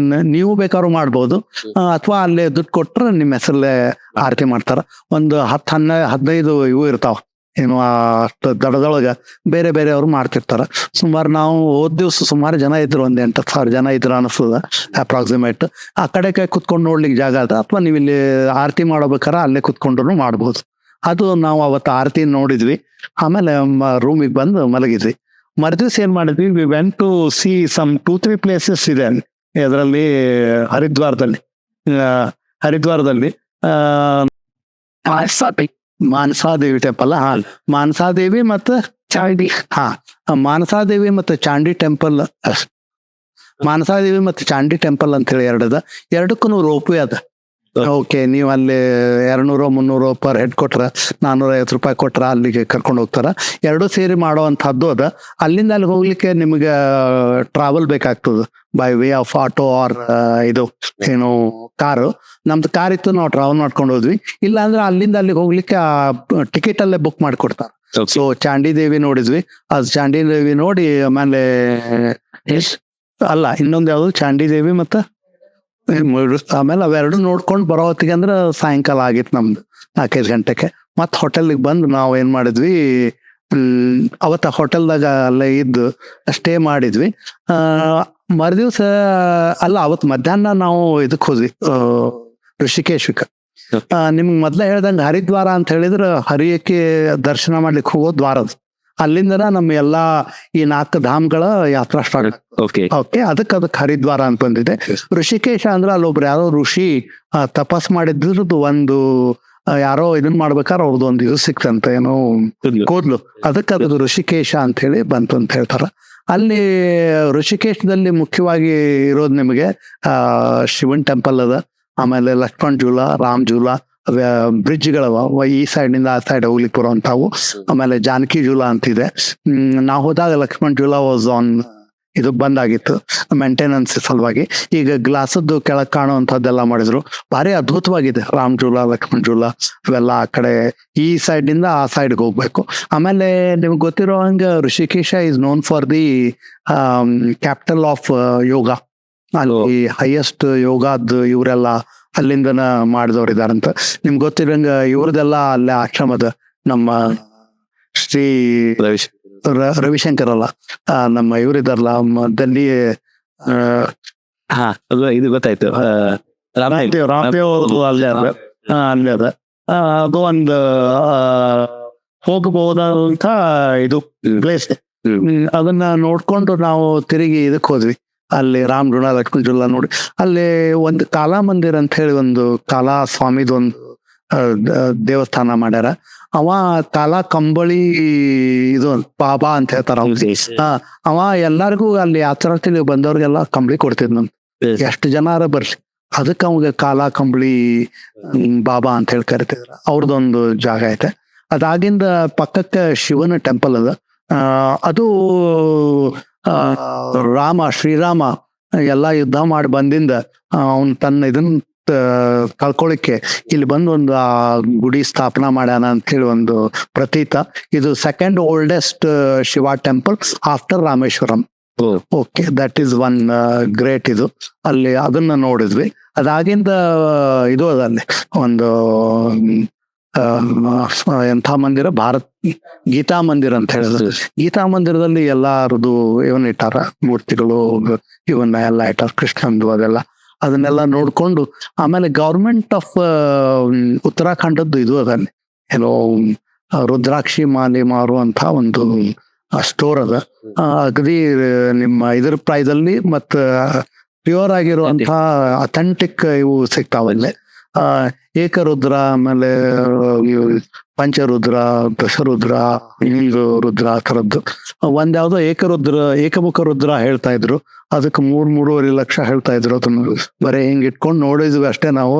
ನೀವು ಬೇಕಾದ್ರೂ ಮಾಡ್ಬೋದು, ಅಥವಾ ಅಲ್ಲೇ ದುಡ್ಡು ಕೊಟ್ರೆ ನಿಮ್ಮ ಹೆಸರಲ್ಲೇ ಆರತಿ ಮಾಡ್ತಾರ. ಒಂದು 10-15 ಇವು ಇರ್ತಾವ, ಏನು ಅಷ್ಟು ದಡದೊಳಗ ಬೇರೆ ಬೇರೆಯವರು ಮಾಡ್ತಿರ್ತಾರ. ಸುಮಾರು ನಾವು ಹೋದ ದಿವ್ಸ ಸುಮಾರು ಜನ ಇದ್ರು, 8,000 ಜನ ಇದ್ರು ಅನಿಸ್ತದ ಅಪ್ರಾಕ್ಸಿಮೇಟ್. ಆ ಕಡೆಗೆ ಕುತ್ಕೊಂಡು ನೋಡ್ಲಿಕ್ಕೆ ಜಾಗ ಅದ, ಅಥವಾ ನೀವು ಇಲ್ಲಿ ಆರತಿ ಮಾಡಬೇಕಾರ ಅಲ್ಲೇ ಕುತ್ಕೊಂಡ್ರು ಮಾಡ್ಬೋದು. ಅದು ನಾವು ಅವತ್ತು ಆರತಿ ನೋಡಿದ್ವಿ. ಆಮೇಲೆ ರೂಮಿಗೆ ಬಂದು ಮಲಗಿದ್ವಿ. ಮರುದಿವ್ಸ ಏನ್ ಮಾಡಿದ್ವಿ, we went to see some 2-3 places ಇದೆ ಇದರಲ್ಲಿ ಹರಿದ್ವಾರದಲ್ಲಿ ಮಾನಸಾದೇವಿ ಟೆಂಪಲ್. ಮಾನಸಾದೇವಿ ಮತ್ತೆ ಚಾಂಡಿ, ಮಾನಸಾದೇವಿ ಮತ್ತೆ ಚಾಂಡಿ ಟೆಂಪಲ್ ಮಾನಸಾದೇವಿ ಮತ್ತು ಚಾಂಡಿ ಟೆಂಪಲ್ ಅಂತ ಹೇಳಿ ಎರಡಕ್ಕೂ ರೋಪ್ವೇ ಅದ. ಓಕೆ, ನೀವು ಅಲ್ಲಿ 200-300 ಪರ್ ಹೆಡ್ ಕೊಟ್ರ, 450 ರೂಪಾಯಿ ಕೊಟ್ರ ಅಲ್ಲಿಗೆ ಕರ್ಕೊಂಡು ಹೋಗ್ತಾರ. ಎರಡೂ ಸೇರಿ ಮಾಡುವಂತಹದ್ದು ಅದ. ಅಲ್ಲಿಂದ ಅಲ್ಲಿ ಹೋಗ್ಲಿಕ್ಕೆ ನಿಮ್ಗೆ ಟ್ರಾವೆಲ್ ಬೇಕಾಗ್ತದೆ by way of auto or ಇದು ಏನು ಕಾರು. ನಮ್ದು ಕಾರ್ ಇತ್ತು, ನಾವು ಟ್ರಾವೆಲ್ ಮಾಡ್ಕೊಂಡು ಹೋದ್ವಿ. ಇಲ್ಲ ಅಂದ್ರೆ ಅಲ್ಲಿಂದ ಅಲ್ಲಿಗೆ ಹೋಗ್ಲಿಕ್ಕೆ ಟಿಕೆಟ್ ಅಲ್ಲೇ ಬುಕ್ ಮಾಡಿಕೊಡ್ತಾರೆ. ಸೊ ಚಾಂಡಿ ದೇವಿ ನೋಡಿದ್ವಿ. ಅದು ಚಾಂಡಿ ದೇವಿ ನೋಡಿ ಆಮೇಲೆ ಅಲ್ಲ ಇನ್ನೊಂದು ಯಾವ್ದು ಚಾಂಡಿ ದೇವಿ ಮತ್ತೆ ಆಮೇಲೆ ಅವೆರಡು ನೋಡ್ಕೊಂಡು ಬರೋ ಹೊತ್ತಿಗೆ ಅಂದ್ರೆ ಸಾಯಂಕಾಲ ಆಗಿತ್ತು ನಮ್ದು 4-5 ಗಂಟೆಗೆ. ಮತ್ತೆ ಹೋಟೆಲ್ಗೆ ಬಂದು ನಾವು ಏನ್ ಮಾಡಿದ್ವಿ, ಅವತ್ತ ಹೋಟೆಲ್ದಾಗ ಅಲ್ಲೇ ಇದ್ದು ಸ್ಟೇ ಮಾಡಿದ್ವಿ. ಮರುದಿವ್ಸ ಅಲ್ಲ ಅವತ್ತು ಮಧ್ಯಾಹ್ನ ನಾವು ಇದಕ್ಕೆ ಹೋದ್ವಿ ಋಷಿಕೇಶಕ್ಕೆ. ನಿಮ್ಗೆ ಮೊದ್ಲೇ ಹೇಳ್ದಂಗೆ ಹರಿದ್ವಾರ ಅಂತ ಹೇಳಿದ್ರೆ ಹರಿಯಕ್ಕೆ ದರ್ಶನ ಮಾಡ್ಲಿಕ್ಕೆ ಹೋಗೋ ದ್ವಾರ ಅದು. ಅಲ್ಲಿಂದ ನಮ್ಮ ಎಲ್ಲಾ ಈ 4 ಧಾಮ್ಗಳ ಯಾತ್ರಾ ಸ್ಟಾರ್ಟ್. ಓಕೆ, ಅದಕ್ಕೆ ಹರಿದ್ವಾರ ಅಂತ ಬಂದಿದೆ. ಋಷಿಕೇಶ ಅಂದ್ರೆ ಅಲ್ಲೊಬ್ರು ಯಾರೋ ಋಷಿ ತಪಸ್ ಮಾಡಿದ್ರದ್ದು ಒಂದು ಯಾರೋ ಇದನ್ ಮಾಡ್ಬೇಕಾದ್ರೆ ಅವ್ರದ್ದು ಒಂದು ಇದು ಸಿಕ್ತಂತೆ, ಏನೋ ಕೂದ್ಲು, ಅದಕ್ಕೆ ಅದು ಋಷಿಕೇಶ ಅಂತ ಹೇಳಿ ಬಂತು ಅಂತ ಹೇಳ್ತಾರ. ಅಲ್ಲಿ ಋಷಿಕೇಶದಲ್ಲಿ ಮುಖ್ಯವಾಗಿ ಇರೋದು ನಿಮಗೆ ಶಿವನ್ ಟೆಂಪಲ್ ಅದ, ಆಮೇಲೆ ಲಕ್ಷ್ಮಣ್ ಜೂಲ, ರಾಮ್ ಜೂಲ, ಬ್ರಿಡ್ಜ್ಗಳವ ಈ ಸೈಡ್ ನಿಂದ ಆ ಸೈಡ್ ಹೋಗ್ಲಿಕ್ಕೆ ಬರುವಂತಾವು. ಆಮೇಲೆ ಜಾನಕಿ ಜೂಲ ಅಂತಿದೆ. ನಾವು ಹೋದಾಗ ಲಕ್ಷ್ಮಣ್ ಜೂಲ ವಾಸ್ ಆನ್ ಇದು ಬಂದಾಗಿತ್ತು ಮೇಂಟೆನೆನ್ಸ್ ಸಲುವಾಗಿ. ಈಗ ಗ್ಲಾಸದ್ದು ಕೆಳಗೆ ಕಾಣುವಂಥದ್ದೆಲ್ಲ ಮಾಡಿದ್ರು. ಭಾರಿ ಅದ್ಭುತವಾಗಿದೆ ರಾಮ್ ಜೂಲ, ಲಕ್ಷ್ಮಣ್ ಜೂಲ ಇವೆಲ್ಲ. ಆ ಕಡೆ ಈ ಸೈಡ್ ನಿಂದ ಆ ಸೈಡ್ಗೆ ಹೋಗ್ಬೇಕು. ಆಮೇಲೆ ನಿಮ್ಗೆ ಗೊತ್ತಿರೋ ಹಂಗ Rishikesh is known for the capital of yoga. ಅಲ್ಲಿ ಹೈಯೆಸ್ಟ್ ಯೋಗಾದ್ ಇವರೆಲ್ಲ ಅಲ್ಲಿಂದನ ಮಾಡಿದವ್ರು ಇದಾರಂತ. ನಿಮ್ಗೆ ಗೊತ್ತಿರಂಗ ಇವ್ರದೆಲ್ಲ ಅಲ್ಲೇ ಆಶ್ರಮದ ನಮ್ಮ ಶ್ರೀ ರವಿಶಂಕರ್ ಅಲ್ಲ, ನಮ್ಮ ಇವರಿದಾರಲ್ಲ ದಲ್ಲಿ ಇದು ಗೊತ್ತಾಯ್ತು, ರಾಮದೇವ್ ಅಲ್ಲೇ ಅದ. ಅಲ್ಲೇ ಅದ. ಅದು ಒಂದು ಹೋಗಬಹುದಂತ ಇದು ಪ್ಲೇಸ್. ಅದನ್ನ ನೋಡ್ಕೊಂಡು ನಾವು ತಿರುಗಿ ಇದಕ್ಕೆ ಹೋದ್ವಿ. ಅಲ್ಲಿ ರಾಮ್ ಜುಳ, ಲಕ್ಷ್ಮಣ್ ಜುಳ ನೋಡಿ ಅಲ್ಲಿ ಒಂದು ಕಾಲಾ ಮಂದಿರ್ ಅಂತ ಹೇಳಿ ಒಂದು ಕಾಲಾ ಸ್ವಾಮಿದು ಒಂದು ದೇವಸ್ಥಾನ ಮಾಡ್ಯಾರ. ಅವ ಕಾಲಾ ಕಂಬಳಿ ಇದು ಬಾಬಾ ಅಂತ ಹೇಳ್ತಾರ. ಅವ ಎಲ್ಲಾರ್ಗು ಅಲ್ಲಿ ಯಾತ್ರಾರ್ಥಿಗಳು ಬಂದವ್ರಿಗೆಲ್ಲ ಕಂಬಳಿ ಕೊಡ್ತಿದ್ ನಮ್, ಎಷ್ಟು ಜನಾರ ಬರ್ಲಿ. ಅದಕ್ಕೆ ಅವಾಗ ಕಾಲಾ ಕಂಬಳಿ ಬಾಬಾ ಅಂತ ಹೇಳಿ ಕರಿತಿದ್ರ. ಅವ್ರದೊಂದು ಜಾಗ ಐತೆ. ಅದಾಗಿಂದ ಪಕ್ಕಕ್ಕೆ ಶಿವನ ಟೆಂಪಲ್ ಅದ. ಅದು ಶ್ರೀರಾಮ ಎಲ್ಲಾ ಯುದ್ಧ ಮಾಡಿ ಬಂದಿಂದ ಅವನ್ ತನ್ನ ಇದನ್ನ ಕಳ್ಕೊಳಿಕ್ಕೆ ಇಲ್ಲಿ ಬಂದು ಒಂದು ಆ ಗುಡಿ ಸ್ಥಾಪನಾ ಮಾಡ್ಯಾನ ಅಂತ ಹೇಳಿ ಒಂದು ಪ್ರತೀತ. ಇದು second oldest Shiva temple after Rameswaram. Okay, that is one great ಇದು. ಅಲ್ಲಿ ಅದನ್ನ ನೋಡಿದ್ವಿ. ಅದಾಗಿಂದ ಇದು ಅದಲ್ಲಿ ಒಂದು ಎಂಥ ಮಂದಿರ, ಭಾರತ್ ಗೀತಾ ಮಂದಿರ ಅಂತ ಹೇಳಿದ್ರು. ಗೀತಾ ಮಂದಿರದಲ್ಲಿ ಎಲ್ಲಾರದು ಇವನ್ ಇಟ್ಟಾರ, ಮೂರ್ತಿಗಳು ಇವನ್ನ ಎಲ್ಲ ಇಟ್ಟಾರ, ಕೃಷ್ಣಂದು ಅದೆಲ್ಲ. ಅದನ್ನೆಲ್ಲ ನೋಡ್ಕೊಂಡು ಆಮೇಲೆ ಗೌರ್ಮೆಂಟ್ ಆಫ್ ಉತ್ತರಾಖಂಡದ್ದು ಇದು ಅದಲ್ಲಿ ಏನೋ ರುದ್ರಾಕ್ಷಿ ಮಾಲೆ ಮಾರುವಂತ ಒಂದು ಸ್ಟೋರ್ ಅದ. ಅಗದಿ ನಿಮ್ಮ ಇದ್ರ ಪ್ರೈಸ್ ಅಲ್ಲಿ ಮತ್ತ ಪ್ಯೂರ್ ಆಗಿರುವಂತ ಅಥೆಂಟಿಕ್ ಇವು ಸಿಗ್ತಾವಲ್ಲೇ. ಏಕರುದ್ರ, ಆಮೇಲೆ ಪಂಚರುದ್ರ, ದಶರುದ್ರ, ರುದ್ರ ಆ ಥರದ್ದು. ಒಂದ್ಯಾವ್ದೋ ಏಕಮುಖ ರುದ್ರ ಹೇಳ್ತಾ ಇದ್ರು. ಅದಕ್ಕೆ 3-3.5 ಲಕ್ಷ ಹೇಳ್ತಾ ಇದ್ರು. ಅದನ್ನ ಬರೀ ಹಿಂಗ್ ಇಟ್ಕೊಂಡು ನೋಡಿದ್ವಿ ಅಷ್ಟೇ ನಾವು.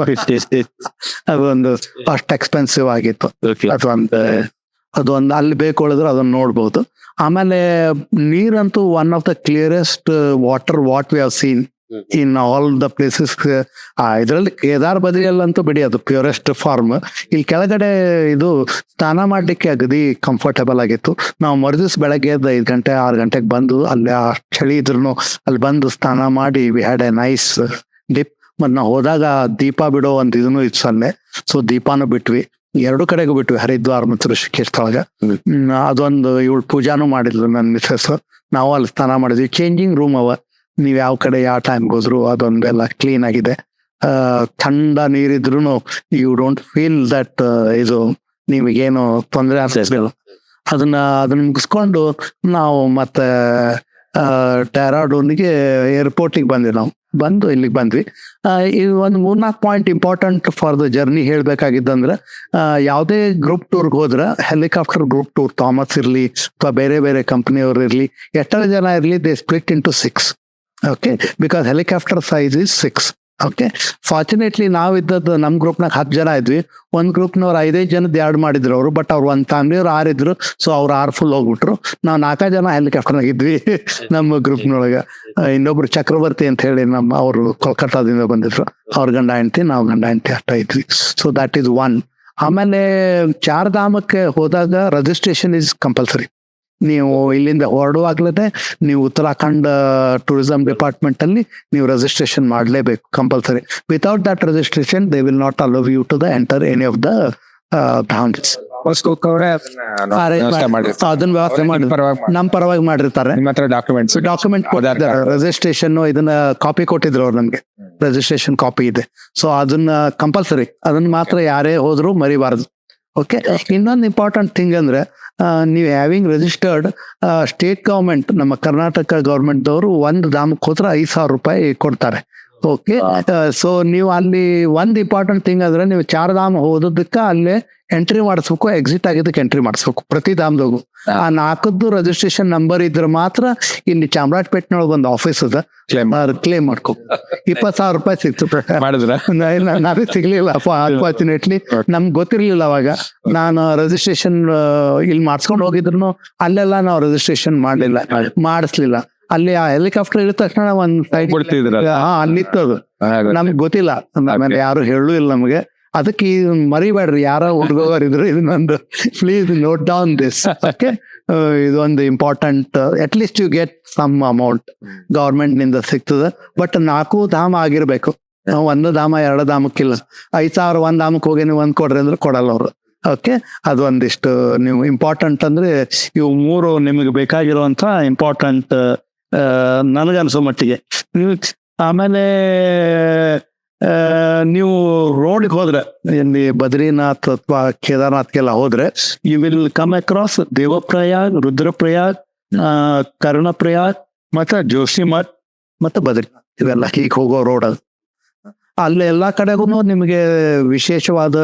ಅದೊಂದು ಅಷ್ಟು ಎಕ್ಸ್ಪೆನ್ಸಿವ್ ಆಗಿತ್ತು. ಅದೊಂದು ಅಲ್ಲಿ ಬೇಕೊಳ್ಳಿದ್ರೆ ಅದನ್ನ ನೋಡ್ಬೋದು. ಆಮೇಲೆ ನೀರಂತೂ one of the clearest water what we have seen in all the places. ಇದರಲ್ಲಿ ಕೇದಾರ್ ಬದಿಯಲ್ಲಂತೂ ಬಿಡಿ, ಅದು ಪ್ಯೂರೆಸ್ಟ್ ಫಾರ್ಮ್. ಇಲ್ಲಿ ಕೆಳಗಡೆ ಇದು ಸ್ನಾನ ಮಾಡ್ಲಿಕ್ಕೆ ಅಗದಿ ಕಂಫರ್ಟಬಲ್ ಆಗಿತ್ತು. ನಾವು ಮರುದಿವ್ಸ ಬೆಳಗ್ಗೆ 5 ಗಂಟೆ 6 ಗಂಟೆಗೆ ಬಂದು ಅಲ್ಲಿ ಆ ಚಳಿ ಇದ್ರು ಅಲ್ಲಿ ಬಂದು ಸ್ನಾನ ಮಾಡಿ we had a nice dip. ಮತ್ ನಾವು ಹೋದಾಗ ದೀಪ ಬಿಡೋ ಒಂದು ಇದನ್ನು ಇತ್ತು ಅಲ್ಲೇ. ಸೊ ದೀಪಾನು ಬಿಟ್ವಿ, 2 ಕಡೆಗೂ ಬಿಟ್ವಿ, ಹರಿದ್ವಾರ ಮತ್ತು ಋಷಿಕೇಶ್ ಒಳಗ. ಅದೊಂದು ಇವಳು ಪೂಜಾನು ಮಾಡಿದ್ಲು ನನ್ನ ಮಿಸಸ್. ನಾವು ಅಲ್ಲಿ ಸ್ನಾನ ಮಾಡಿದ್ವಿ. ಚೇಂಜಿಂಗ್ ರೂಮ್ ಅವ, ನೀವ್ ಯಾವ ಕಡೆ ಯಾವ ಟೈಮ್ಗೆ ಹೋದ್ರು ಅದೊಂದೆಲ್ಲ ಕ್ಲೀನ್ ಆಗಿದೆ. ಥಂಡ ನೀರಿದ್ರು ಯು ಡೋಂಟ್ ಫೀಲ್ ದಟ್ ಇದು ನಿಮಗೇನು ತೊಂದರೆ ಅನಿಸ್ಲಿಲ್ಲ. ಅದನ್ನ ಮುಗಿಸ್ಕೊಂಡು ನಾವು ಮತ್ತೆ ಡೆಹ್ರಾಡೂನ್ಗೆ ಏರ್ಪೋರ್ಟಿಗೆ ಬಂದ್ವಿ. ನಾವು ಇಲ್ಲಿಗೆ ಬಂದ್ವಿ. ಇದು ಒಂದು 3-4 point important for the journey ಹೇಳ್ಬೇಕಾಗಿದ್ದಂದ್ರೆ, ಯಾವುದೇ ಗ್ರೂಪ್ ಟೂರ್ಗೆ ಹೋದ್ರೆ ಹೆಲಿಕಾಪ್ಟರ್ ಗ್ರೂಪ್ ಟೂರ್, ಥಾಮಸ್ ಇರ್ಲಿ ಅಥವಾ ಬೇರೆ ಬೇರೆ ಕಂಪನಿಯವ್ರು ಇರ್ಲಿ, ಎಷ್ಟರ ಜನ ಇರ್ಲಿ, they split into 6. Okay, because helicopter size is 6. Okay, fortunately ನಾವಿದ್ದದ್ದು ನಮ್ಮ ಗ್ರೂಪ್ನಾಗ 10 ಜನ ಇದ್ವಿ. ಒಂದು ಗ್ರೂಪ್ನವ್ರು 5 ಜನದ ಎರಡು ಮಾಡಿದ್ರು ಅವರು, ಬಟ್ ಅವ್ರು ಒಂದು ಫ್ಯಾಮಿಲಿಯವ್ರು 6 ಇದ್ರು, ಸೊ ಅವ್ರು 6 ಫುಲ್ ಹೋಗ್ಬಿಟ್ರು. ನಾವು 4 ಜನ ಹೆಲಿಕಾಪ್ಟರ್ನಾಗ ಇದ್ವಿ ನಮ್ಮ ಗ್ರೂಪ್ನೊಳಗೆ. ಇನ್ನೊಬ್ರು ಚಕ್ರವರ್ತಿ ಅಂತ ಹೇಳಿ ಅವರು ಕೋಲ್ಕತ್ತಾದಿಂದ ಬಂದಿದ್ರು, ಅವ್ರ ಗಂಡ ಹೆಂಡತಿ, ನಾವು ಗಂಡ ಹೆಂಡತಿ ಅಷ್ಟ ಇದ್ವಿ. So that is one. ಆಮೇಲೆ ಚಾರ್ಧಾಮಕ್ಕೆ ಹೋದಾಗ ರಿಜಿಸ್ಟ್ರೇಷನ್ ಇಸ್ ಕಂಪಲ್ಸರಿ. ನೀವು ಇಲ್ಲಿಂದ ಹೊರಡುವಾಗ್ಲೇ ನೀವು ಉತ್ತರಾಖಂಡ್ ಟೂರಿಸಂ ಡಿಪಾರ್ಟ್ಮೆಂಟ್ ಅಲ್ಲಿ ನೀವು ರಿಜಿಸ್ಟ್ರೇಷನ್ ಮಾಡಲೇಬೇಕು, compulsory. Without that registration they will not allow you to the enter any of the dhams. ಅದನ್ನ ವ್ಯವಸ್ಥೆ ಮಾಡಿ ನಮ್ಮ ಪರವಾಗಿ ಮಾಡಿರ್ತಾರೆ. ಡಾಕ್ಯುಮೆಂಟ್ ರಿಜಿಸ್ಟ್ರೇಷನ್ ಇದನ್ನ ಕಾಪಿ ಕೊಟ್ಟಿದ್ರು ಅವ್ರು ನಮ್ಗೆ, ರಿಜಿಸ್ಟ್ರೇಷನ್ ಕಾಪಿ ಇದೆ. ಸೊ ಅದನ್ನ ಕಂಪಲ್ಸರಿ, ಅದನ್ನ ಮಾತ್ರ ಯಾರೇ ಹೋದ್ರು ಮರಿಬಾರದು. ಓಕೆ, ಇನ್ನೊಂದು ಇಂಪಾರ್ಟೆಂಟ್ ಥಿಂಗ್ ಅಂದ್ರೆ ನೀವು ಹ್ಯಾವಿಂಗ್ ರಿಜಿಸ್ಟರ್ಡ್ ಸ್ಟೇಟ್ ಗವರ್ಮೆಂಟ್, ನಮ್ಮ ಕರ್ನಾಟಕ ಗವರ್ಮೆಂಟ್ದವರು ಒಂದು ಧಾಮಕ್ಕೆ ಹೋದ್ರೆ 5,000 ರೂಪಾಯಿ ಕೊಡ್ತಾರೆ. ಓಕೆ, ಸೊ ನೀವು ಅಲ್ಲಿ ಒಂದು ಇಂಪಾರ್ಟೆಂಟ್ ಥಿಂಗ್ ಅಂದ್ರೆ ನೀವು ಚಾರ್ಧಾಮ ಹೋದಕ್ಕೆ ಅಲ್ಲೇ ಎಂಟ್ರಿ ಮಾಡಿಸ್ಬೇಕು, ಎಕ್ಸಿಟ್ ಆಗಿದ್ದಕ್ಕೆ ಎಂಟ್ರಿ ಮಾಡಿಸ್ಬೇಕು ಪ್ರತಿ ಧಾಮದಾಗು. ಆ 4ದ್ದು ರಿಜಿಸ್ಟ್ರೇಷನ್ ನಂಬರ್ ಇದ್ರೆ ಮಾತ್ರ ಇಲ್ಲಿ ಚಾಮರಾಜಪೇಟ್ನೊಳಗೆ ಒಂದು ಆಫೀಸ್ ಅದ, ಕ್ಲೇಮ್ ಮಾಡ್ಕೊ. 20,000 ರೂಪಾಯಿ ಸಿಕ್ತು. ನನಗೆ ಸಿಗ್ಲಿಲ್ಲ ಅನ್ಫಾರ್ಚುನೇಟ್ಲಿ, ನಮ್ಗೆ ಗೊತ್ತಿರ್ಲಿಲ್ಲ ಅವಾಗ. ನಾನು ರಿಜಿಸ್ಟ್ರೇಷನ್ ಇಲ್ಲಿ ಮಾಡ್ಸ್ಕೊಂಡು ಹೋಗಿದ್ರು ಅಲ್ಲೆಲ್ಲ ನಾವು ರಿಜಿಸ್ಟ್ರೇಷನ್ ಮಾಡಿಸ್ಲಿಲ್ಲ. ಅಲ್ಲಿ ಆ ಹೆಲಿಕಾಪ್ಟರ್ ಇಳಿದ ತಕ್ಷಣ ಒಂದ್ ಸೈಡ್ ಅಲ್ಲಿತ್ತು, ಅದು ನಮ್ಗೆ ಗೊತ್ತಿಲ್ಲ, ಆಮೇಲೆ ಯಾರು ಹೇಳೂ ಇಲ್ಲ ನಮಗೆ. ಅದಕ್ಕೆ ಮರಿಬೇಡ್ರಿ, ಯಾರ ಹುಡುಗರು ಇದ್ರು ಇದನ್ನೊಂದು please note down this. Okay, ಇದೊಂದು important. At least you get some amount government ನಿಂದ ಸಿಗ್ತದೆ. ಬಟ್ 4 ಧಾಮ ಆಗಿರ್ಬೇಕು, 1 ಧಾಮ 2 ಧಾಮಕ್ಕಿಲ್ಲ. 5,000 1 ಧಾಮಕ್ಕೆ ಹೋಗಿ ನೀವು 1 ಕೊಡ್ರಿ ಅಂದ್ರೆ ಕೊಡಲ್ಲ ಅವರು. ಓಕೆ, ಅದು ಒಂದಿಷ್ಟು ನೀವು ಇಂಪಾರ್ಟೆಂಟ್ ಅಂದ್ರೆ ಇವು 3 ನಿಮಗೆ ಬೇಕಾಗಿರುವಂತ ಇಂಪಾರ್ಟೆಂಟ್ ನನಗನ್ಸೋ ಮಟ್ಟಿಗೆ. ಆಮೇಲೆ ನೀವು ರೋಡ್ಗೆ ಹೋದ್ರೆ, ಇಲ್ಲಿ ಬದ್ರಿನಾಥ್ ಅಥವಾ ಕೇದಾರ್ನಾಥ್ಗೆಲ್ಲ ಹೋದ್ರೆ you will come across Devprayag, Rudraprayag, Karnaprayag, ಮತ್ತೆ ಜೋಶಿಮಠ್ ಮತ್ತೆ ಬದ್ರಿನಾಥ್. ಇವೆಲ್ಲ ಹೀಗೆ ಹೋಗೋ ರೋಡ್ ಅದು. ಅಲ್ಲಿ ಎಲ್ಲಾ ಕಡೆಗೂ ನಿಮಗೆ ವಿಶೇಷವಾದ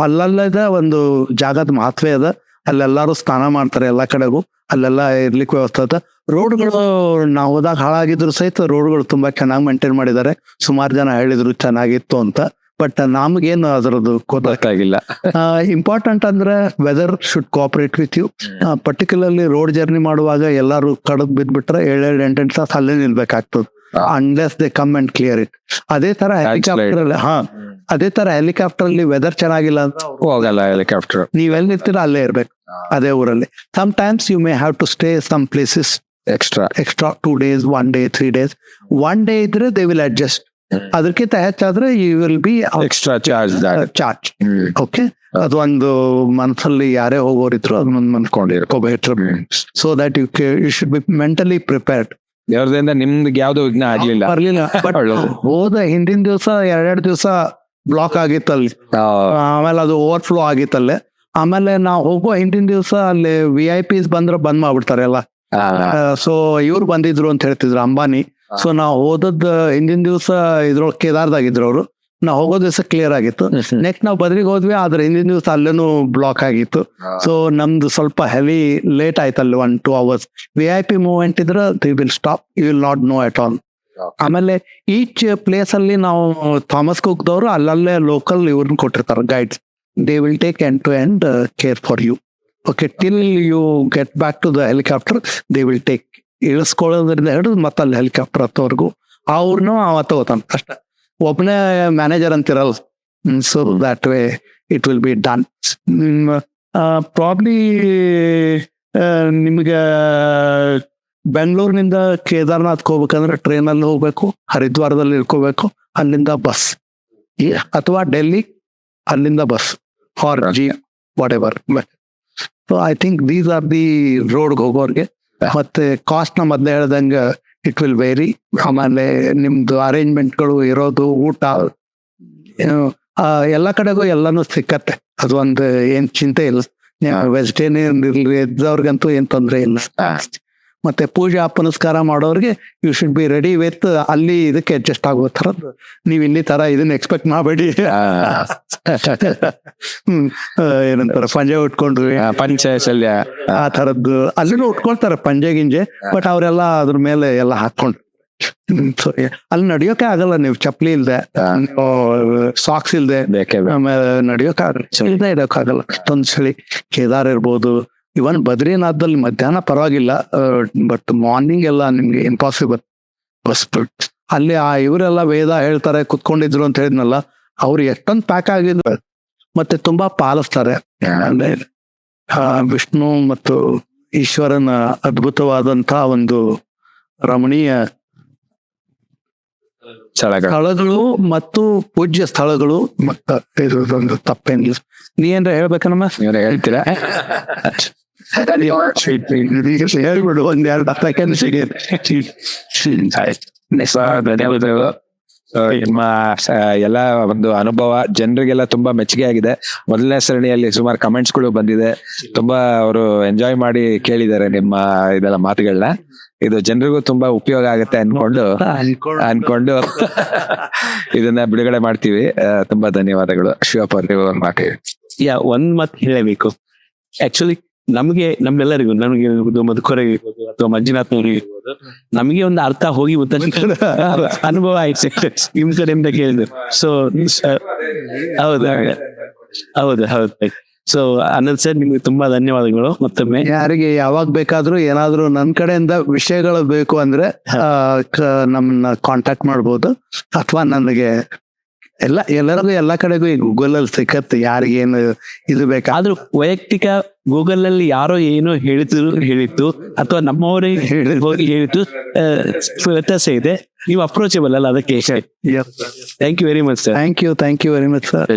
ಅಲ್ಲಲ್ಲದ ಒಂದು ಜಾಗದ ಮಹತ್ವ ಅದ. ಅಲ್ಲೆಲ್ಲಾರು ಸ್ನಾನ ಮಾಡ್ತಾರೆ ಎಲ್ಲಾ ಕಡೆಗೂ, ಅಲ್ಲೆಲ್ಲ ಇರ್ಲಿಕ್ಕೆ ವ್ಯವಸ್ಥೆ ಅದ. ರೋಡ್ಗಳು ನಾವು ಹೋದಾಗ ಹಾಳಾಗಿದ್ರು ಸಹಿತ ರೋಡ್ಗಳು ತುಂಬಾ ಚೆನ್ನಾಗಿ ಮೇಂಟೈನ್ ಮಾಡಿದ್ದಾರೆ. ಸುಮಾರು ಜನ ಹೇಳಿದ್ರು ಚೆನ್ನಾಗಿತ್ತು ಅಂತ, ಬಟ್ ನಮ್ಗೇನು ಅದರದ್ದು ಗೊತ್ತಾಗಿಲ್ಲ. ಇಂಪಾರ್ಟೆಂಟ್ ಅಂದ್ರೆ weather should cooperate with you. Particularly road journey ಮಾಡುವಾಗ ಎಲ್ಲಾರು ಕಡದ್ ಬಿದ್ಬಿಟ್ರೆ 7-8 ತಾಸು ಅಲ್ಲೇ ನಿಲ್ಬೇಕಾಗ್ತದೆ, unless they come and clear it. ಅದೇ ತರ ಹೆಲಿಕಾಪ್ಟರ್ ಅಲ್ಲಿ ವೆದರ್ ಚೆನ್ನಾಗಿಲ್ಲ ಅಂತ ಹೋಗಲ್ಲ ಹೆಲಿಕಾಪ್ಟರ್. ನೀವ್ ಎಲ್ಲಿರ್ತೀರ ಅಲ್ಲೇ ಇರ್ಬೇಕು ಅದೇ ಊರಲ್ಲಿ. Some times you may have to stay some places extra 2 days, 1 day, 3 days. 1 day ಇದ್ರೆ ದೇ ವಿಲ್ ಅಡ್ಜಸ್ಟ್. ಅದಕ್ಕಿಂತ ಹೆಚ್ಚಾದ್ರೆ you will be extra charge. Okay, ಅದು ಒಂದು ಮನಸ್ಸಲ್ಲಿ ಯಾರೇ ಹೋಗೋರಿದ್ರು ಅದನ್ನೊಂದು ಮನ್ಕೊಂಡಿರ್ಕೋಬೇಕು. So that you should be mentally prepared. ದೇವ್ರದಿಂದ ನಿಮ್ಗೆ ಯಾವ್ದು ವಿಘ್ನ ಆಗ್ಲಿಲ್ಲ, ಬರ್ಲಿಲ್ಲ. ಬಟ್ ಹೋದ ಹಿಂದಿನ ದಿವಸ 2 ದಿವಸ ಬ್ಲಾಕ್ ಆಗಿತ್ತಲ್ಲಿ, ಆಮೇಲೆ ಅದು ಓವರ್ಫ್ಲೋ ಆಗಿತ್ತಲ್ಲೇ. ಆಮೇಲೆ ನಾವು ಹೋಗೋ ಹಿಂದಿನ ದಿವಸ ಅಲ್ಲಿ VIPs ಬಂದ್ರೆ ಬಂದ್ ಮಾಡ್ಬಿಡ್ತಾರೆ ಎಲ್ಲ. ಸೊ ಇವ್ರು ಬಂದಿದ್ರು ಅಂತ ಹೇಳ್ತಿದ್ರು, ಅಂಬಾನಿ. ಸೊ ನಾವು ಹೋದದ್ ಹಿಂದಿನ ದಿವಸ ಇದ್ರೊಳಗೆ ಕೇದಾರ್ದಾಗಿದ್ರು ಅವರು. ನಾವು ಹೋಗೋ ದಿವಸ ಕ್ಲಿಯರ್ ಆಗಿತ್ತು. ನೆಕ್ಸ್ಟ್ ನಾವು ಬದ್ರಿಗೆ ಹೋದ್ವಿ, ಆದ್ರೆ ಹಿಂದಿನ ದಿವಸ ಅಲ್ಲೇನು ಬ್ಲಾಕ್ ಆಗಿತ್ತು. ಸೊ ನಮ್ದು ಸ್ವಲ್ಪ ಹೆವಿ ಲೇಟ್ ಆಯ್ತಲ್ಲಿ 1-2 hours. VIP ಮೂವ್ಮೆಂಟ್ ಇದ್ರೆ they will stop, you will not know at all. ಆಮೇಲೆ ಈಚ್ ಪ್ಲೇಸ್ ಅಲ್ಲಿ ನಾವು ಥಾಮಸ್ ಕುಕ್ದವರು ಅಲ್ಲಲ್ಲೇ ಲೋಕಲ್ ಇವ್ರನ್ನ ಕೊಟ್ಟಿರ್ತಾರೆ guides. They will take end to end care for you. Okay, till you get back to the helicopter they will take. ಇಳಿಸ್ಕೊಳ್ಳೋದ್ರಿಂದ ಹಿಡಿದು ಮತ್ತೆ ಅಲ್ಲಿ ಹೆಲಿಕಾಪ್ಟರ್ ಹತ್ತೋವರೆಗೂ ಅವ್ರನ್ನೂ ಅವತ್ತ ಹೋತಾನ ಅಷ್ಟೇ. ಒಬ್ಬನೇ ಮ್ಯಾನೇಜರ್ ಅಂತಿರಲ್ಲ. So that way it will be done. Probably ನಿಮ್ಗೆ ಬೆಂಗಳೂರಿನಿಂದ ಕೇದಾರ್ನಾಥ್ ಹೋಗ್ಬೇಕಂದ್ರೆ ಟ್ರೈನಲ್ಲಿ ಹೋಗ್ಬೇಕು, ಹರಿದ್ವಾರದಲ್ಲಿ ಇಳ್ಕೋಬೇಕು, ಅಲ್ಲಿಂದ ಬಸ್, ಅಥವಾ ಡೆಲ್ಲಿ ಅಲ್ಲಿಂದ bus or jeep whatever. So I think these are the ರೋಡ್ಗೆ ಹೋಗೋರ್ಗೆ. ಮತ್ತೆ ಕಾಸ್ಟ್ ನ ಮೊದ್ಲೇ ಹೇಳ್ದಂಗ ಇಟ್ ವಿಲ್ ವೇರಿ. ಆಮೇಲೆ ನಿಮ್ದು ಅರೇಂಜ್ಮೆಂಟ್ಗಳು ಇರೋದು, ಊಟ, ಎಲ್ಲ ಕಡೆಗೂ ಎಲ್ಲಾನು ಸಿಕ್ಕತ್ತೆ. ಅದು ಒಂದು ಏನ್ ಚಿಂತೆ ಇಲ್ಲ. ವೆಜಿಟೇರಿಯನ್ ಇರ್ಲಿ ಇದ್ದವ್ರಿಗಂತೂ ಏನ್ ತೊಂದ್ರೆ ಇಲ್ಲ. ಮತ್ತೆ ಪೂಜಾ ಪುನಸ್ಕಾರ ಮಾಡೋರ್ಗೆ you should be ready with ಅಲ್ಲಿ ಇದಕ್ಕೆ ಅಡ್ಜಸ್ಟ್ ಆಗೋ ಥರದ್ದು. ನೀವ್ ಇಲ್ಲಿ ತರ ಇದನ್ನ ಎಕ್ಸ್ಪೆಕ್ಟ್ ಮಾಡಬೇಡಿ. ಏನಂತಾರ ಪಂಜೆ ಉಟ್ಕೊಂಡು ಪಂಚಶಲ್ಯ ಆ ತರದ್ದು ಅಲ್ಲಿನೂ ಉಟ್ಕೊಳ್ತಾರೆ ಪಂಜೆ ಗಿಂಜೆ, ಬಟ್ ಅವರೆಲ್ಲ ಅದ್ರ ಮೇಲೆ ಎಲ್ಲ ಹಾಕೊಂಡು ಅಲ್ಲಿ ನಡೆಯೋಕೆ ಆಗಲ್ಲ, ನೀವು ಚಪ್ಪಲಿ ಇಲ್ದೆ, ನೀವು ಸಾಕ್ಸ್ ಇಲ್ದೆ ಬೇಕೇ ಬೇಕು. ಆಮೇಲೆ ನಡೆಯೋಕೆ ಆಗಲ್ಲ, ಚಳಿದ ಇಡೋಕ್ಕಾಗಲ್ಲ. ಅಷ್ಟೊಂದು ಚಳಿ. ಕೇದಾರ್ ಇರ್ಬೋದು, ಇವನ್ ಬದ್ರಿನಾಥ್ದಲ್ಲಿ ಮಧ್ಯಾಹ್ನ ಪರವಾಗಿಲ್ಲ, ಬಟ್ ಮಾರ್ನಿಂಗ್ ಎಲ್ಲ ನಿಮ್ಗೆ ಇಂಪಾಸಿಬಲ್. ಬಸ್ ಅಲ್ಲಿ ಇವರೆಲ್ಲ ವೇದ ಹೇಳ್ತಾರೆ ಕುತ್ಕೊಂಡಿದ್ರು ಅಂತ ಹೇಳಿದ್ನಲ್ಲ, ಅವ್ರು ಎಷ್ಟೊಂದು ಪ್ಯಾಕ್ ಆಗಿದ್ರು, ಮತ್ತೆ ತುಂಬಾ ಪಾಲಿಸ್ತಾರೆ. ಅಂದ್ರೆ ವಿಷ್ಣು ಮತ್ತು ಈಶ್ವರನ ಅದ್ಭುತವಾದಂತಹ ಒಂದು ರಮಣೀಯ ಸ್ಥಳಗಳು ಮತ್ತು ಪೂಜ್ಯ ಸ್ಥಳಗಳು. ಮತ್ತೆ ಇದೊಂದು ತಪ್ಪೇನಿಲ್ಲ. ನೀ ಏನ್ರ ಹೇಳ್ಬೇಕನ್ನಮ್ಮ? ನೀವೇ ಹೇಳ್ತೀರಾ? ಹೇಳ್ಬಿಡು, ಒಂದೆರಡು ಸೆಕೆಂಡ್ ಧನ್ಯವಾದಗಳು. ನಿಮ್ಮ ಎಲ್ಲ ಒಂದು ಅನುಭವ ಜನರಿಗೆಲ್ಲ ತುಂಬಾ ಮೆಚ್ಚುಗೆ ಆಗಿದೆ. ಮೊದಲನೇ ಸರಣಿಯಲ್ಲಿ ಸುಮಾರು ಕಮೆಂಟ್ಸ್ ಗಳು ಬಂದಿದೆ, ತುಂಬಾ ಅವರು ಎಂಜಾಯ್ ಮಾಡಿ ಕೇಳಿದ್ದಾರೆ ನಿಮ್ಮ ಇದೆಲ್ಲ ಮಾತುಗಳನ್ನ. ಇದು ಜನರಿಗೂ ತುಂಬಾ ಉಪಯೋಗ ಆಗುತ್ತೆ ಅನ್ಕೊಂಡು ಇದನ್ನ ಬಿಡುಗಡೆ ಮಾಡ್ತೀವಿ. ತುಂಬಾ ಧನ್ಯವಾದಗಳು. ಶಿವಪ್ಪ ಅವ್ರಿಗೆ ಒಂದು ಮಾತು ಹೇಳಿ. ಒಂದ್ ಮಾತು ಹೇಳಬೇಕು. ಆಕ್ಚುಲಿ ನಮ್ಗೆಲ್ಲರಿಗೂ, ನಮಗೆ ಮಧುಕರ ಇರ್ಬೋದು ಅಥವಾ ಮಂಜುನಾಥ್ನವ್ರಿಗೆ ಇರ್ಬೋದು, ನಮಗೆ ಒಂದು ಅರ್ಥ ಹೋಗಿ ಅನುಭವ ಆಯ್ತು ನಿಮ್ ಕಡೆಯಿಂದ ಕೇಳಿದ್ರು. ಸೊ ಹೌದು. ಸೊ ಅನಂತ್ ಸರ್, ನಿಮ್ಗೆ ತುಂಬಾ ಧನ್ಯವಾದಗಳು ಮತ್ತೊಮ್ಮೆ. ಯಾರಿಗೆ ಯಾವಾಗ ಬೇಕಾದ್ರೂ ಏನಾದ್ರೂ ನನ್ನ ಕಡೆಯಿಂದ ವಿಷಯಗಳು ಬೇಕು ಅಂದ್ರೆ ನಮ್ಮನ್ನ ಕಾಂಟ್ಯಾಕ್ಟ್ ಮಾಡ್ಬೋದು, ಅಥವಾ ನನಗೆ ಎಲ್ಲರಿಗೂ ಎಲ್ಲಾ ಕಡೆಗೂ ಈ ಗೂಗಲ್ ಅಲ್ಲಿ ಸಿಕ್ಕತ್ತೆ ಯಾರಿಗೇನು ಇದು ಬೇಕಾದ್ರೂ. ವೈಯಕ್ತಿಕ ಗೂಗಲ್ ಅಲ್ಲಿ ಯಾರೋ ಏನೋ ಹೇಳಿತ್ತು ಅಥವಾ ನಮ್ಮವರೇ ಹೇಳಿತ್ತು, ವ್ಯತ್ಯಾಸ ಇದೆ. ನೀವು ಅಪ್ರೋಚಬಲ್ ಅಲ್ಲ, ಅದಕ್ಕೆ thank you very much sir. Thank you very much sir.